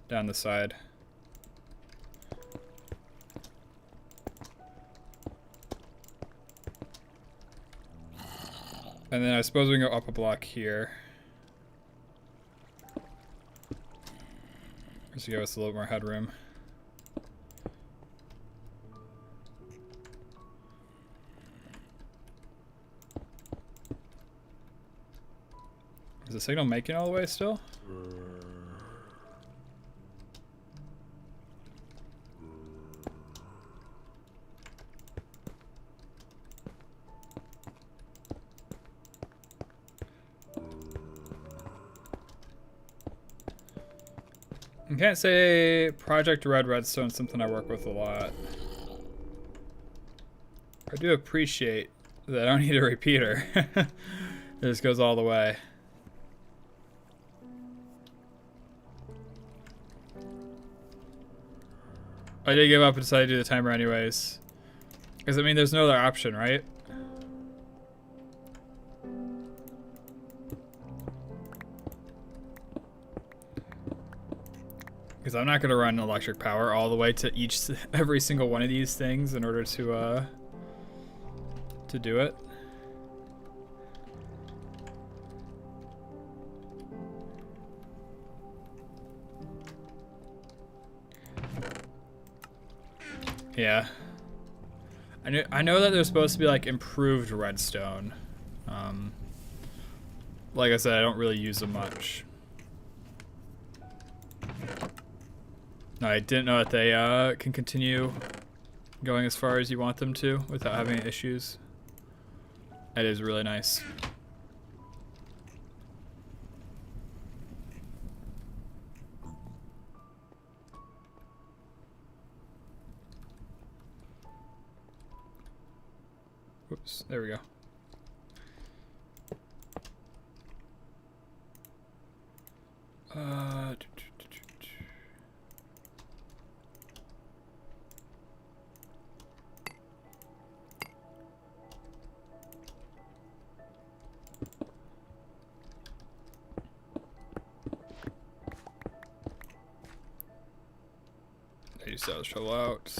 down the side. And then I suppose we can go up a block here. Just to give us a little more headroom. Is the signal making all the way still? I can't say Project Red Redstone is something I work with a lot. I do appreciate that I don't need a repeater. It just goes all the way. I did give up and decided to do the timer anyways. Because I mean there's no other option, right? Because I'm not going to run electric power all the way to every single one of these things in order to do it. Yeah. I know that there's supposed to be like improved redstone. Like I said, I don't really use them much. I didn't know that they can continue going as far as you want them to without having issues. That is really nice. Whoops, there we go. I used to shovel out.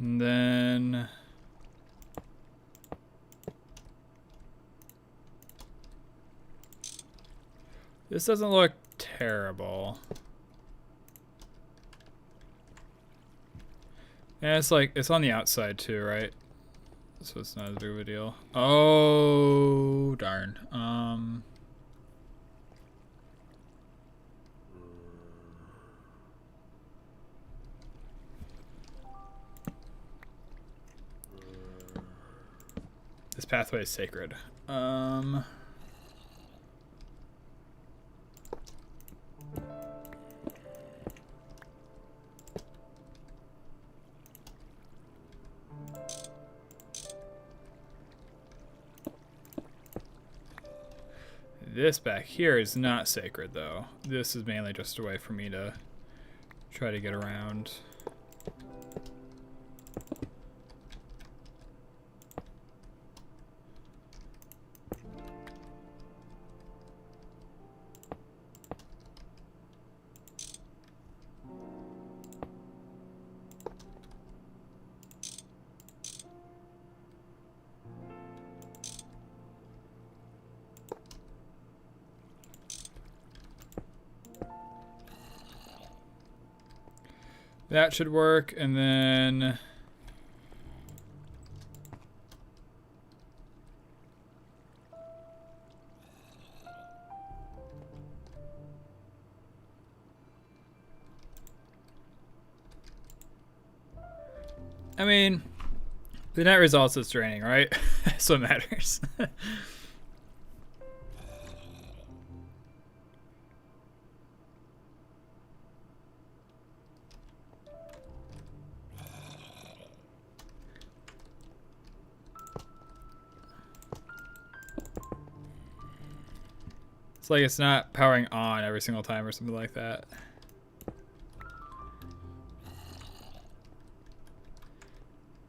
And then this doesn't look terrible. Yeah, it's like, it's on the outside too, right? So it's not as big of a deal. Oh, darn. This pathway is sacred. This back here is not sacred, though. This is mainly just a way for me to try to get around. That should work, and then I mean, the net results is draining, right? That's what matters. It's like it's not powering on every single time or something like that.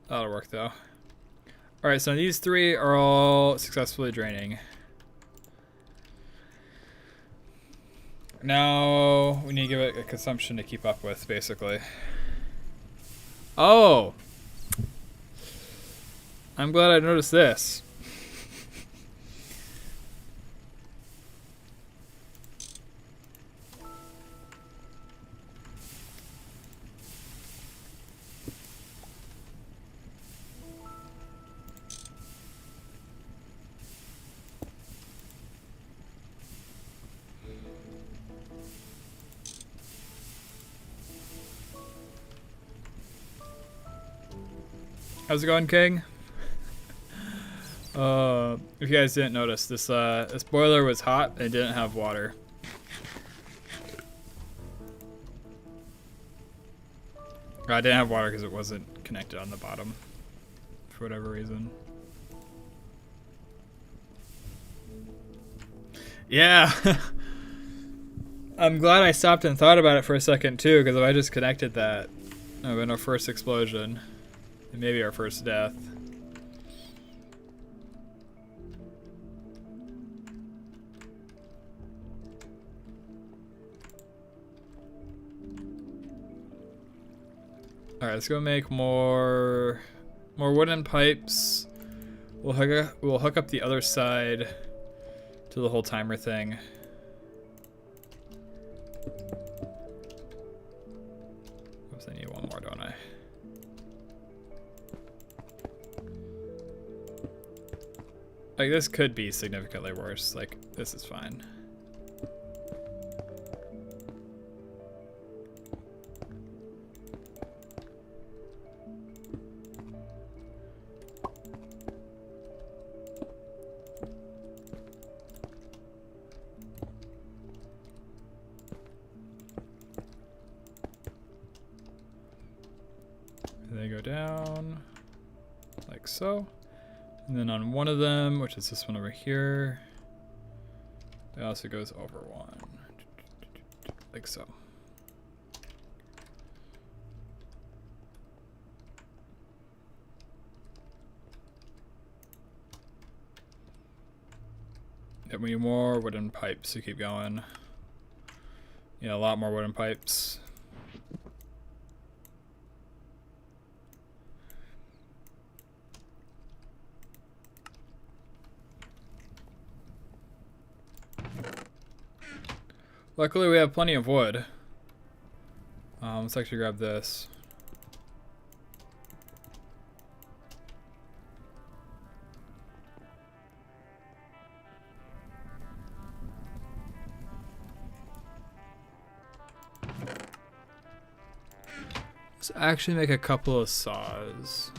That'll work though. Alright, so these three are all successfully draining. Now we need to give it a consumption to keep up with, basically. Oh! I'm glad I noticed this. How's it going, King? If you guys didn't notice, this boiler was hot and it didn't have water. I didn't have water because it wasn't connected on the bottom for whatever reason. Yeah. I'm glad I stopped and thought about it for a second too, because if I just connected that, it would have been our first explosion. And maybe our first death. Alright, let's go make more wooden pipes. We'll hook up the other side to the whole timer thing. Oops, I need one more, don't I? Like, this could be significantly worse. Like, this is fine. And they go down like so. And then on one of them, which is this one over here, it also goes over one, like so. And we need more wooden pipes to keep going. Yeah, a lot more wooden pipes. Luckily, we have plenty of wood. Let's actually grab this. Let's actually make a couple of saws.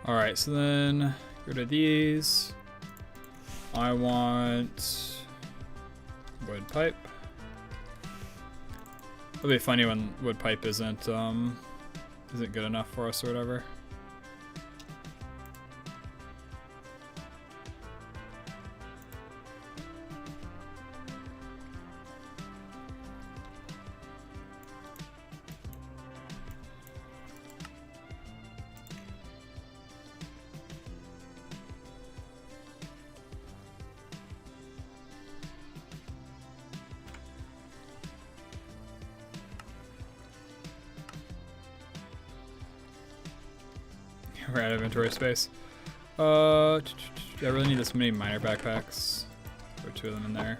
Alright, so then go to these. I want wood pipe. It'll be funny when wood pipe isn't good enough for us or whatever. We're out of inventory space. I really need this many miner backpacks. Throw 2 of them in there.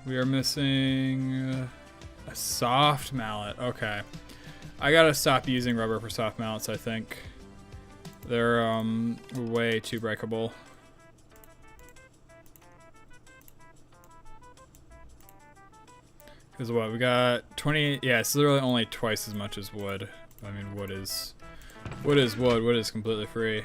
We are missing a soft mallet. Okay. I gotta stop using rubber for soft mallets, I think. They're way too breakable. Because what, we got 20, yeah, it's literally only twice as much as wood. I mean, wood is wood is completely free.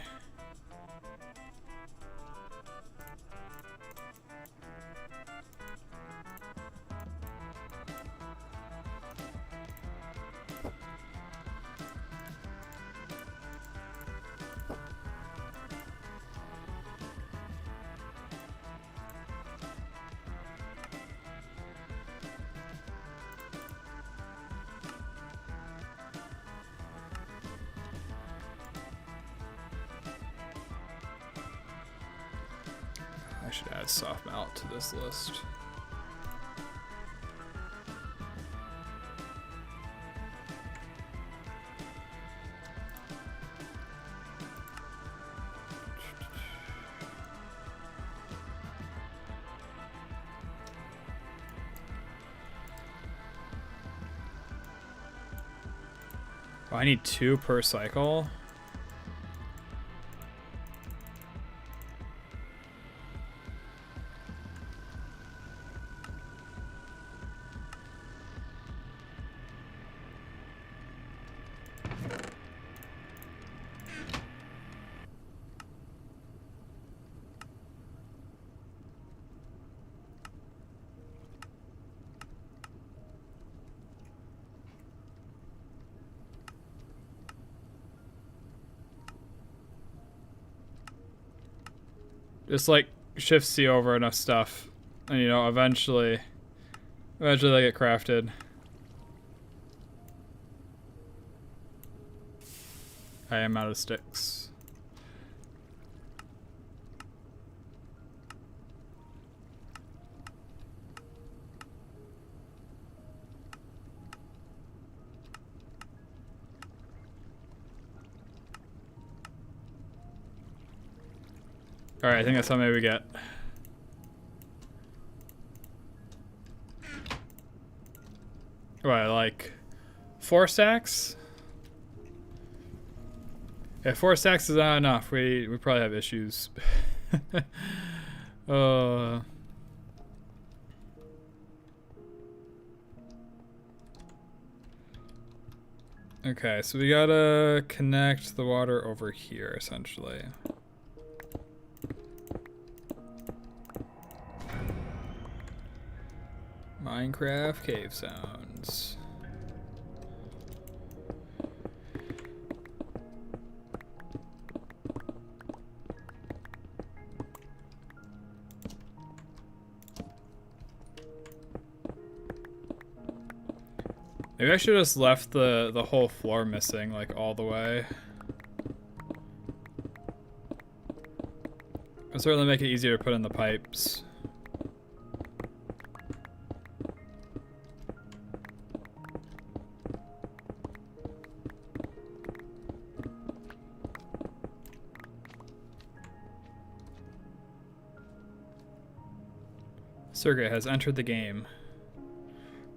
I should add soft mallet to this list. Oh, I need 2 per cycle. Just like shift C over enough stuff, and you know, eventually they get crafted. I am out of sticks. Alright, I think that's how many we get. What, like 4 stacks? If 4 stacks is not enough, we probably have issues. Okay, so we gotta connect the water over here, essentially. Minecraft cave sounds. Maybe I should have just left the whole floor missing, like all the way. It'll certainly make it easier to put in the pipes. Circuit has entered the game.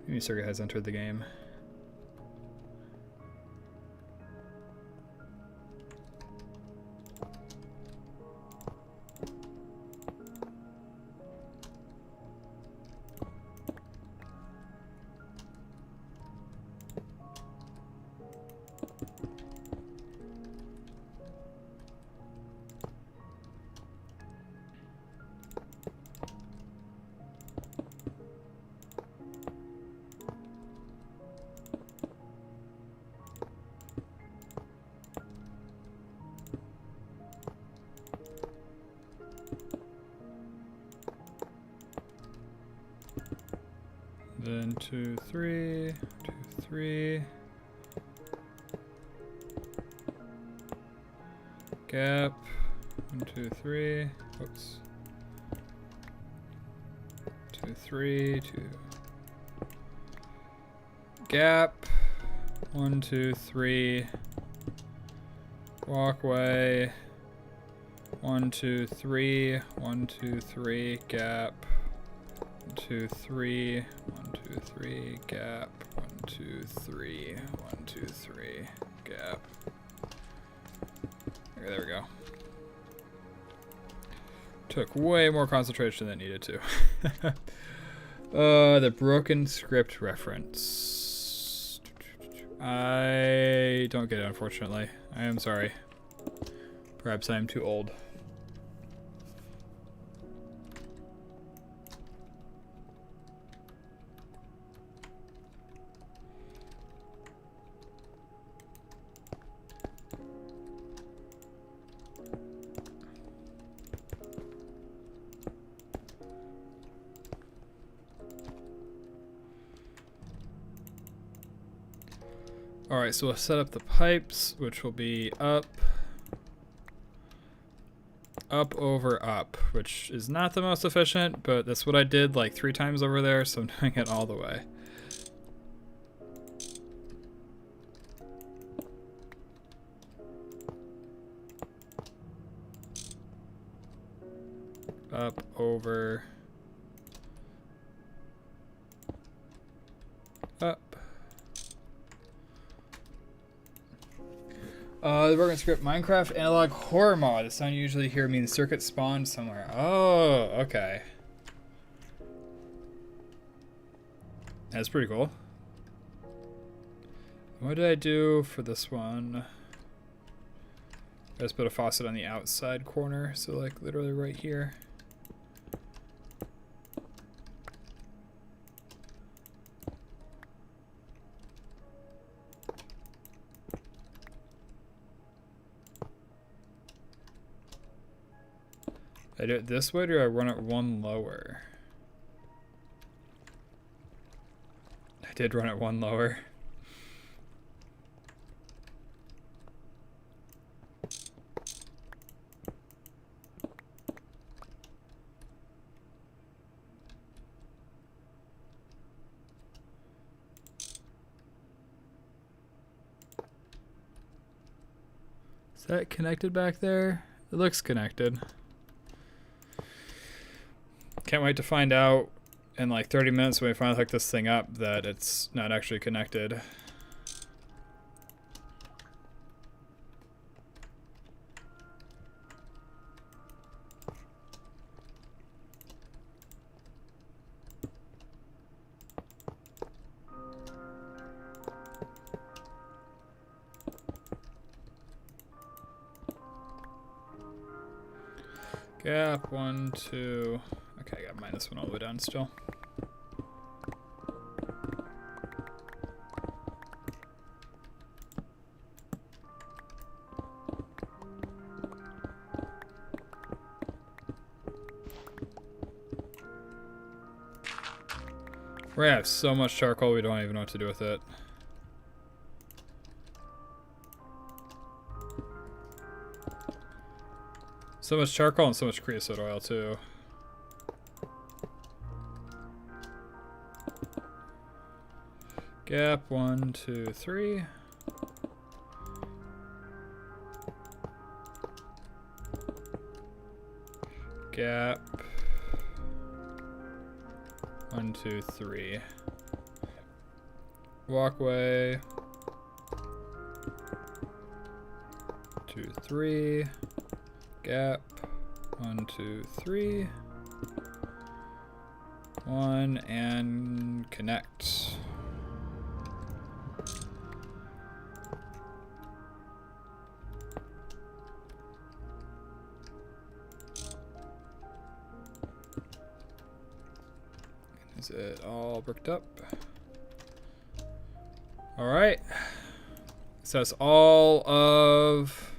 Maybe circuit has entered the game. Then 2, 3, 2, 3. Gap. 1, 2, 3. Oops. 2, 3, 2. Gap. 1, 2, 3. Walkway. 1, 2, 3. 1, 2, 3. Gap. 1, 2, 3. 1, 2, 3. Gap. 1, 2, 3. 1, 2, 3. Gap. Okay, there we go. Took way more concentration than it needed to. The broken script reference. I don't get it, unfortunately. I am sorry. Perhaps I am too old. Alright, so we'll set up the pipes, which will be up, over, up, which is not the most efficient, but that's what I did like 3 times over there, so I'm doing it all the way. Up, over, up. The broken script Minecraft analog horror mod. The sound you usually hear means circuit spawned somewhere. Oh, okay. That's pretty cool. What did I do for this one? I just put a faucet on the outside corner, so like literally right here. I do it this way, or do I run it one lower? I did run it one lower. Is that connected back there? It looks connected. Can't wait to find out in like 30 minutes when we finally hook this thing up that it's not actually connected. Gap, 1, 2. Okay, I got minus 1 all the way down still. We have so much charcoal we don't even know what to do with it. So much charcoal and so much creosote oil too. Gap 1, 2, 3. Gap 1, 2, 3. Walkway 2, 3. Gap 1, 2, 3. 1 and connect. Is it all bricked up? All right. So that's all of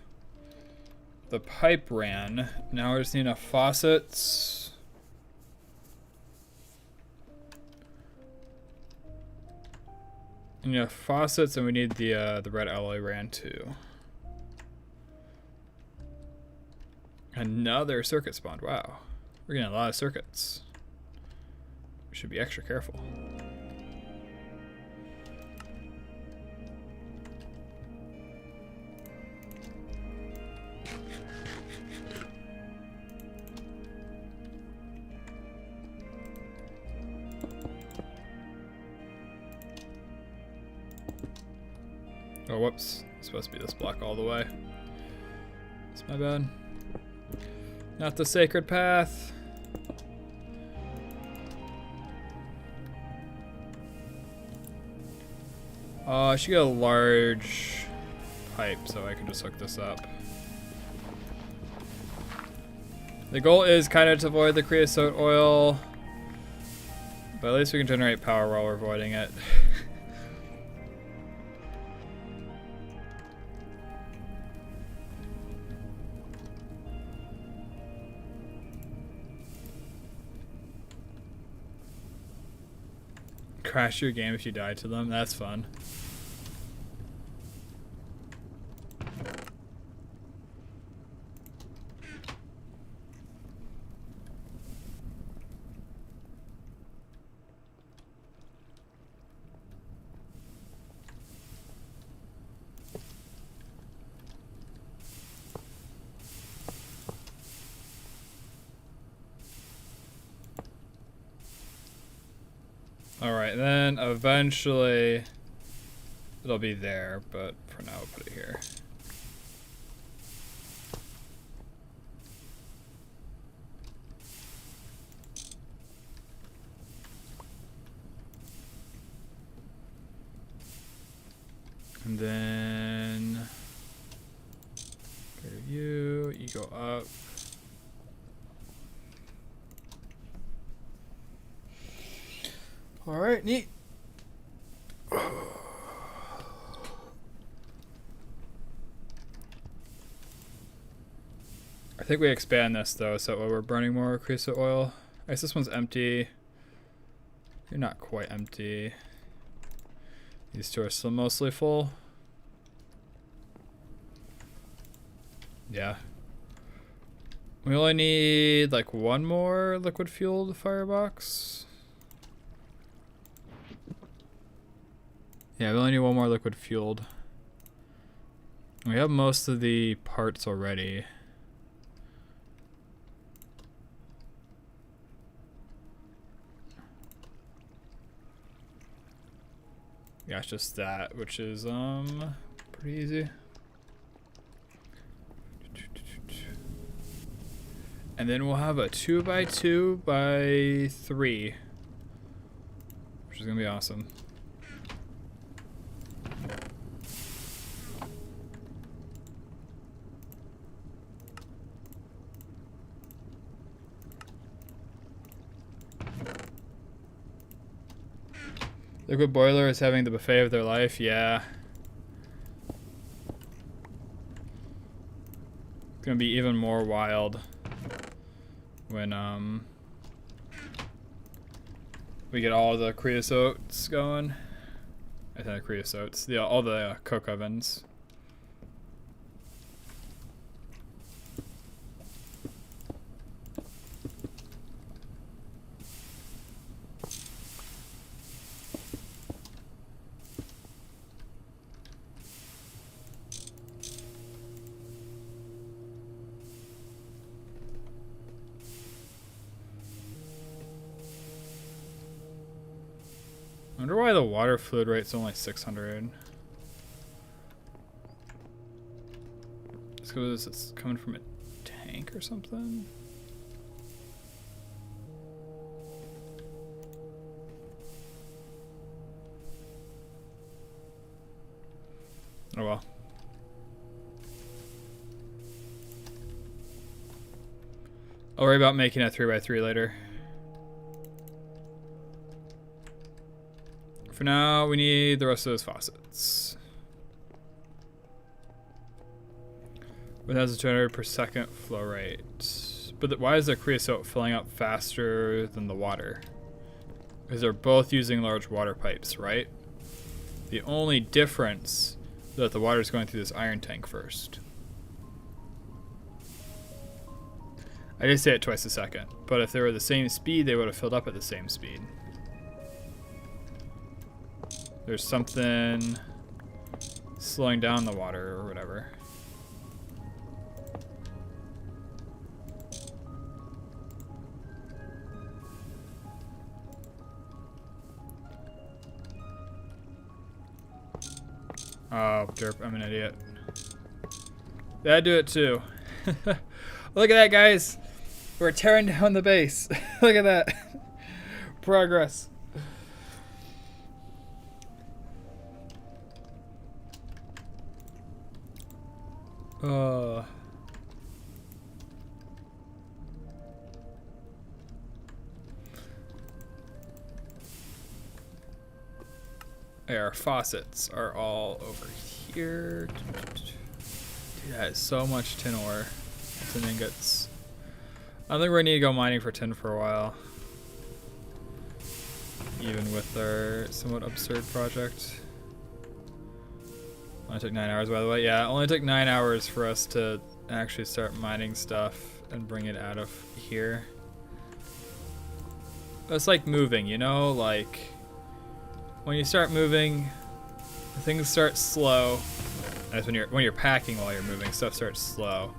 the pipe ran. Now we just need enough faucets. And you have faucets, and we need the red alloy ran too. Another circuit spawned. Wow, we're getting a lot of circuits. We should be extra careful. Oh, whoops. It's supposed to be this block all the way. It's my bad. Not the sacred path. I should get a large pipe so I can just hook this up. The goal is kind of to avoid the creosote oil, but at least we can generate power while we're avoiding it. Crash your game if you die to them. That's fun. Alright, then eventually it'll be there, but for now we'll put it here. And then go to you go up. All right, neat. I think we expand this though, so that way we're burning more creosote oil. I guess this one's empty. You're not quite empty. These two are still mostly full. Yeah. We only need like one more liquid fueled firebox. Yeah, we only need one more liquid fueled. We have most of the parts already. Yeah, it's just that, which is pretty easy. And then we'll have a 2x2x3, which is gonna be awesome. Liquid boiler is having the buffet of their life, yeah. It's gonna be even more wild when we get all the creosotes going. I think creosotes, yeah, all the coke ovens. wonder why the water fluid rate's only 600. It's because it's coming from a tank or something. Oh well. I'll worry about making a 3x3 later. For now, we need the rest of those faucets. 1,200 per second flow rate. But why is the creosote filling up faster than the water? Because they're both using large water pipes, right? The only difference is that the water is going through this iron tank first. I did say it twice a second, but if they were the same speed, they would have filled up at the same speed. There's something slowing down the water or whatever. Oh, derp, I'm an idiot. Yeah, I do it too. Look at that, guys. We're tearing down the base. Look at that. Progress. Our faucets are all over here. Dude, that is so much tin ore. Tin ingots. I don't think we're gonna need to go mining for tin for a while. Even with our somewhat absurd project. Only took 9 hours, by the way. Yeah, it only took 9 hours for us to actually start mining stuff and bring it out of here. It's like moving, you know? Like, when you start moving, things start slow. That's when you're packing while you're moving, stuff starts slow,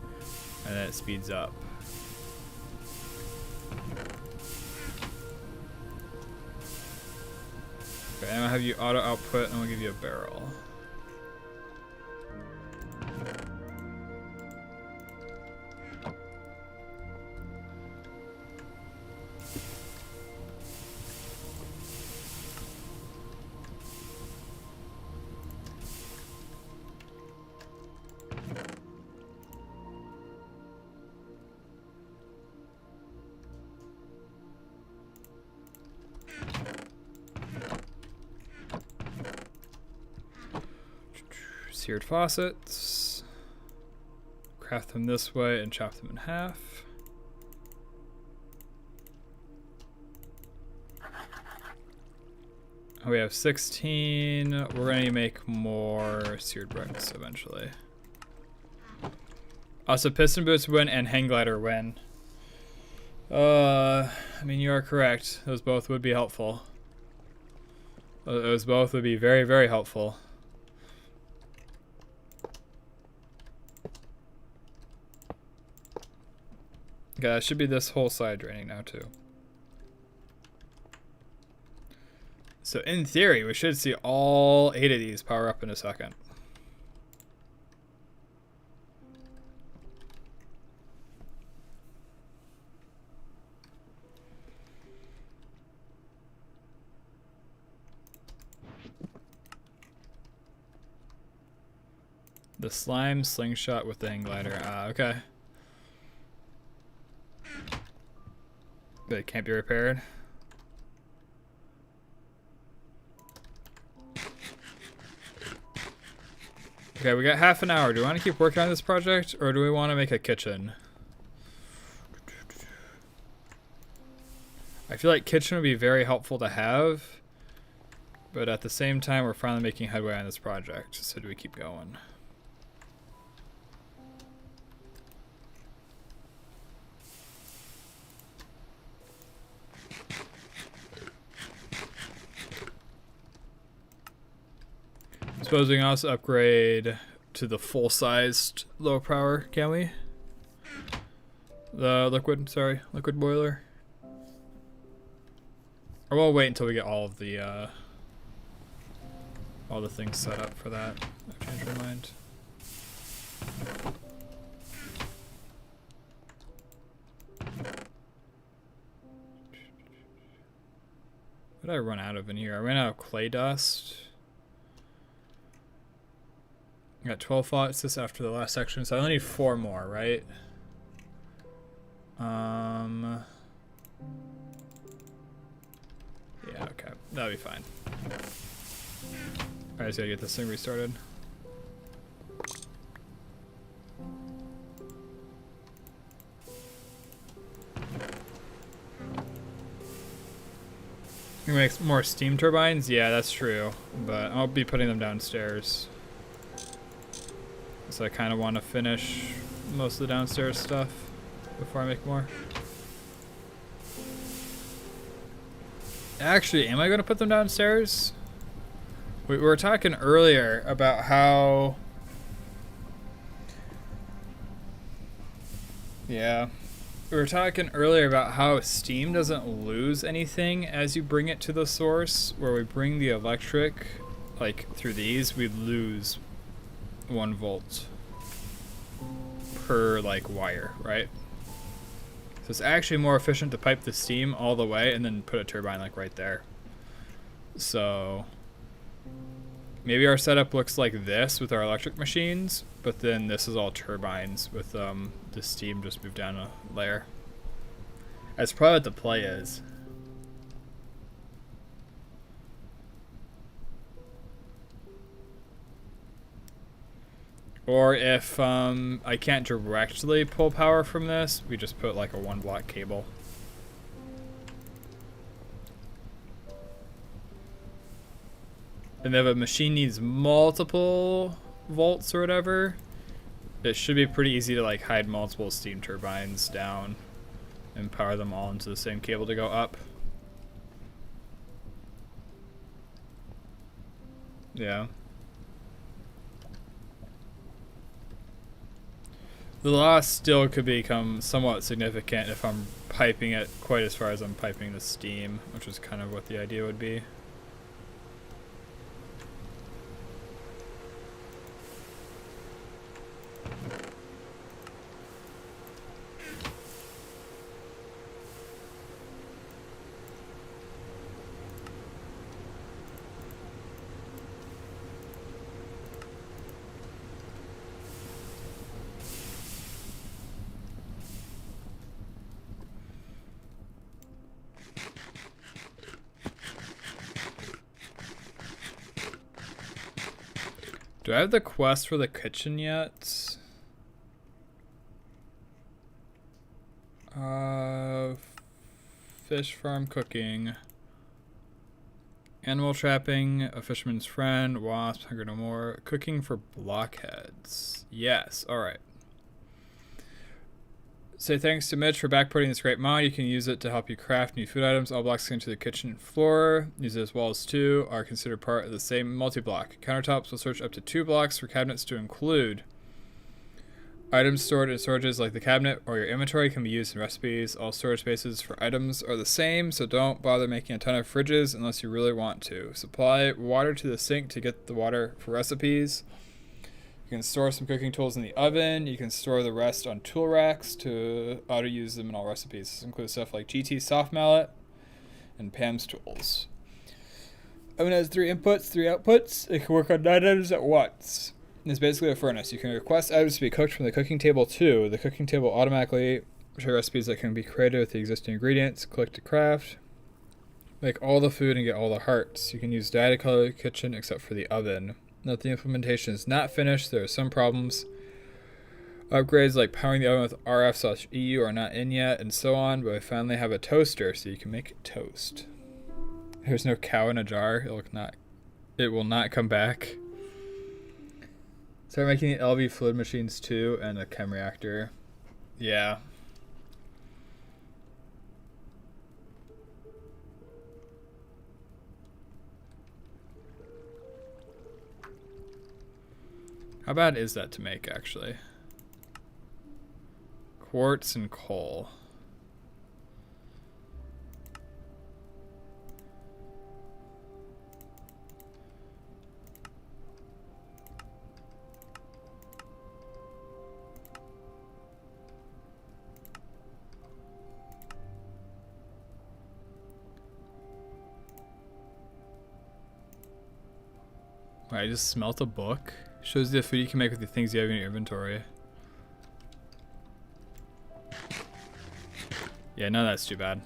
and then it speeds up. Okay, I'm gonna have you auto output, and we'll give you a barrel. Seared faucets. Craft them this way and chop them in half. We have 16. We're going to make more seared bricks eventually. Also, piston boots win and hang glider win. I mean, you are correct. Those both would be helpful. Those both would be very, very helpful. Okay, that should be this whole side draining now too. So in theory, we should see all 8 of these power up in a second. The slime slingshot with the hang glider. Ah, okay. It can't be repaired. Okay, we got half an hour. Do we want to keep working on this project, or do we want to make a kitchen? I feel like kitchen would be very helpful to have, but at the same time, we're finally making headway on this project. So do we keep going? Suppose we can also upgrade to the full-sized low power, can we? The liquid boiler. Or we'll wait until we get all of the all the things set up for that. I've changed my mind. What did I run out of in here? I ran out of clay dust. I got 12 thoughts this after the last section, so I only need 4 more, right? Yeah, okay. That'll be fine. Alright, I just gotta get this thing restarted. You make more steam turbines? Yeah, that's true. But I'll be putting them downstairs. So I kind of want to finish most of the downstairs stuff before I make more. Actually, am I going to put them downstairs? We were talking earlier about how... Yeah. We were talking earlier about how steam doesn't lose anything as you bring it to the source. Where we bring the electric, like through these, we lose 1 volt per like wire, right? So it's actually more efficient to pipe the steam all the way and then put a turbine like right there. So maybe our setup looks like this with our electric machines, but then this is all turbines with the steam just moved down a layer. That's probably what the play is. Or if I can't directly pull power from this, we just put like a 1 block cable. And if a machine needs multiple volts or whatever, it should be pretty easy to like hide multiple steam turbines down and power them all into the same cable to go up. Yeah. The loss still could become somewhat significant if I'm piping it quite as far as I'm piping the steam, which is kind of what the idea would be. Do I have the quest for the kitchen yet? Fish farm cooking. Animal trapping, a fisherman's friend, wasp, hunger no more. Cooking for blockheads. Yes, alright. Say thanks to Mitch for backporting this great mod. You can use it to help you craft new food items. All blocks into the kitchen floor, used as walls too, are considered part of the same multi-block. Countertops will search up to 2 blocks for cabinets to include. Items stored in storages like the cabinet or your inventory can be used in recipes. All storage spaces for items are the same, so don't bother making a ton of fridges unless you really want to. Supply water to the sink to get the water for recipes. You can store some cooking tools in the oven. You can store the rest on tool racks to auto-use them in all recipes. This includes stuff like GT's soft mallet and Pam's tools. Oven has 3 inputs, 3 outputs. It can work on 9 items at once. It's basically a furnace. You can request items to be cooked from the cooking table too. The cooking table automatically shows recipes that can be created with the existing ingredients. Click to craft. Make all the food and get all the hearts. You can use dye to color the kitchen except for the oven. Note the implementation is not finished. There are some problems. Upgrades like powering the oven with RF/EU are not in yet, and so on, but I finally have a toaster, so you can make toast. There's no cow in a jar. It will not come back. Start making the LV fluid machines too, and a chem reactor. Yeah. How bad is that to make, actually? Quartz and coal. Alright, just smelt a book. Shows the food you can make with the things you have in your inventory. Yeah, none of that's too bad.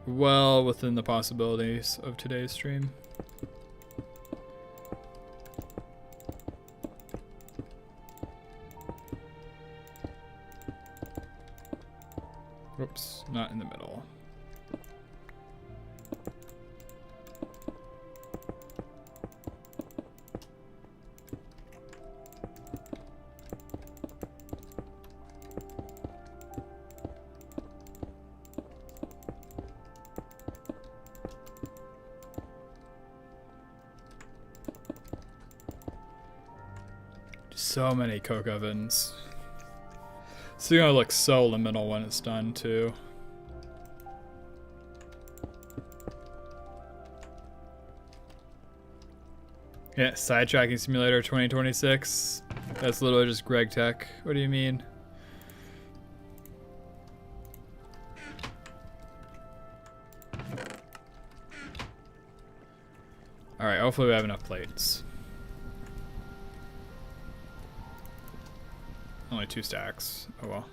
Well within the possibilities of today's stream. Whoops, not in the middle. So many coke ovens. It's gonna look so liminal when it's done too. Yeah, sidetracking simulator 2026. That's literally just GregTech. What do you mean? Alright, hopefully we have enough plates. Only 2 stacks. Oh well.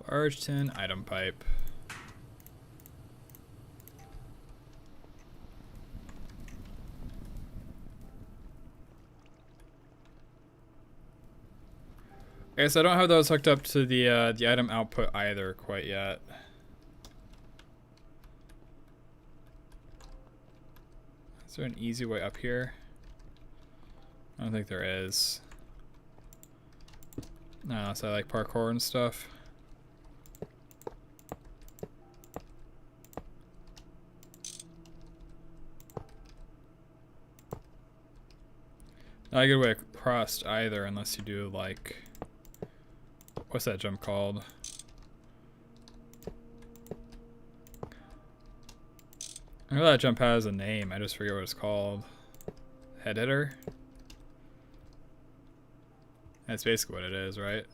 Large tin item pipe. I guess I don't have those hooked up to the item output either quite yet. Is there an easy way up here? I don't think there is. No, so I like parkour and stuff. Not a good way across either, unless you do like, what's that jump called? I know that jump has a name, I just forget what it's called. Head hitter? That's basically what it is, right?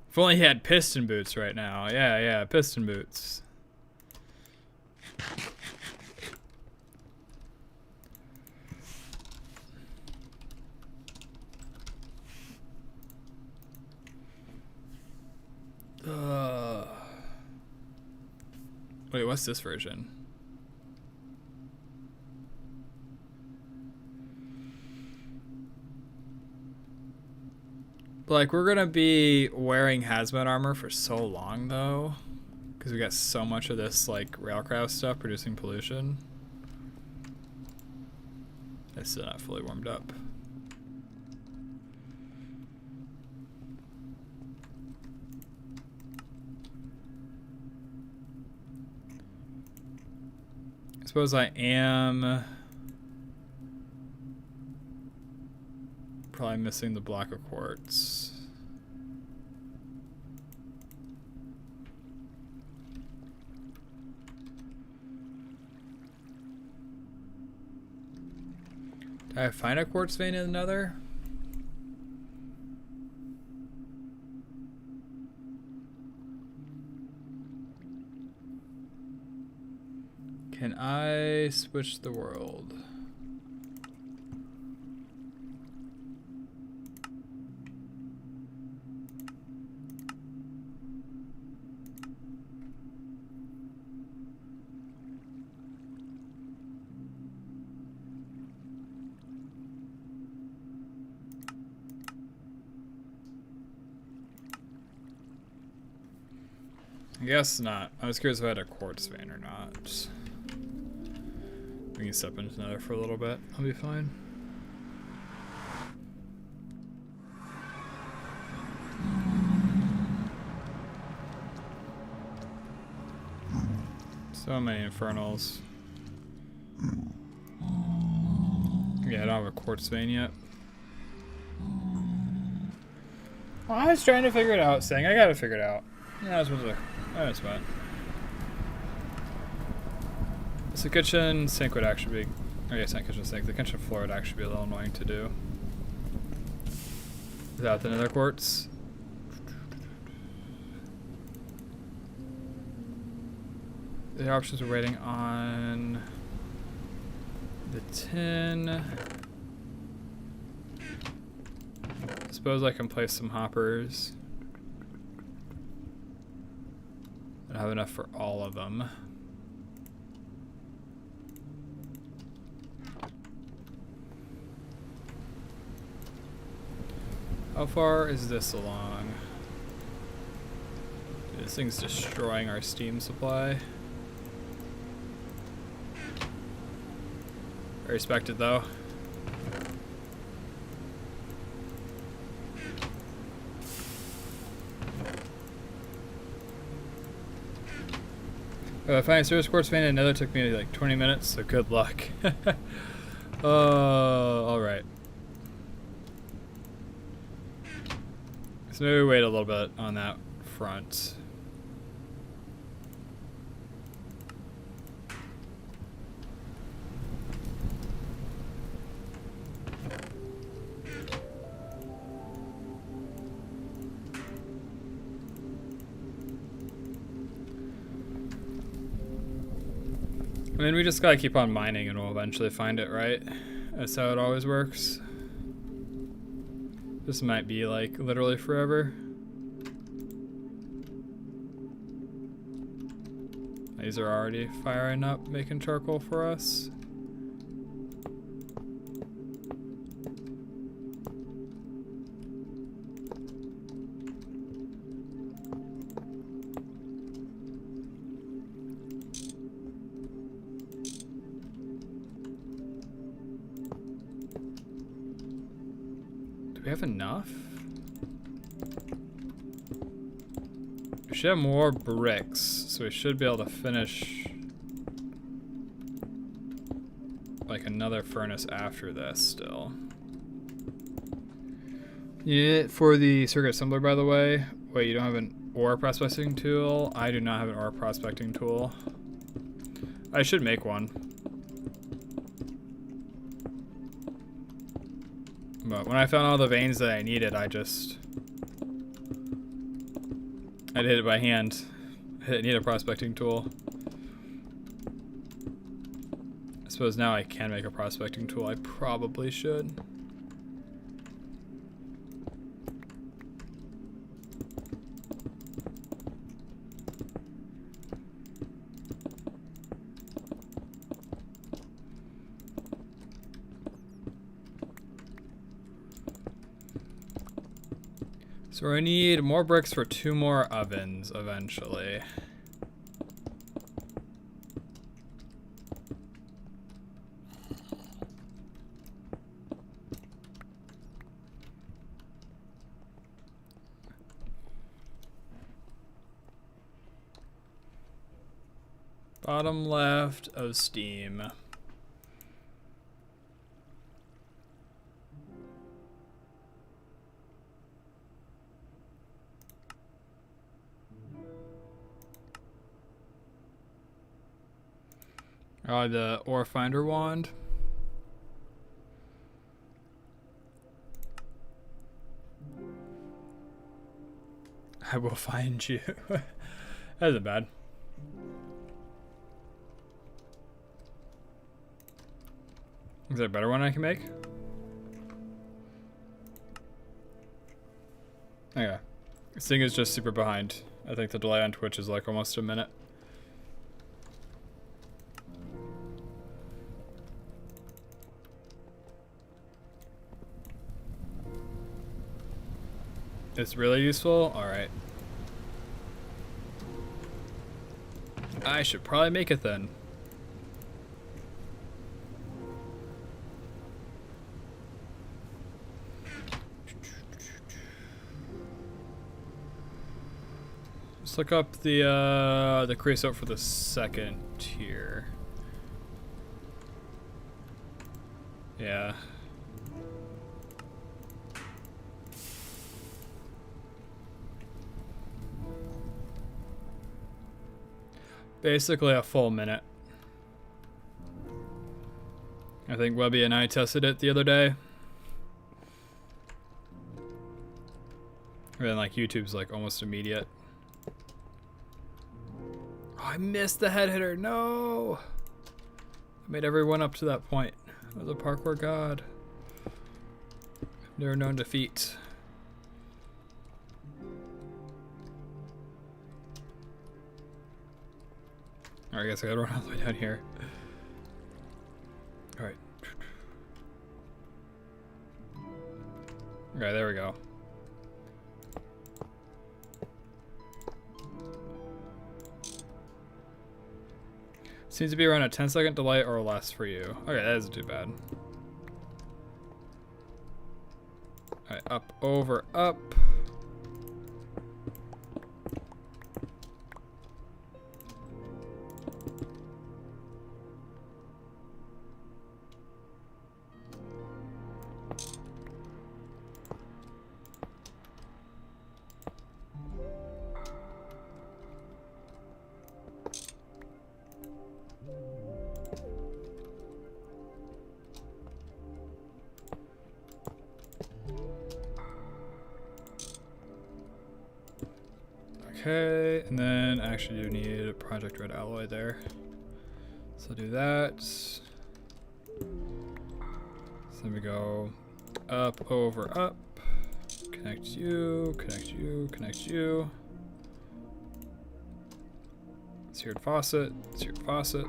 If only he had piston boots right now. Yeah, piston boots. Wait, what's this version? Like, we're gonna be wearing hazmat armor for so long, though, because we got so much of this, like, railcraft stuff producing pollution. It's still not fully warmed up. I suppose I am probably missing the block of quartz. Did I find a quartz vein in another? Can I switch the world? I guess not. I was curious if I had a quartz vein or not. We can step into another for a little bit. I'll be fine. So many infernals. Yeah, I don't have a quartz vein yet. Well, I was trying to figure it out, saying I gotta figure it out. Yeah, that's fine. So kitchen sink would actually be I guess not kitchen sink. The kitchen floor would actually be a little annoying to do without the nether quartz. The options are waiting on the tin. Suppose I can place some hoppers. I don't have enough for all of them. How far is this along? Dude, this thing's destroying our steam supply. I respect it though. Finding service quartz vein and another took me like 20 minutes, so good luck. Alright. So maybe wait a little bit on that front. I mean, we just gotta keep on mining and we'll eventually find it, right? That's how it always works. This might be like literally forever. These are already firing up, making charcoal for us. Do we have enough? We should have more bricks, so we should be able to finish like another furnace after this still. You need it for the circuit assembler, by the way. Wait, you don't have an ore prospecting tool? I do not have an ore prospecting tool. I should make one. But when I found all the veins that I needed, I did it by hand. I didn't need a prospecting tool. I suppose now I can make a prospecting tool. I probably should. So I need more bricks for 2 more ovens eventually. Bottom left of Steam. Oh, the ore finder wand. I will find you. That isn't bad. Is there a better one I can make? Okay. This thing is just super behind. I think the delay on Twitch is like almost a minute. It's really useful? Alright. I should probably make it then. Let's look up the creosote for the second tier. Yeah. Basically a full minute. I think Webby and I tested it the other day. And then like YouTube's like almost immediate. Oh, I missed the head hitter. No. I made everyone up to that point. I was a parkour god. Never known defeat. Alright, I guess I gotta run all the way down here. Alright. Alright, there we go. Seems to be around a 10-second delay or less for you. Okay, that isn't too bad. Alright, up, over, up. Okay, and then I actually do need a Project Red alloy there. So I'll do that. So then we go up, over, up. Connect you, connect you, connect you. Seared faucet, seared faucet.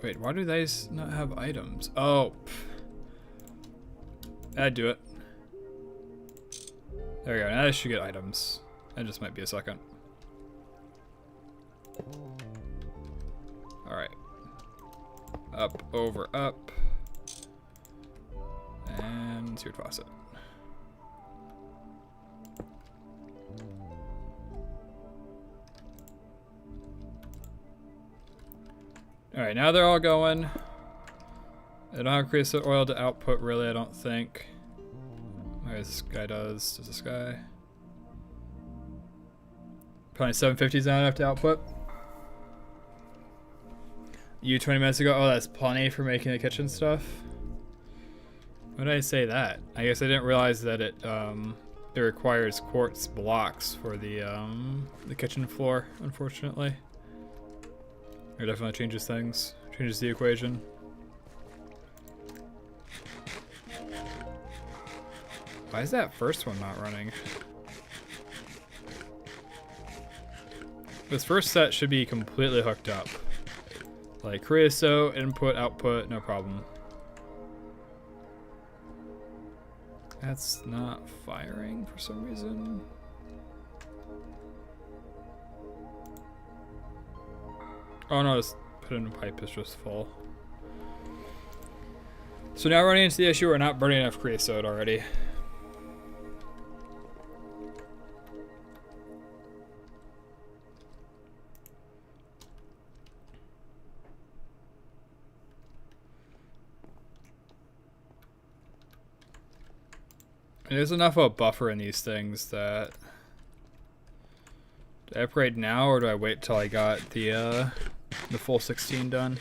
Wait, why do these not have items? Oh, that'd do it. There we go, now I should get items. That just might be a second. Alright. Up, over, up. And seared faucet. Alright, now they're all going. I don't have creosote oil to output really, I don't think. Alright, this guy does. Does this guy? Probably 750s not enough to output. You 20 minutes ago? Oh, that's plenty for making the kitchen stuff. When did I say that? I guess I didn't realize that it requires quartz blocks for the kitchen floor, unfortunately. It definitely changes things. Changes the equation. Why is that first one not running? This first set should be completely hooked up. Like creosote, input, output, no problem. That's not firing for some reason. Oh no, it's put in a pipe is just full. So now running into the issue we're not burning enough creosote already. There's enough of a buffer in these things that... Do I upgrade now or do I wait till I got the full 16 done?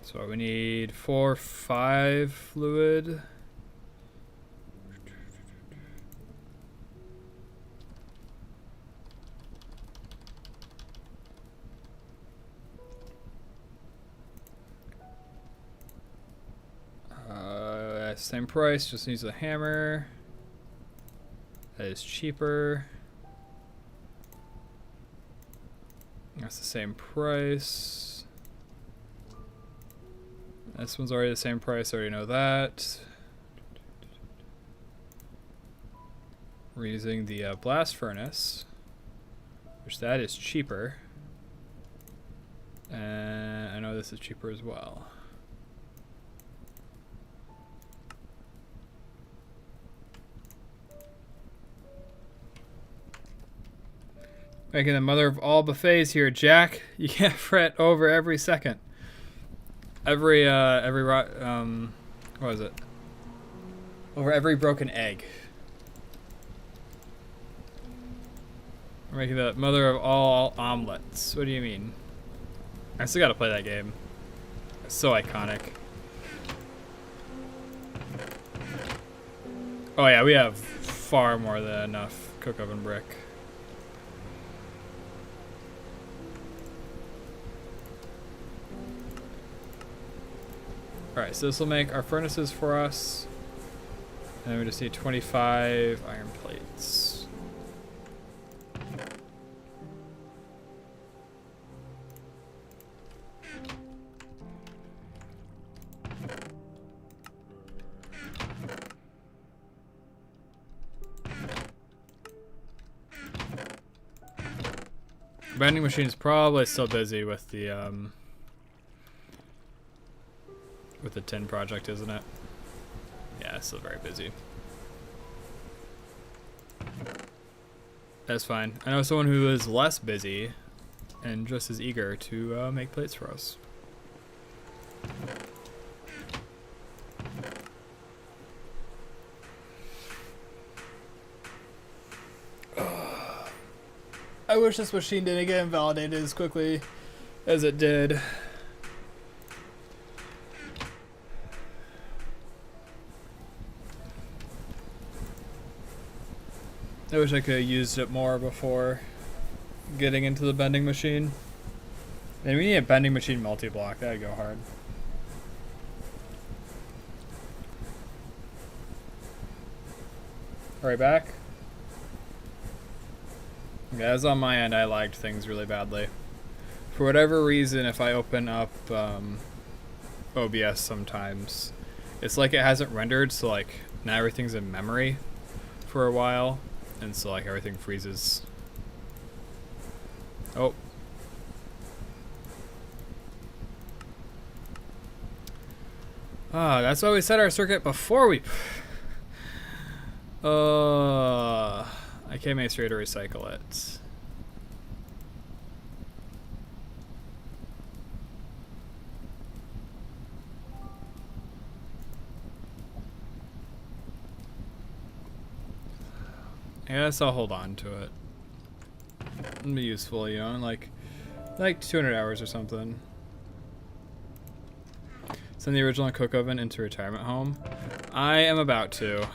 So we need 4, 5 fluid. Same price, just needs a hammer. That is cheaper. That's the same price. This one's already the same price, I already know that. We're using the blast furnace, which that is cheaper. And I know this is cheaper as well. Making the mother of all buffets here, Jack. You can't fret over every second. what was it? Over every broken egg. We're making the mother of all omelets. What do you mean? I still gotta play that game. It's so iconic. Oh yeah, we have far more than enough cook oven brick. Alright, so this will make our furnaces for us. And then we just need 25 iron plates. Vending machine's probably still busy with the tin project, isn't it? Yeah, it's still very busy. That's fine. I know someone who is less busy and just as eager to make plates for us. I wish this machine didn't get invalidated as quickly as it did. I wish I could have used it more before getting into the bending machine. And we need a bending machine multi-block. That'd go hard. Alright, back. Yeah, as on my end, I lagged things really badly. For whatever reason, if I open up OBS sometimes, it's like it hasn't rendered, so like now everything's in memory for a while, and so like everything freezes. Oh. Ah, that's why we set our circuit before we... I can't make sure to recycle it. I guess I'll hold on to it. It'll be useful, you know, in like 200 hours or something. Send the original cook oven into retirement home. I am about to.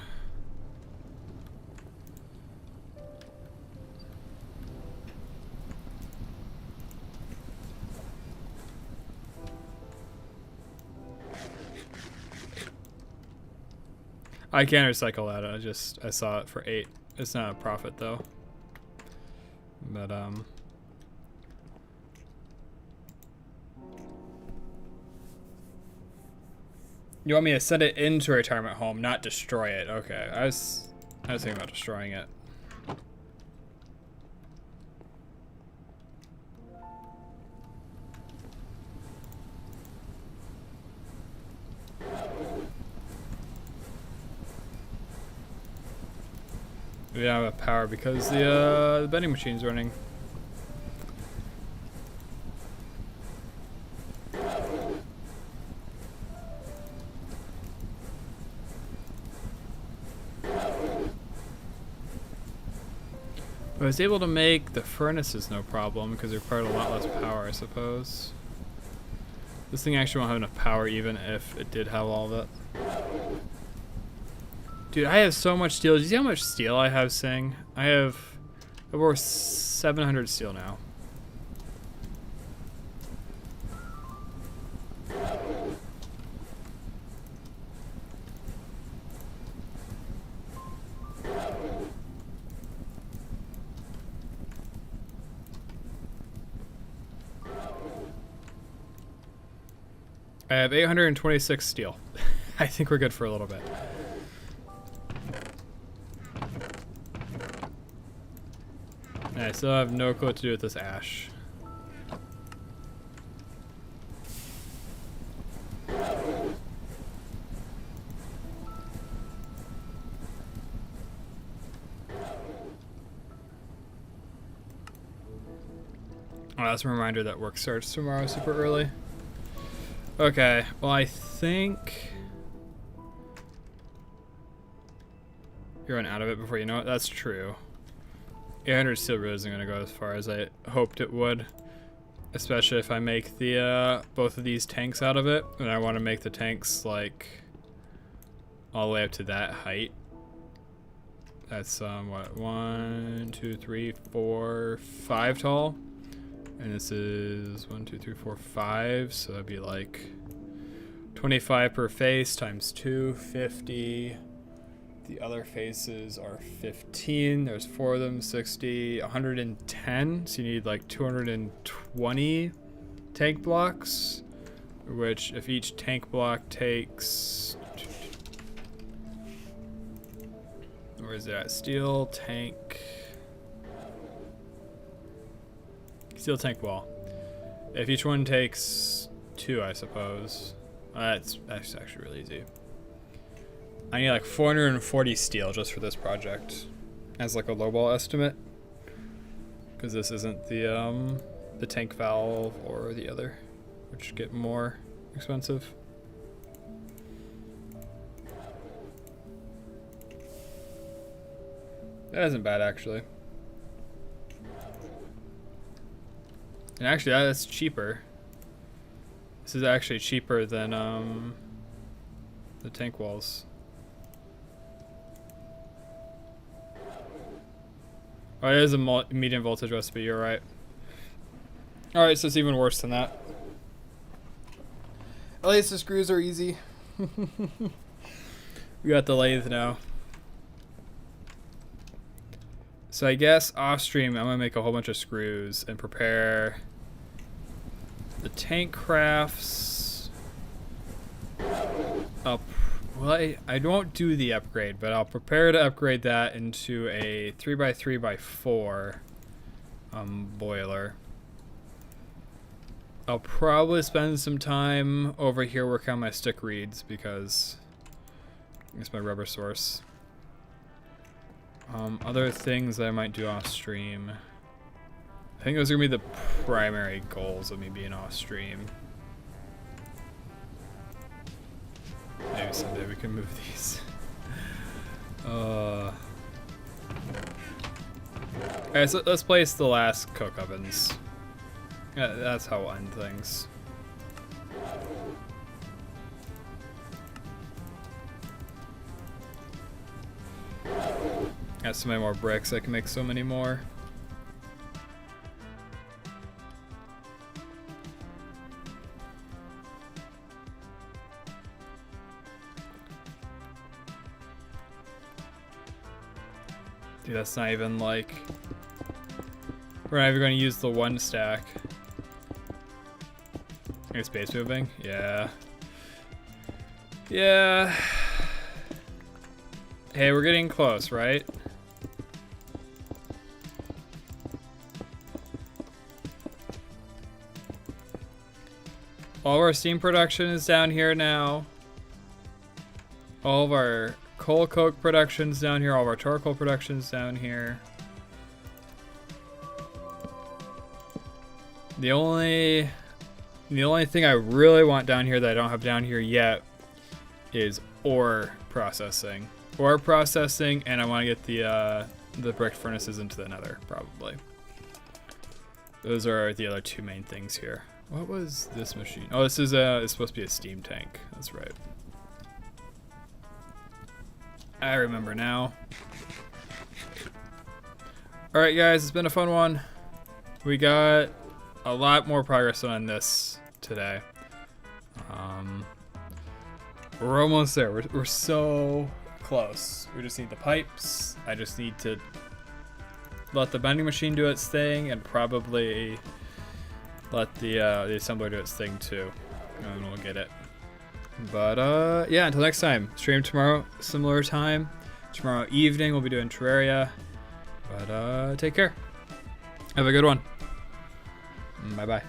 I can recycle that. I saw it for 8. It's not a profit though. But you want me to send it into a retirement home, not destroy it? Okay, I was thinking about destroying it. We don't have power because the bending machine's running. I was able to make the furnaces no problem because they required a lot less power, I suppose. This thing actually won't have enough power even if it did have all of it. Dude, I have so much steel. Do you see how much steel I have, Sing? I have over 700 steel now. I have 826 steel. I think we're good for a little bit. I still have no clue what to do with this ash. Oh, that's a reminder that work starts tomorrow super early. Okay, well I think you're running out of it before you know it. That's true. 800 steel really isn't gonna go as far as I hoped it would, especially if I make the both of these tanks out of it, and I want to make the tanks like all the way up to that height. That's what, 1, 2, 3, 4, 5 tall, and this is 1, 2, 3, 4, 5. So that'd be like 25 per face times 2, 50. The other faces are 15. There's 4 of them, 60, 110. So you need like 220 tank blocks, which if each tank block takes, where is it at? Steel tank wall. If each one takes 2, I suppose. That's actually really easy. I need like 440 steel just for this project as like a lowball estimate, because this isn't the tank valve or the other, which get more expensive. That isn't bad actually. And actually that's cheaper. This is actually cheaper than the tank walls. Oh, it is a medium voltage recipe, you're right. Alright, so it's even worse than that. At least the screws are easy. We got the lathe now. So I guess off stream, I'm gonna make a whole bunch of screws and prepare the tank crafts up. Well, I won't do the upgrade, but I'll prepare to upgrade that into a 3x3x4 boiler. I'll probably spend some time over here working on my stick reeds because it's my rubber source. Other things that I might do off stream. I think those are gonna be the primary goals of me being off stream. Maybe someday we can move these. Alright, so let's place the last coke ovens. Yeah, that's how we'll end things. Got so many more bricks, I can make so many more. Dude, that's not even like... We're not even going to use the one stack. Are space moving? Yeah. Yeah. Hey, we're getting close, right? All of our steam production is down here now. All of our coal coke production's down here. All of our charcoal production's down here. The only thing I really want down here that I don't have down here yet is ore processing. Ore processing, and I want to get the brick furnaces into the nether, probably. Those are the other two main things here. What was this machine? Oh, this is it's supposed to be a steam tank. That's right. I remember now. Alright guys, it's been a fun one. We got a lot more progress on this today. We're almost there. We're so close. We just need the pipes. I just need to let the bending machine do its thing and probably let the assembler do its thing too, and we'll get it. But yeah, until next time. Stream tomorrow, similar time. Tomorrow evening we'll be doing Terraria. But take care. Have a good one. Bye bye.